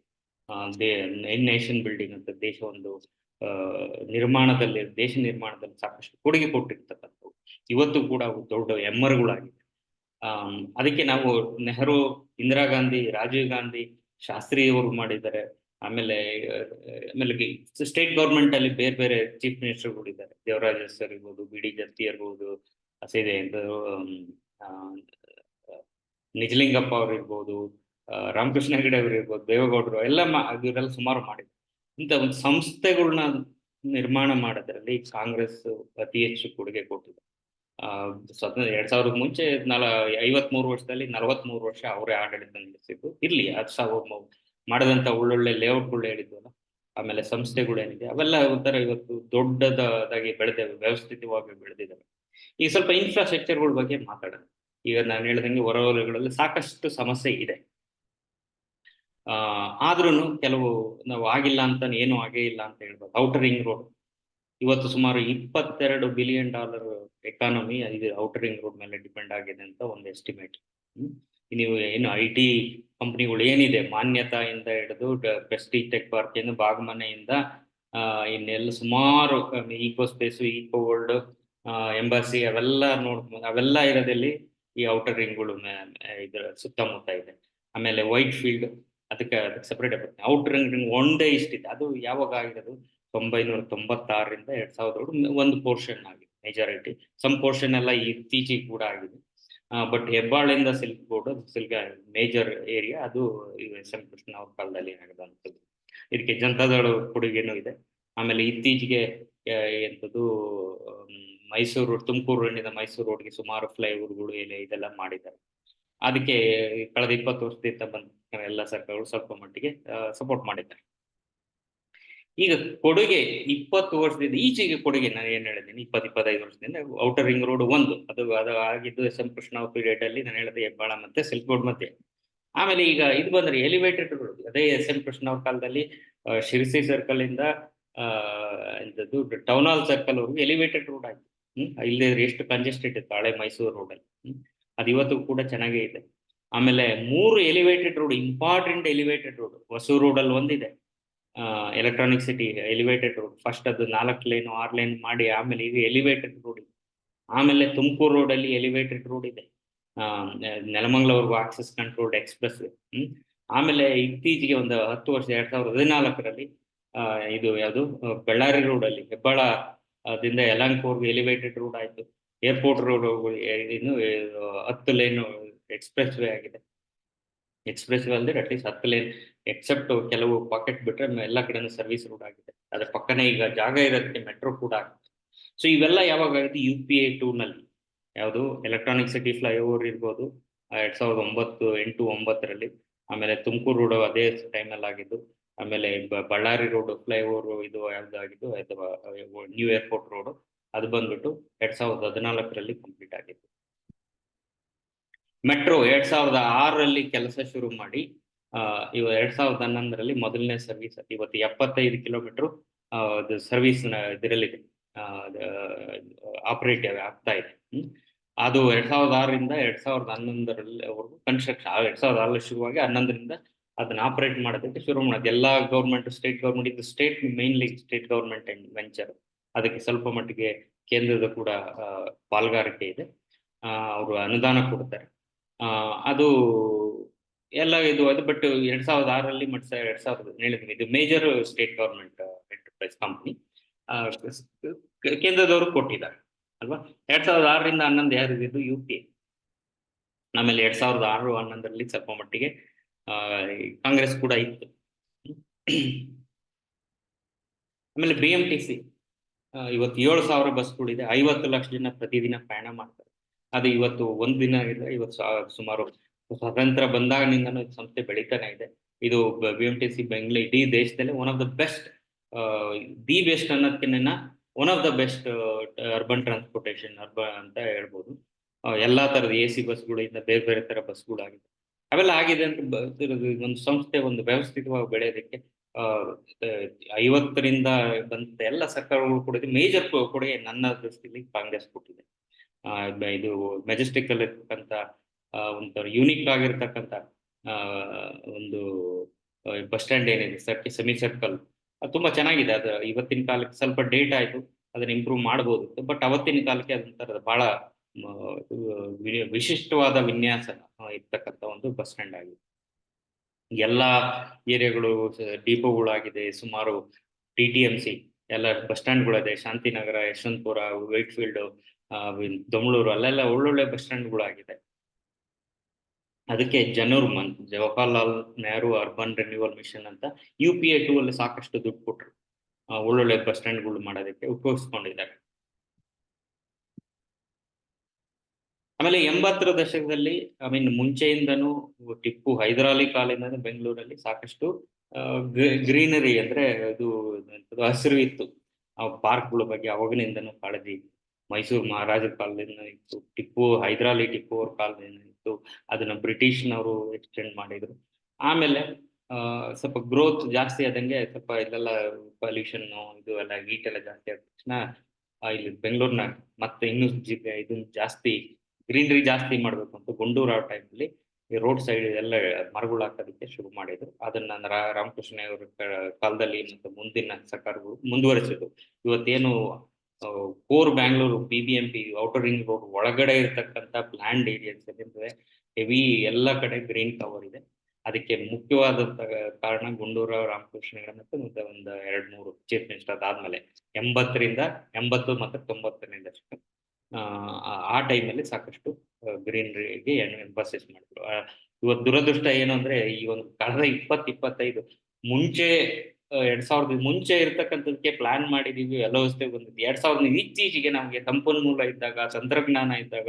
ನೇಷನ್ ಬಿಲ್ಡಿಂಗ್ ಅಂತ, ದೇಶ ನಿರ್ಮಾಣದಲ್ಲಿ ಸಾಕಷ್ಟು ಕೊಡುಗೆ ಕೊಟ್ಟಿರ್ತಕ್ಕಂಥವು. ಇವತ್ತು ಕೂಡ ದೊಡ್ಡ ಹೆಮ್ಮರುಗಳಾಗಿದೆ. ಅದಕ್ಕೆ ನಾವು ನೆಹರು, ಇಂದಿರಾ ಗಾಂಧಿ, ರಾಜೀವ್ ಗಾಂಧಿ, ಶಾಸ್ತ್ರಿ ಅವರು ಮಾಡಿದ್ದಾರೆ. ಆಮೇಲೆ ಸ್ಟೇಟ್ ಗೌರ್ಮೆಂಟ್ ಅಲ್ಲಿ ಬೇರೆ ಬೇರೆ ಚೀಫ್ ಮಿನಿಸ್ಟರ್ಗಳು ಇದ್ದಾರೆ. ದೇವರಾಜ ಸರ್ ಇರ್ಬೋದು, BD ಜತ್ತಿ ಇರ್ಬೋದು, ನಿಜಲಿಂಗಪ್ಪ ಅವ್ರು ಇರ್ಬೋದು, ರಾಮಕೃಷ್ಣ ಹೆಗಡೆ ಅವರು ಇರ್ಬೋದು, ದೇವೇಗೌಡರು ಇವರೆಲ್ಲ ಸುಮಾರು ಮಾಡಿದ್ರು. ಇಂಥ ಒಂದು ಸಂಸ್ಥೆಗಳನ್ನ ನಿರ್ಮಾಣ ಮಾಡೋದ್ರಲ್ಲಿ ಕಾಂಗ್ರೆಸ್ ಅತಿ ಹೆಚ್ಚು ಕೊಡುಗೆ ಕೊಟ್ಟಿದೆ. 2000 ಮುಂಚೆ 53 ವರ್ಷದಲ್ಲಿ 43 ವರ್ಷ ಅವರೇ ಆಡಳಿತ ನಡೆಸಿದ್ದು. ಇರ್ಲಿ, ಅದು ಮಾಡಿದಂತ ಒಳ್ಳೊಳ್ಳೆ ಲೇಔಟ್ಗಳು ಹೇಳಿದ್ವಲ್ಲ, ಆಮೇಲೆ ಸಂಸ್ಥೆಗಳೇನಿದೆ ಅವೆಲ್ಲ ಒಂಥರ ಇವತ್ತು ದೊಡ್ಡದಾಗಿ ವ್ಯವಸ್ಥಿತವಾಗಿ ಬೆಳೆದಿದ್ದಾವೆ. ಈಗ ಸ್ವಲ್ಪ ಇನ್ಫ್ರಾಸ್ಟ್ರಕ್ಚರ್ಗಳ ಬಗ್ಗೆ ಮಾತಾಡೋಣ. ಈಗ ನಾನು ಹೇಳ್ದಂಗೆ ಹೊರವಲಯಗಳಲ್ಲಿ ಸಾಕಷ್ಟು ಸಮಸ್ಯೆ ಇದೆ. ಆದ್ರೂ ಕೆಲವು ನಾವು ಆಗಿಲ್ಲ ಅಂತ ಏನು ಆಗೇ ಇಲ್ಲ ಅಂತ ಹೇಳ್ಬೋದು. ಔಟರ್ ರಿಂಗ್ ರೋಡ್ ಇವತ್ತು ಸುಮಾರು $22 ಬಿಲಿಯನ್ ಎಕಾನಮಿ ಇದು ಔಟರ್ ರಿಂಗ್ ರೋಡ್ ಮೇಲೆ ಡಿಪೆಂಡ್ ಆಗಿದೆ ಅಂತ ಒಂದು ಎಸ್ಟಿಮೇಟ್. ನೀವು ಏನು IT ಕಂಪ್ನಿಗಳು ಏನಿದೆ ಮಾನ್ಯತಾಯಿಂದ ಹಿಡಿದು ಪ್ರೆಸ್ಟೀಜ್ ಟೆಕ್ ಪಾರ್ಕ್ ಏನು ಬಾಗ್ಮನೆಯಿಂದ ಇನ್ನೆಲ್ಲ ಸುಮಾರು Eco Space, Eco World, Embassy ಅವೆಲ್ಲ ಇರೋದಲ್ಲಿ ಈ ಔಟರ್ ರಿಂಗ್ಗಳು ಇದ್ರ ಸುತ್ತಮುತ್ತ ಇದೆ. ಆಮೇಲೆ ವೈಟ್ ಫೀಲ್ಡ್ ಅದಕ್ಕೆ ಸಪ್ರೇಟ್ ಬರುತ್ತೆ. ಔಟರ್ ರಿಂಗ್ ಒಂದೇ ಇಷ್ಟಿದೆ. ಅದು ಯಾವಾಗ ಆಗಿರೋದು 1996ರಿಂದ 2000 ಒಂದು ಪೋರ್ಷನ್ ಆಗಿದೆ ಮೆಜಾರಿಟಿ. ಸಮ್ ಪೋರ್ಷನ್ ಎಲ್ಲ ಇತ್ತೀಚೆಗೆ ಕೂಡ ಆಗಿದೆ. ಬಟ್ ಹೆಬ್ಬಾಳಿಂದ ಸಿಲ್ಕ್ ಮೇಜರ್ ಏರಿಯಾ ಅದು SM ಕೃಷ್ಣ ಅವ್ರ ಕಾಲದಲ್ಲಿ ಆಗಿದಂಥದ್ದು. ಇದಕ್ಕೆ ಜನತಾದಳ ಕೊಡುಗೆನೂ ಇದೆ. ಆಮೇಲೆ ಇತ್ತೀಚೆಗೆ ಎಂಥದ್ದು ಮೈಸೂರು ತುಮಕೂರಿನಿಂದ ಮೈಸೂರು ರೋಡ್ಗೆ ಸುಮಾರು ಫ್ಲೈಓವರ್ಗಳು ಇದೆಲ್ಲ ಮಾಡಿದ್ದಾರೆ. ಅದಕ್ಕೆ ಕಳೆದ 20 ವರ್ಷದಿಂದ ಬಂದ ಎಲ್ಲ ಸರ್ಕಾರಗಳು ಸ್ವಲ್ಪ ಮಟ್ಟಿಗೆ ಸಪೋರ್ಟ್ ಮಾಡಿದ್ದಾರೆ. ಈಗ ಕೊಡುಗೆ 20 ವರ್ಷದಿಂದ ಈಚೆಗೆ ಕೊಡುಗೆ ನಾನು ಏನ್ ಹೇಳಿದ್ದೀನಿ 20-25 ವರ್ಷದಿಂದ ಔಟರ್ ರಿಂಗ್ ರೋಡ್ ಅದು ಆಗಿದ್ದು SM ಕೃಷ್ಣ ಪೀರಿಯಡ್ ಅಲ್ಲಿ ನಾನು ಹೇಳಿದೆ ಹೆಬ್ಬಾಳ ಮತ್ತೆ ಸಿಲ್ಕ್ ರೋಡ್ ಮಧ್ಯೆ. ಆಮೇಲೆ ಈಗ ಇದು ಬಂದ್ರೆ ಎಲಿವೇಟೆಡ್ ರೋಡ್ ಅದೇ SM ಕೃಷ್ಣ ಅವ್ರ ಕಾಲದಲ್ಲಿ ಶಿರಸಿ ಸರ್ಕಲ್ ಇಂದ ಎಂಥದ್ದು ಟೌನ್ ಹಾಲ್ ಸರ್ಕಲ್ ವರೆಗೂ ಎಲಿವೇಟೆಡ್ ರೋಡ್ ಆಯ್ತು. ಇಲ್ಲಿ ಎಷ್ಟು ಕಂಜೆಸ್ಟೆಡ್ ಇತ್ತು ಹಳೆ ಮೈಸೂರು ರೋಡಲ್ಲಿ. ಅದು ಇವತ್ತು ಕೂಡ ಚೆನ್ನಾಗೇ ಇದೆ. ಆಮೇಲೆ 3 elevated road, important elevated road Hosur ರೋಡಲ್ಲಿ ಒಂದಿದೆ, electronic city elevated road. First ಅದು 4 ಲೈನ್ 6 ಲೈನ್ ಮಾಡಿ ಆಮೇಲೆ ಈಗ ಎಲಿವೇಟೆಡ್ ರೋಡ್ ಇದೆ. ಆಮೇಲೆ ತುಮಕೂರು ರೋಡಲ್ಲಿ ಎಲಿವೇಟೆಡ್ ರೋಡ್ ಇದೆ, ನೆಲಮಂಗಲವರೆಗೂ ಆಕ್ಸೆಸ್ ಕಂಟ್ರೋಲ್ಡ್ ಎಕ್ಸ್ಪ್ರೆಸ್. ಆಮೇಲೆ ಇತ್ತೀಚೆಗೆ ಒಂದು 10 ವರ್ಷ 2014ರಲ್ಲಿ ಇದು ಯಾವುದು ಬಳ್ಳಾರಿ ರೋಡಲ್ಲಿ ಹೆಬ್ಬಾಳದಿಂದ ಯಲಹಂಕವರೆಗೂ ಎಲಿವೇಟೆಡ್ ರೋಡ್ ಆಯಿತು. ಏರ್ಪೋರ್ಟ್ ರೋಡ್ ಇನ್ನು 10 ಲೈನ್ ಎಕ್ಸ್ಪ್ರೆಸ್ ವೇ ಆಗಿದೆ. ಎಕ್ಸ್ಪ್ರೆಸ್ ವೇ ಅಲ್ಲದೆ ಅಟ್ಲೀಸ್ಟ್ 10 ಲೈನ್ ಎಕ್ಸೆಪ್ಟ್ ಕೆಲವು ಪಾಕೆಟ್ ಬಿಟ್ಟರೆ ಎಲ್ಲ ಕಡೆನೂ ಸರ್ವಿಸ್ ರೋಡ್ ಆಗಿದೆ. ಅದ್ರ ಪಕ್ಕನೇ ಈಗ ಜಾಗ ಇರೋದಕ್ಕೆ ಮೆಟ್ರೋ ಕೂಡ ಆಗುತ್ತೆ. ಸೊ ಇವೆಲ್ಲ ಯಾವಾಗ ಆಗಿದೆ UPA 2ನಲ್ಲಿ ಯಾವುದು ಎಲೆಕ್ಟ್ರಾನಿಕ್ ಸಿಟಿ ಫ್ಲೈಓವರ್ ಇರ್ಬೋದು 2009-8-9ರಲ್ಲಿ. ಆಮೇಲೆ ತುಮಕೂರು ರೋಡ್ ಅದೇ ಟೈಮಲ್ಲಿ ಆಗಿದ್ದು. ಆಮೇಲೆ ಬಳ್ಳಾರಿ ರೋಡ್ ಫ್ಲೈಓವರ್ ಇದು ಯಾವುದಾಗಿದ್ದು ಅಥವಾ ನ್ಯೂ ಏರ್ಪೋರ್ಟ್ ರೋಡ್ ಅದು ಬಂದ್ಬಿಟ್ಟು 2014ರಲ್ಲಿ ಕಂಪ್ಲೀಟ್ ಆಗಿತ್ತು. ಮೆಟ್ರೋ 2006ರಲ್ಲಿ ಕೆಲಸ ಶುರು ಮಾಡಿ 2011ರಲ್ಲಿ ಮೊದಲನೇ ಸರ್ವಿಸ್. ಇವತ್ತು 75 ಕಿಲೋಮೀಟರ್ ಸರ್ವಿಸ್ ಇದರಲ್ಲಿದೆ, ಆಪರೇಟಿವ್ ಆಗ್ತಾ ಇದೆ. ಅದು 2006ರಿಂದ 2011ರವರೆಗೂ ಕನ್ಸ್ಟ್ರಕ್ಷನ್. 2006ರಲ್ಲಿ ಶುರುವಾಗಿ 11ರಿಂದ ಅದನ್ನ ಆಪರೇಟ್ ಮಾಡೋದಕ್ಕೆ ಶುರು ಮಾಡೋದು. ಎಲ್ಲ ಗೌರ್ಮೆಂಟ್, ಸ್ಟೇಟ್ ಗೌರ್ಮೆಂಟ್, ಇದು state mainly state government venture. ಅದಕ್ಕೆ ಸ್ವಲ್ಪ ಮಟ್ಟಿಗೆ ಕೇಂದ್ರದ ಕೂಡ ಪಾಲ್ಗಾರಿಕೆ ಇದೆ. ಅವರು ಅನುದಾನ ಕೊಡ್ತಾರೆ. ಅದು ಎಲ್ಲ ಇದು ಬಟ್ 2006ರಲ್ಲಿ ಮತ್ತು 2017 ಇದು major state government enterprise company, ಕೇಂದ್ರದವರು ಕೊಟ್ಟಿದ್ದಾರೆ ಅಲ್ವಾ. 2006ರಿಂದ 11 ಯಾರು ಇದ್ದು UPA. ಆಮೇಲೆ 2006-11ರಲ್ಲಿ ಸ್ವಲ್ಪ ಮಟ್ಟಿಗೆ ಕಾಂಗ್ರೆಸ್ ಕೂಡ ಇತ್ತು. ಆಮೇಲೆ BMTC ಇವತ್ತು 7,000 ಬಸ್ಗಳಿದೆ, 50 ಲಕ್ಷ ಜನ ಪ್ರತಿದಿನ ಪ್ರಯಾಣ ಮಾಡ್ತಾರೆ. ಅದು ಇವತ್ತು ಒಂದು ದಿನ ಇಲ್ಲ, ಇವತ್ತು ಸುಮಾರು ಸ್ವತಂತ್ರ ಬಂದಾಗಿನಿಂದನೂ ಸಂಸ್ಥೆ ಬೆಳೀತಾನೆ ಇದೆ. ಇದು BMTC ಬೆಂಗಳೂರು ಇಡೀ ದೇಶದಲ್ಲಿ one of the best, the best ಅನ್ನೋದಕ್ಕಿಂತ one of the best urban transportation ಅಂತ ಹೇಳ್ಬೋದು. ಎಲ್ಲಾ ತರದ AC ಬಸ್ಗಳಿಂದ ಬೇರೆ ಬೇರೆ ತರ ಬಸ್ಗಳಾಗಿದೆ. ಅವೆಲ್ಲ ಆಗಿದೆ ಅಂತ ಒಂದು ಸಂಸ್ಥೆ ಒಂದು ವ್ಯವಸ್ಥಿತವಾಗಿ ಬೆಳೆಯೋದಕ್ಕೆ 50ರಿಂದ ಬಂದ ಎಲ್ಲ ಸರ್ಕಾರಗಳು ಕೊಟ್ಟಿದೆ. ಮೇಜರ್ ಕೊಡುಗೆ ನನ್ನ ದೃಷ್ಟಿಯಲ್ಲಿ ಕಾಂಗ್ರೆಸ್ ಕೊಟ್ಟಿದೆ. ಇದು ಮೆಜೆಸ್ಟಿಕ್ ಅಲ್ಲಿ ಇರ್ತಕ್ಕಂಥ ಒಂದು ಯೂನಿಕ್ ಆಗಿರ್ತಕ್ಕಂಥ ಒಂದು ಬಸ್ ಸ್ಟ್ಯಾಂಡ್ ಏನಿದೆ ಸೆಮಿ ಸರ್ಕಲ್, ಅದು ತುಂಬಾ ಚೆನ್ನಾಗಿದೆ. ಅದು ಇವತ್ತಿನ ಕಾಲಕ್ಕೆ ಸ್ವಲ್ಪ ಡೇಟ್ ಆಯ್ತು, ಅದನ್ನ ಇಂಪ್ರೂವ್ ಮಾಡ್ಬೋದಿತ್ತು. ಬಟ್ ಅವತ್ತಿನ ಕಾಲಕ್ಕೆ ಅದೊಂಥರ ಬಹಳ ವಿಶಿಷ್ಟವಾದ ವಿನ್ಯಾಸ ಇರ್ತಕ್ಕಂಥ ಒಂದು ಬಸ್ ಸ್ಟ್ಯಾಂಡ್ ಆಗಿದೆ. ಎಲ್ಲಾ ಏರಿಯಾಗಳು ಡಿಪೋಗಳಾಗಿದೆ. ಸುಮಾರು TTMC ಎಲ್ಲ ಬಸ್ ಸ್ಟ್ಯಾಂಡ್ಗಳಿದೆ. ಶಾಂತಿನಗರ, ಯಶವಂತಪುರ, ವೈಟ್ ಫೀಲ್ಡ್, ದೊಮ್ಳೂರು ಅಲ್ಲೆಲ್ಲ ಒಳ್ಳೊಳ್ಳೆ ಬಸ್ ಸ್ಟ್ಯಾಂಡ್ಗಳಾಗಿದೆ. ಅದಕ್ಕೆ Jawaharlal Nehru urban renewal mission ಅಂತ UPA 2 ಅಲ್ಲಿ ಸಾಕಷ್ಟು ದುಡ್ಡು ಕೊಟ್ಟರು, ಒಳ್ಳೊಳ್ಳೆ ಬಸ್ ಸ್ಟ್ಯಾಂಡ್ಗಳು ಮಾಡೋದಕ್ಕೆ ಉಪಯೋಗಿಸ್ಕೊಂಡಿದ್ದಾರೆ. ಆಮೇಲೆ 80ರ ದಶಕದಲ್ಲಿ ಮುಂಚೆಯಿಂದನೂ ಟಿಪ್ಪು ಹೈದರಾಲಿ ಕಾಲಿಂದ ಬೆಂಗಳೂರಲ್ಲಿ ಸಾಕಷ್ಟು ಗ್ರೀನರಿ ಅಂದ್ರೆ ಇದು ಹಸಿರು ಇತ್ತು. ಪಾರ್ಕ್ಗಳ ಬಗ್ಗೆ ಅವಾಗಿನಿಂದನೂ ಕಾಳಜಿ ಮೈಸೂರು ಮಹಾರಾಜರ ಕಾಲದಿಂದ ಇತ್ತು, ಹೈದರಾಲಿ ಟಿಪ್ಪು ಅವ್ರ ಕಾಲದಿಂದ ಇತ್ತು. ಅದನ್ನ ಬ್ರಿಟಿಷ್ನವರು ಎಕ್ಸ್ಟೆಂಡ್ ಮಾಡಿದ್ರು. ಆಮೇಲೆ ಸ್ವಲ್ಪ ಗ್ರೋತ್ ಜಾಸ್ತಿ ಆದಂಗೆ ಸ್ವಲ್ಪ ಇಲ್ಲೆಲ್ಲ ಪೊಲ್ಯೂಷನ್ ಇದು ಎಲ್ಲ ಹೀಟ್ ಎಲ್ಲ ಜಾಸ್ತಿ ಆದ ತಕ್ಷಣ ಇಲ್ಲಿ ಬೆಂಗಳೂರಿನ ಮತ್ತೆ ಇನ್ನೂ ಇದನ್ನ ಜಾಸ್ತಿ ಗ್ರೀನರಿ ಜಾಸ್ತಿ ಮಾಡಬೇಕು ಅಂತ ಗುಂಡೂರು ಆ ಟೈಮಲ್ಲಿ ಈ ರೋಡ್ ಸೈಡ್ ಎಲ್ಲ ಮರಗಳು ಹಾಕೋದಕ್ಕೆ ಶುರು ಮಾಡಿದ್ರು. ಅದನ್ನ ರಾಮಕೃಷ್ಣ ಅವರ ಕಾಲದಲ್ಲಿ ಮತ್ತು ಮುಂದಿನ ಸರ್ಕಾರಗಳು ಮುಂದುವರಿಸಿದ್ರು. ಇವತ್ತೇನು core Bangalore BBMP outer ring road ಒಳಗಡೆ ಇರ್ತಕ್ಕಂಥ ಪ್ಲಾಂಡ್ ಏರಿಯಾಸ್ ಹೆವಿ ಎಲ್ಲ ಕಡೆ ಗ್ರೀನ್ ಕವರ್ ಇದೆ. ಅದಕ್ಕೆ ಮುಖ್ಯವಾದಂತ ಕಾರಣ ಗುಂಡೂರಾವ್ ರಾಮಕೃಷ್ಣ ಮತ್ತು ಮತ್ತೆ ಒಂದು 2-3 ಚೀಫ್ ಮಿನಿಸ್ಟರ್ ಅದಾದ್ಮೇಲೆ 80 ಮತ್ತು 90ನೇ ದಶಕ ಆ ಟೈಮಲ್ಲಿ ಸಾಕಷ್ಟು ಗ್ರೀನರಿಗೆ ಎಂಫಸಿಸ್ ಮಾಡಿದ್ರು. ಇವತ್ತು ದುರದೃಷ್ಟ ಏನು ಅಂದ್ರೆ ಈ ಒಂದು ಕಳೆದ 20-25 ಮುಂಚೆ 2000 ಮುಂಚೆ ಇರ್ತಕ್ಕಂಥದಕ್ಕೆ ಪ್ಲಾನ್ ಮಾಡಿದೀವಿ ಎಲ್ಲ ವ್ಯವಸ್ಥೆ ಬಂದಿದೆ. 2000 ಇತ್ತೀಚೆಗೆ ನಮಗೆ ಸಂಪನ್ಮೂಲ ಇದ್ದಾಗ, ತಂತ್ರಜ್ಞಾನ ಇದ್ದಾಗ,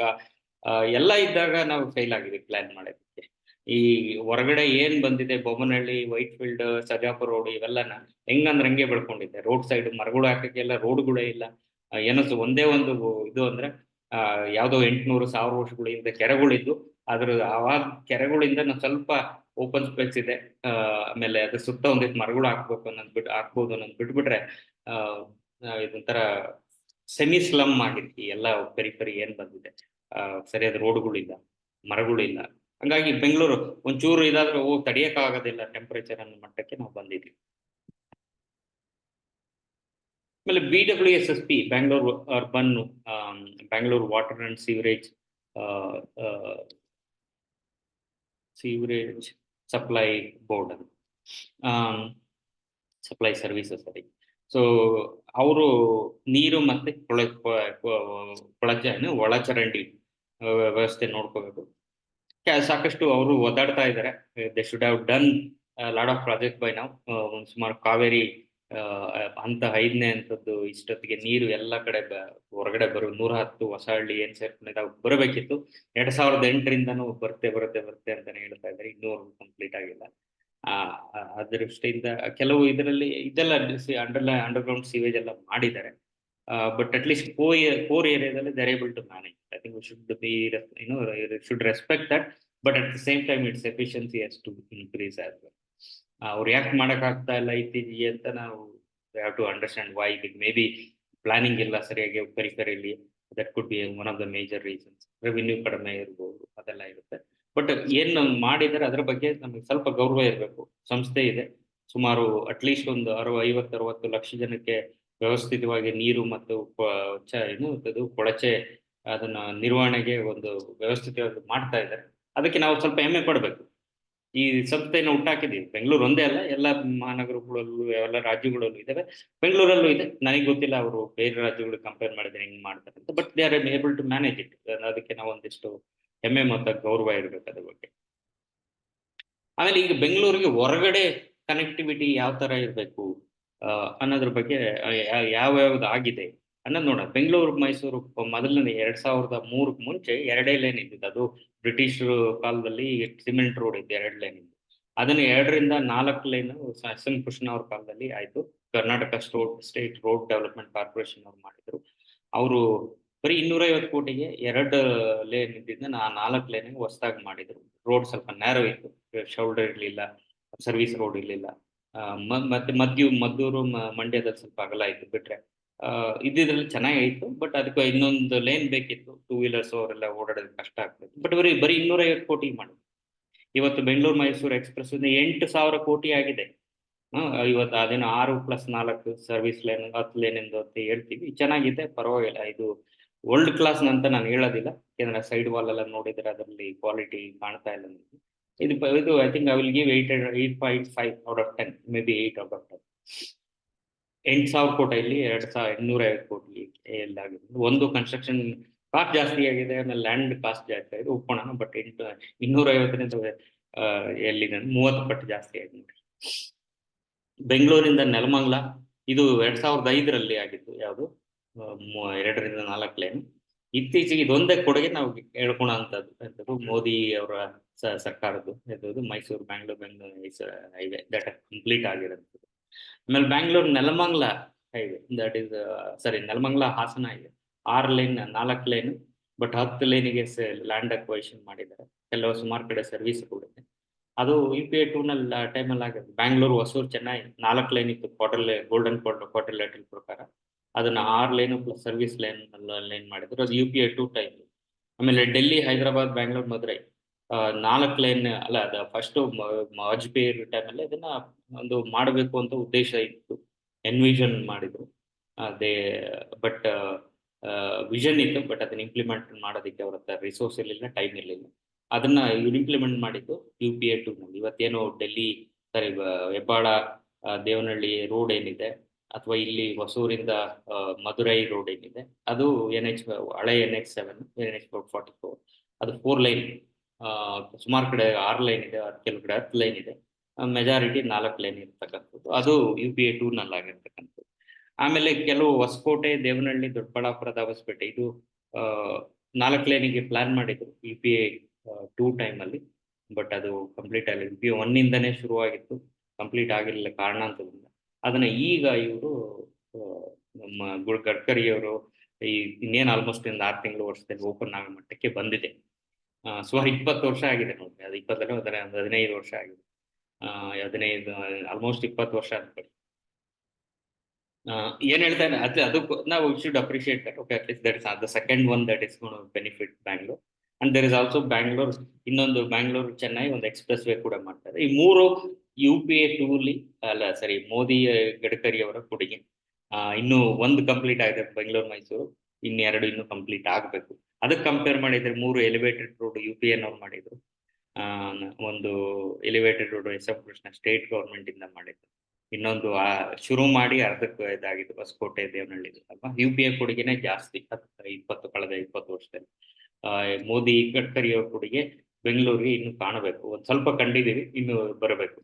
ಎಲ್ಲ ಇದ್ದಾಗ ನಾವು ಫೇಲ್ ಆಗಿದ್ವಿ ಪ್ಲಾನ್ ಮಾಡೋದಕ್ಕೆ. ಈ ಹೊರಗಡೆ ಏನ್ ಬಂದಿದೆ Bommanahalli, Whitefield, Sarjapur road ಇವೆಲ್ಲನ ಹೆಂಗಂದ್ರೆ ಹಂಗೆ ಬೆಳ್ಕೊಂಡಿದೆ. ರೋಡ್ ಸೈಡ್ ಮರಗಳು ಹಾಕಕ್ಕೆಲ್ಲ ರೋಡ್ಗಳೇ ಇಲ್ಲ. ಏನೋ ಒಂದೇ ಒಂದು ಇದು ಅಂದ್ರೆ ಯಾವ್ದೋ 800-1000 ವರ್ಷಗಳಿಂದ ಕೆರೆಗಳಿದ್ದು ಅದ್ರ ಆವಾಗ ಕೆರೆಗಳಿಂದ ನಾವು ಸ್ವಲ್ಪ ಓಪನ್ ಸ್ಪೇಸ್ ಇದೆ. ಆಮೇಲೆ ಅದ್ರ ಸುತ್ತ ಒಂದಿಷ್ಟು ಮರಗಳು ಹಾಕ್ಬೋದು ಅನ್ನೋದು ಬಿಟ್ಬಿಟ್ರೆ ಇದೊಂಥರ ಸೆಮಿ ಸ್ಲಮ್ ಆಗಿರ್ತಿ ಎಲ್ಲ ಪೆರಿ ಏನ್ ಬಂದಿದೆ. ಸರಿಯಾದ ರೋಡ್ಗಳಿಲ್ಲ, ಮರಗಳಿಲ್ಲ. ಹಂಗಾಗಿ ಬೆಂಗಳೂರು ಒಂಚೂರು ಇದಾದ್ರೆ ತಡೆಯಕ್ಕಾಗೋದಿಲ್ಲ ಟೆಂಪರೇಚರ್ ಅನ್ನೋ ಮಟ್ಟಕ್ಕೆ ನಾವು ಬಂದಿದ್ವಿ. ಆಮೇಲೆ BWSSP Bangalore urban Bangalore water and sewerage supply board ಅಂತ ಸಪ್ಲೈ ಸರ್ವಿಸಸ್ ಸರಿ. ಸೊ ಅವರು ನೀರು ಮತ್ತೆ ಒಳಚರಂಡಿ ವ್ಯವಸ್ಥೆ ನೋಡ್ಕೋಬೇಕು. ಸಾಕಷ್ಟು ಅವರು ಒದ್ದಾಡ್ತಾ ಇದ್ದಾರೆ. They should have done lot of project by ನಾವು. ಸುಮಾರು ಕಾವೇರಿ ಹಂತ 5ನೇ ಹಂತದ್ದು ಇಷ್ಟೊತ್ತಿಗೆ ನೀರು ಎಲ್ಲ ಕಡೆ ಹೊರಗಡೆ 110 ಹೊಸ ಹಳ್ಳಿ ಏನ್ ಸೇರ್ಕೊಂಡಿದ್ದಾವೆ ಬರಬೇಕಿತ್ತು. 2008ರಿಂದನೂ ಬರುತ್ತೆ ಅಂತಾನೆ ಹೇಳ್ತಾ ಇದ್ದಾರೆ. ಇನ್ನೂ ಕಂಪ್ಲೀಟ್ ಆಗಿಲ್ಲ. ಆ ದೃಷ್ಟಿಯಿಂದ ಕೆಲವು ಇದರಲ್ಲಿ ಇದೆಲ್ಲ ಅಂಡರ್ಗ್ರೌಂಡ್ ಸೀವೇಜ್ ಎಲ್ಲ ಮಾಡಿದ್ದಾರೆ. ಬಟ್ ಅಟ್ಲೀಸ್ಟ್ ಕೋರ್ ಏರಿಯಾದಲ್ಲಿ they're able to manage. I think we should be, should respect that, but at the same time its efficiency has to increase as well. ಅವ್ರು ಯಾಕೆ ಮಾಡೋಕ್ಕಾಗ್ತಾ ಇಲ್ಲ ಇತ್ತೀಚೆಗೆ ಅಂತ ನಾವು have to understand why. Maybe planning ಇಲ್ಲ ಸರಿಯಾಗಿ peripherally. That could be one of the major reasons. Revenue ಕಡಿಮೆ ಇರ್ಬೋದು, ಅದೆಲ್ಲ ಇರುತ್ತೆ. ಬಟ್ ಏನು ಮಾಡಿದರೆ ಅದರ ಬಗ್ಗೆ ನಮಗೆ ಸ್ವಲ್ಪ ಗೌರವ ಇರಬೇಕು. ಸಂಸ್ಥೆ ಇದೆ, ಸುಮಾರು ಅಟ್ಲೀಸ್ಟ್ ಒಂದು 50-60 ಲಕ್ಷ ಜನಕ್ಕೆ ವ್ಯವಸ್ಥಿತವಾಗಿ ನೀರು ಮತ್ತು ಕೊಳಚೆ ಅದನ್ನ ನಿರ್ವಹಣೆಗೆ ಒಂದು ವ್ಯವಸ್ಥಿತವಾಗಿ ಮಾಡ್ತಾ ಇದ್ದಾರೆ. ಅದಕ್ಕೆ ನಾವು ಸ್ವಲ್ಪ ಹೆಮ್ಮೆ ಪಡಬೇಕು. ಈ ಸಂಸ್ಥೆಯನ್ನು ಹುಟ್ಟಾಕಿದ್ದೀವಿ. ಬೆಂಗಳೂರು ಒಂದೇ ಅಲ್ಲ, ಎಲ್ಲ ಮಹಾನಗರಗಳಲ್ಲೂ ಎಲ್ಲ ರಾಜ್ಯಗಳಲ್ಲೂ ಇದ್ದಾವೆ. ಬೆಂಗಳೂರಲ್ಲೂ ಇದೆ. ನನಗೆ ಗೊತ್ತಿಲ್ಲ ಅವರು ಬೇರೆ ರಾಜ್ಯಗಳಿಗೆ ಕಂಪೇರ್ ಮಾಡಿದ್ರೆ ಹೆಂಗ್ ಮಾಡ್ತಾರೆ ಅಂತ. But they are able to manage it. ಅದಕ್ಕೆ ನಾವು ಒಂದಿಷ್ಟು ಹೆಮ್ಮೆ ಮತ್ತು ಗೌರವ ಇರಬೇಕು ಅದ್ರ ಬಗ್ಗೆ. ಆಮೇಲೆ ಈಗ ಬೆಂಗಳೂರಿಗೆ ಹೊರಗಡೆ ಕನೆಕ್ಟಿವಿಟಿ ಯಾವ ತರ ಇರಬೇಕು ಅನ್ನೋದ್ರ ಬಗ್ಗೆ ಯಾವ್ಯಾವ್ದು ಆಗಿದೆ ಅನ್ನೋದು ನೋಡೋಣ. ಬೆಂಗಳೂರು ಮೈಸೂರು ಮೊದಲನೇ 2003 ಮುಂಚೆ 2 ಲೈನ್ ಇದ್ದಿದ್ದು. ಅದು ಬ್ರಿಟಿಷ್ ಕಾಲದಲ್ಲಿ ಸಿಮೆಂಟ್ ರೋಡ್ ಇತ್ತು, 2 ಲೈನ್ ಇದ್ದು. ಅದನ್ನು 2ರಿಂದ 4 ಲೈನ್ SM ಕೃಷ್ಣ ಅವ್ರ ಕಾಲದಲ್ಲಿ ಆಯ್ತು. Karnataka state road development corporation ಅವ್ರು ಮಾಡಿದ್ರು. ಅವರು ಬರೀ 250 ಕೋಟಿಗೆ 2 ಲೇನ್ ಇದ್ದಿದ್ದನ್ನ 4 ಲೈನ್ ಹೊಸದಾಗಿ ಮಾಡಿದ್ರು. ರೋಡ್ ಸ್ವಲ್ಪ ನ್ಯಾರೋ ಇತ್ತು, ಶೋಲ್ಡರ್ ಇರಲಿಲ್ಲ, ಸರ್ವಿಸ್ ರೋಡ್ ಇರಲಿಲ್ಲ. ಮತ್ತೆ ಮದ್ದೂರು ಮಂಡ್ಯದಲ್ಲಿ ಸ್ವಲ್ಪ ಅಗಲ ಇತ್ತು. ಬಿಟ್ರೆ ಇದ್ರಲ್ಲಿ ಚೆನ್ನಾಗಿತ್ತು. ಬಟ್ ಅದಕ್ಕೆ ಇನ್ನೊಂದು ಲೇನ್ ಬೇಕಿತ್ತು. 2 ವೀಲರ್ಸ್ ಅವರೆಲ್ಲ ಓಡಾಡೋದು ಕಷ್ಟ ಆಗ್ತದೆ. ಬಟ್ ಬರೀ 250 ಕೋಟಿ ಮಾಡಿದ್ರು. ಇವತ್ತು ಬೆಂಗಳೂರು ಮೈಸೂರು ಎಕ್ಸ್ಪ್ರೆಸ್ 8,000 ಕೋಟಿ ಆಗಿದೆ. ಇವತ್ತು ಅದೇನು 6+4 ಸರ್ವಿಸ್ ಲೈನ್ 10 ಲೈನ್ ಎಂದು ಅಂತ ಹೇಳ್ತೀವಿ. ಚೆನ್ನಾಗಿದೆ, ಪರವಾಗಿಲ್ಲ. ಇದು ವರ್ಲ್ಡ್ ಕ್ಲಾಸ್ ಅಂತ ನಾನು ಹೇಳೋದಿಲ್ಲ, ಯಾಕಂದ್ರೆ ಸೈಡ್ ವಾಲ್ ಎಲ್ಲ ನೋಡಿದ್ರೆ ಅದರಲ್ಲಿ ಕ್ವಾಲಿಟಿ ಕಾಣ್ತಾ ಇಲ್ಲ ನನಗೆ. ಇದು I think I will give 8.5 out of 10, may be 8 out of 10. 8,000 ಕೋಟಿಯಲ್ಲಿ 2,250 ಕೋಟಿ ಎಲ್ಲಾಗಿದೆ. ಒಂದು ಕನ್ಸ್ಟ್ರಕ್ಷನ್ ಕಾಸ್ಟ್ ಜಾಸ್ತಿ ಆಗಿದೆ, ಆಮೇಲೆ ಲ್ಯಾಂಡ್ ಕಾಸ್ಟ್ ಜಾಸ್ತಿ ಆಗಿದೆ, ಒಪ್ಪೋಣ. ಬಟ್ 250 ಎಲ್ಲಿದೆ 30 ಪಟ್ಟು ಜಾಸ್ತಿ ಆಗಿದೆ ನೋಡಿ. ಬೆಂಗಳೂರಿಂದ ನೆಲಮಂಗಲ ಇದು 2005ರಲ್ಲಿ ಆಗಿತ್ತು. ಯಾವುದು 2ರಿಂದ 4 ಲೈನ್. ಇತ್ತೀಚೆಗೆ ಇದೊಂದೇ ಕೊಡುಗೆ ನಾವು ಹೇಳ್ಕೊಳ ಅಂತದ್ದು ಮೋದಿ ಅವರ ಸರ್ಕಾರದ್ದು. ಇದು Mysore Bengaluru highway that complete ಆಗಿರೋದು. ಆಮೇಲೆ Bangalore Nelamangala highway, that is Nelamangala Hassan highway 6 lane 4 lane. But 10 ಲೈನಿಗೆ ಲ್ಯಾಂಡ್ ಅಕ್ವೈಷನ್ ಮಾಡಿದ್ದಾರೆ. ಕೆಲವು ಸುಮಾರು ಕಡೆ ಸರ್ವಿಸ್ ಕೊಡುತ್ತೆ. ಅದು UPA 2 ನಲ್ಲಿ ಟೈಮಲ್ಲಿ ಆಗಿದೆ. ಬ್ಯಾಂಗ್ಳೂರು, ಹೊಸೂರು, ಚೆನ್ನೈ 4 ಲೈನ್ ಇತ್ತು ಗೋಲ್ಡನ್ ಕ್ವಾಡ್ರಿಲೇಟರಲ್ ಪ್ರಕಾರ. ಅದನ್ನ 6 ಲೈನು ಪ್ಲಸ್ ಸರ್ವಿಸ್ ಲೈನ್ ಮಾಡಿದ್ರು. ಅದು UPA 2 ಟೈಮ್. ಆಮೇಲೆ ಡೆಲ್ಲಿ, ಹೈದರಾಬಾದ್, ಬ್ಯಾಂಗ್ಳೂರ್, ಮದುರೈ 4 ಲೈನ್ ಅಲ್ಲ, ಅದು ಫಸ್ಟ್ ವಾಜಪೇಯಿ ಟೈಮಲ್ಲಿ ಅದನ್ನ ಒಂದು ಮಾಡಬೇಕು ಅಂತ ಉದ್ದೇಶ ಇತ್ತು, ಎನ್ವಿಷನ್ ಮಾಡಿದ್ರು. ಅದೇ ಬಟ್ ವಿಷನ್ ಇತ್ತು, ಬಟ್ ಅದನ್ನ ಇಂಪ್ಲಿಮೆಂಟ್ ಮಾಡೋದಕ್ಕೆ ಅವ್ರ ಹತ್ರ ರಿಸೋರ್ಸ್ ಇರಲಿಲ್ಲ, ಟೈಮ್ ಇರಲಿಲ್ಲ. ಅದನ್ನ ಇವ್ರು ಇಂಪ್ಲಿಮೆಂಟ್ ಮಾಡಿದ್ದು UPA 2 ನಲ್ಲಿ. ಇವತ್ತೇನು ಡೆಲ್ಲಿ ಸಾರಿ ಹೆಬ್ಬಾಳ ದೇವನಹಳ್ಳಿ ರೋಡ್ ಏನಿದೆ, ಅಥವಾ ಇಲ್ಲಿ ಹೊಸೂರಿಂದ ಮದುರೈ ರೋಡ್ ಏನಿದೆ, ಅದು ಹಳೆ NH7, NH44, ಅದು 4 ಲೈನ್. ಸುಮಾರು ಕಡೆ 6 ಲೈನ್ ಇದೆ, ಕೆಲವು ಕಡೆ 10 ಲೈನ್ ಇದೆ. ಮೆಜಾರಿಟಿ 4 ಲೈನ್ ಇರ್ತಕ್ಕಂಥದ್ದು, ಅದು UPA 2 ನಲ್ಲಿ ಆಗಿರ್ತಕ್ಕಂಥದ್ದು. ಆಮೇಲೆ ಕೆಲವು ಹೊಸಕೋಟೆ, ದೇವನಹಳ್ಳಿ, ದೊಡ್ಡಬಳ್ಳಾಪುರ, ದಾಬಸ್ಪೇಟೆ ಇದು 4 ಲೈನಿಗೆ ಪ್ಲಾನ್ ಮಾಡಿದ್ರು UPA 2 ಟೈಮಲ್ಲಿ. ಬಟ್ ಅದು ಕಂಪ್ಲೀಟ್ ಆಗಲಿ. UPA 1 ಇಂದನೇ ಶುರುವಾಗಿತ್ತು, ಕಂಪ್ಲೀಟ್ ಆಗಿರಲಿಲ್ಲ ಕಾರಣಾಂತರದಿಂದ. ಅದನ್ನ ಈಗ ಇವರು ನಮ್ಮ ಗಡ್ಕರಿಯವರು ಇನ್ನೇನು ಆಲ್ಮೋಸ್ಟ್ 6 ತಿಂಗಳು ವರ್ಷದಲ್ಲಿ ಓಪನ್ ಆಗೋ ಮಟ್ಟಕ್ಕೆ ಬಂದಿದೆ. ಸುಮಾರು 20 ವರ್ಷ ಆಗಿದೆ ನೋಡಿ. ಅದು 15 ವರ್ಷ ಆಗಿದೆ. 15 ಆಲ್ಮೋಸ್ಟ್ 20 ವರ್ಷ ಅನ್ಕೊಳ್ಳಿ. ಏನ್ ಹೇಳ್ತಾನೆ ಅದು ನಾವು should appreciate that. Okay, at least that is the second one that is gone benefit Bangalore. And there is also Bangalore, ಇನ್ನೊಂದು ಬ್ಯಾಂಗ್ಳೂರ್ ಚೆನ್ನೈ ಒಂದು ಎಕ್ಸ್ಪ್ರೆಸ್ ವೇ ಕೂಡ ಮಾಡ್ತಾರೆ. ಈ 3 UPA 2 ಅಲ್ಲ ಸರಿ, ಮೋದಿ ಗಡ್ಕರಿ ಅವರ ಕೊಡುಗೆ. ಇನ್ನು ಒಂದು ಕಂಪ್ಲೀಟ್ ಆಗಿದೆ ಬೆಂಗಳೂರು ಮೈಸೂರು, ಇನ್ನೆರಡು ಇನ್ನು ಕಂಪ್ಲೀಟ್ ಆಗಬೇಕು. ಅದಕ್ಕೆ ಕಂಪೇರ್ ಮಾಡಿದ್ರೆ 3 ಎಲಿವೇಟೆಡ್ ರೋಡ್ UPA-ನವ್ರು ಮಾಡಿದ್ರು. ಒಂದು elevated road SF Krishna state government ಇಂದ ಮಾಡಿದ್ರು. ಇನ್ನೊಂದು ಶುರು ಮಾಡಿ ಅರ್ಧಕ್ಕೆ ಇದಾಗಿದ್ದು ಹೊಸಕೋಟೆ, ದೇವನಹಳ್ಳಿ ಅಲ್ವಾ. UPA ಕೊಡುಗೆನೆ ಜಾಸ್ತಿ ಕಳೆದ 20 ವರ್ಷದಲ್ಲಿ. ಮೋದಿ ಗಡ್ಕರಿ ಅವ್ರ ಕೊಡುಗೆ ಬೆಂಗಳೂರಿಗೆ ಇನ್ನು ಕಾಣಬೇಕು. ಒಂದು ಸ್ವಲ್ಪ ಕಂಡಿದ್ದೀವಿ, ಇನ್ನು ಬರಬೇಕು.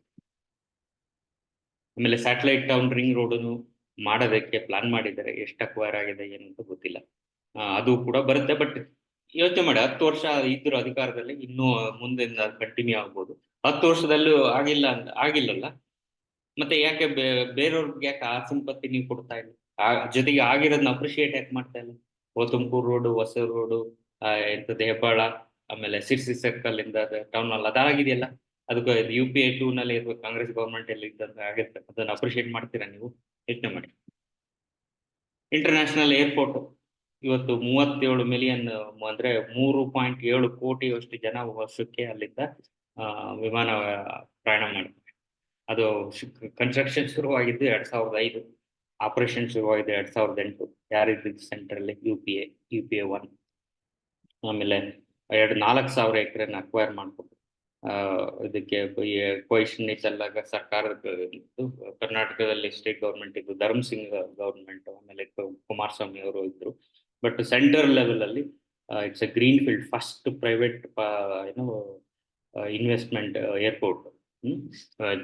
ಆಮೇಲೆ ಸ್ಯಾಟಲೈಟ್ ಟೌನ್ ರಿಂಗ್ ರೋಡನ್ನು ಮಾಡೋದಕ್ಕೆ ಪ್ಲಾನ್ ಮಾಡಿದ್ದಾರೆ. ಎಷ್ಟು ಅಕ್ವೈರ್ ಆಗಿದೆ ಏನಂತ ಗೊತ್ತಿಲ್ಲ. ಅದು ಕೂಡ ಬರುತ್ತೆ. ಬಟ್ ಯೋಚನೆ ಮಾಡಿ, 10 ವರ್ಷ ಇದ್ರು ಅಧಿಕಾರದಲ್ಲಿ, ಇನ್ನೂ ಮುಂದಿಂದ ಕಂಟಿನ್ಯೂ ಆಗ್ಬೋದು. 10 ವರ್ಷದಲ್ಲೂ ಆಗಿಲ್ಲಲ್ಲ, ಮತ್ತೆ ಯಾಕೆ ಬೇರೆಯವ್ರಿಗೆ ಯಾಕೆ ಆ ಸಂಪತ್ತಿ ನೀವು ಕೊಡ್ತಾ ಇಲ್ಲ? ಜೊತೆಗೆ ಆಗಿರೋದನ್ನ ಅಪ್ರಿಶಿಯೇಟ್ ಯಾಕೆ ಮಾಡ್ತಾ ಇಲ್ಲ? ತುಮಕೂರು ರೋಡು, ಹೊಸೂರು ರೋಡು, ಎಂಥದ್ದು ಹೆಬ್ಬಾಳ, ಆಮೇಲೆ ಸಿರ್ಸಿ ಸರ್ಕಲ್ ಇಂದ ಟೌನ್ ಹಾಲ್ ಅದಾಗಿದೆಯಲ್ಲ. ಅದಕ್ಕೆ UPA 2 ನಲ್ಲಿ ಕಾಂಗ್ರೆಸ್ ಗೌರ್ಮೆಂಟ್ ಅಲ್ಲಿ ಇದ್ದಂತ ಆಗಿರ್ತದೆ. ಅದನ್ನ ಅಪ್ರಿಶಿಯೇಟ್ ಮಾಡ್ತೀರಾ ನೀವು? ಯೋಚನೆ ಮಾಡಿ. ಇಂಟರ್ನ್ಯಾಷನಲ್ ಏರ್ಪೋರ್ಟ್ ಇವತ್ತು 37 ಮಿಲಿಯನ್ ಅಂದ್ರೆ 3.7 ಕೋಟಿಯಷ್ಟು ಜನ ವರ್ಷಕ್ಕೆ ಅಲ್ಲಿಂದ ವಿಮಾನ ಪ್ರಯಾಣ ಮಾಡ್ತಾರೆ. ಅದು ಕನ್ಸ್ಟ್ರಕ್ಷನ್ ಶುರುವಾಗಿದ್ದು 2005, ಆಪರೇಷನ್ ಶುರುವಾಗಿದೆ 2008. ಯಾರಿದ್ದು ಸೆಂಟ್ರಲ್ಲಿ? UPA 1. ಆಮೇಲೆ 4,000 ಎಕರೆನ ಅಕ್ವೈರ್ ಮಾಡ್ಕೊಂಡು ಇದಕ್ಕೆ ಪೊಸಿಷನ್ ಇದ್ದಲ್ಲಾಗ ಸರ್ಕಾರದ ಕರ್ನಾಟಕದಲ್ಲಿ ಸ್ಟೇಟ್ ಗೌರ್ಮೆಂಟ್ ಇದ್ದು, ಧರ್ಮಸಿಂಗ್ ಗೌರ್ಮೆಂಟ್, ಆಮೇಲೆ ಕುಮಾರಸ್ವಾಮಿ ಅವರು ಇದ್ರು. ಬಟ್ ಸೆಂಟ್ರಲ್ ಲೆವೆಲ್ ಅಲ್ಲಿ it's a greenfield, first private investment airport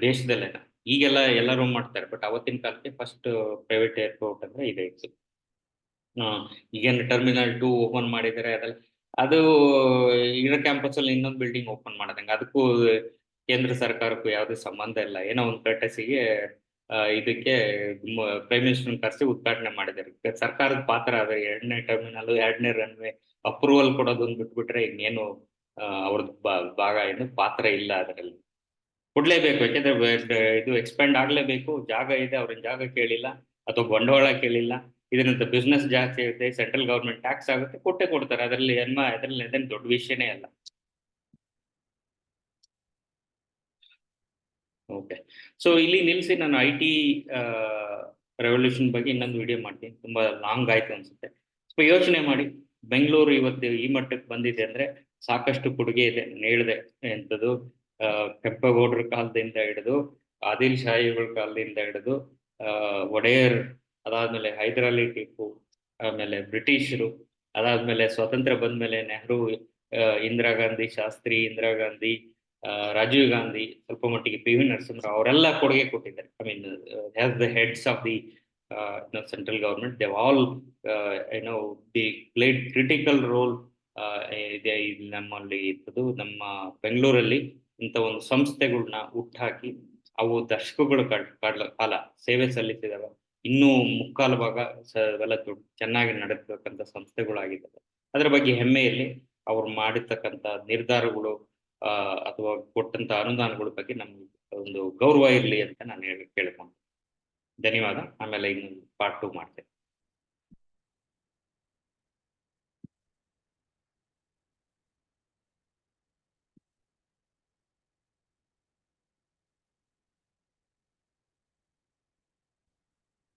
ದೇಶದಲ್ಲೇನ. ಈಗೆಲ್ಲ ಎಲ್ಲರೂ ಮಾಡ್ತಾರೆ, ಬಟ್ ಅವತ್ತಿನ ಕಾಲಕ್ಕೆ ಫಸ್ಟ್ ಪ್ರೈವೇಟ್ ಏರ್ಪೋರ್ಟ್ ಅಂದ್ರೆ ಇದೆ ಇತ್ತು. ಈಗೇನು ಟರ್ಮಿನಲ್ 2 ಓಪನ್ ಮಾಡಿದ್ದಾರೆ, ಅದು ಇರೋ ಕ್ಯಾಂಪಸ್ ಅಲ್ಲಿ ಇನ್ನೊಂದು ಬಿಲ್ಡಿಂಗ್ ಓಪನ್ ಮಾಡದಂಗೆ. ಅದಕ್ಕೂ ಕೇಂದ್ರ ಸರ್ಕಾರಕ್ಕೂ ಯಾವುದೇ ಸಂಬಂಧ ಇಲ್ಲ. ಏನೋ ಒಂದು ಕಟ್ಟಸಿಗೆ ಇದಕ್ಕೆ ಪ್ರೈಮ್ ಮಿನಿಸ್ಟರ್ ಕರೆಸಿ ಉದ್ಘಾಟನೆ ಮಾಡಿದ್ದಾರೆ. ಸರ್ಕಾರದ ಪಾತ್ರ ಅದ 2ನೇ ಟರ್ಮಿನಲ್, 2ನೇ ರನ್ವೇ ಅಪ್ರೂವಲ್ ಕೊಡೋದೊಂದು ಬಿಟ್ಬಿಟ್ರೆ ಇನ್ನೇನು ಅವ್ರದ್ದು ಭಾಗ ಏನು ಪಾತ್ರ ಇಲ್ಲ ಅದರಲ್ಲಿ. ಕೊಡ್ಲೇಬೇಕು, ಯಾಕೆಂದ್ರೆ ಇದು ಎಕ್ಸ್ಪ್ಯಾಂಡ್ ಆಗ್ಲೇಬೇಕು. ಜಾಗ ಇದೆ, ಅವ್ರನ್ನ ಜಾಗ ಕೇಳಿಲ್ಲ ಅಥವಾ ಬಂಡವಾಳ ಕೇಳಿಲ್ಲ. ಇದರಿಂದ ಬಿಸ್ನೆಸ್ ಜಾಸ್ತಿ ಆಗುತ್ತೆ, ಸೆಂಟ್ರಲ್ ಗೌರ್ಮೆಂಟ್ ಟ್ಯಾಕ್ಸ್ ಆಗುತ್ತೆ, ಕೊಟ್ಟೆ ಕೊಡ್ತಾರೆ. ಅದರಲ್ಲಿ ಅದೇನು ದೊಡ್ಡ ವಿಷಯನೇ ಅಲ್ಲ. ಓಕೆ, ಸೊ ಇಲ್ಲಿ ನಿಲ್ಲಿಸಿ ನಾನು IT ರೆವಲ್ಯೂಷನ್ ಬಗ್ಗೆ ಇನ್ನೊಂದು ವಿಡಿಯೋ ಮಾಡ್ತೀನಿ. ತುಂಬಾ ಲಾಂಗ್ ಆಯ್ತು ಅನ್ಸುತ್ತೆ. ಸ್ವಲ್ಪ ಯೋಚನೆ ಮಾಡಿ, ಬೆಂಗಳೂರು ಇವತ್ತು ಈ ಮಟ್ಟಕ್ಕೆ ಬಂದಿದೆ ಅಂದ್ರೆ ಸಾಕಷ್ಟು ಕೊಡುಗೆ ಇದೆ. ನಾನು ಹೇಳಿದೆ ಎಂಥದ್ದು, ಕೆಂಪೇಗೌಡರ ಕಾಲದಿಂದ ಹಿಡಿದು, ಆದಿಲ್ ಶಾಹಿಗಳ ಕಾಲದಿಂದ ಹಿಡಿದು, ಒಡೆಯರ್, ಅದಾದ್ಮೇಲೆ ಹೈದರಾಲಿ ಟಿಪ್ಪು, ಆಮೇಲೆ ಬ್ರಿಟಿಷರು, ಅದಾದ್ಮೇಲೆ ಸ್ವಾತಂತ್ರ್ಯ ಬಂದ್ಮೇಲೆ ನೆಹರು, ಇಂದಿರಾ ಗಾಂಧಿ, ಶಾಸ್ತ್ರಿ, ಇಂದಿರಾ ಗಾಂಧಿ, ರಾಜೀವ್ ಗಾಂಧಿ, ಸ್ವಲ್ಪ ಮಟ್ಟಿಗೆ PV ನರಸಿಂಹರಾವ್, ಅವರೆಲ್ಲ ಕೊಡುಗೆ ಕೊಟ್ಟಿದ್ದಾರೆ. I mean as the heads of the central government, they all the played critical role. ಇದೆ ನಮ್ಮಲ್ಲಿ ಇರ್ತದ್ದು. ನಮ್ಮ ಬೆಂಗಳೂರಲ್ಲಿ ಇಂಥ ಒಂದು ಸಂಸ್ಥೆಗಳನ್ನ ಹುಟ್ಟಾಕಿ ಅವು ದಶಕಗಳ ಕಾಲ ಸೇವೆ ಸಲ್ಲಿಸಿದಾವೆ. ಇನ್ನೂ ಮುಕ್ಕಾಲು ಭಾಗ ಇವೆಲ್ಲ ಚೆನ್ನಾಗಿ ನಡೆಸ್ತಕ್ಕಂಥ ಸಂಸ್ಥೆಗಳಾಗಿದ್ದಾವೆ. ಅದರ ಬಗ್ಗೆ ಹೆಮ್ಮೆಯಲ್ಲಿ ಅವ್ರು ಮಾಡಿರ್ತಕ್ಕಂಥ ನಿರ್ಧಾರಗಳು, ಅಥವಾ ಕೊಟ್ಟಂತ ಅನುದಾನಗಳ ಬಗ್ಗೆ ನಮ್ಗೆ ಒಂದು ಗೌರವ ಇರಲಿ ಅಂತ ನಾನು ಕೇಳ್ಕೊಂಡು ಧನ್ಯವಾದ. ಆಮೇಲೆ ಇನ್ನೊಂದು ಪಾರ್ಟ್ 2 ಮಾಡ್ತೇನೆ.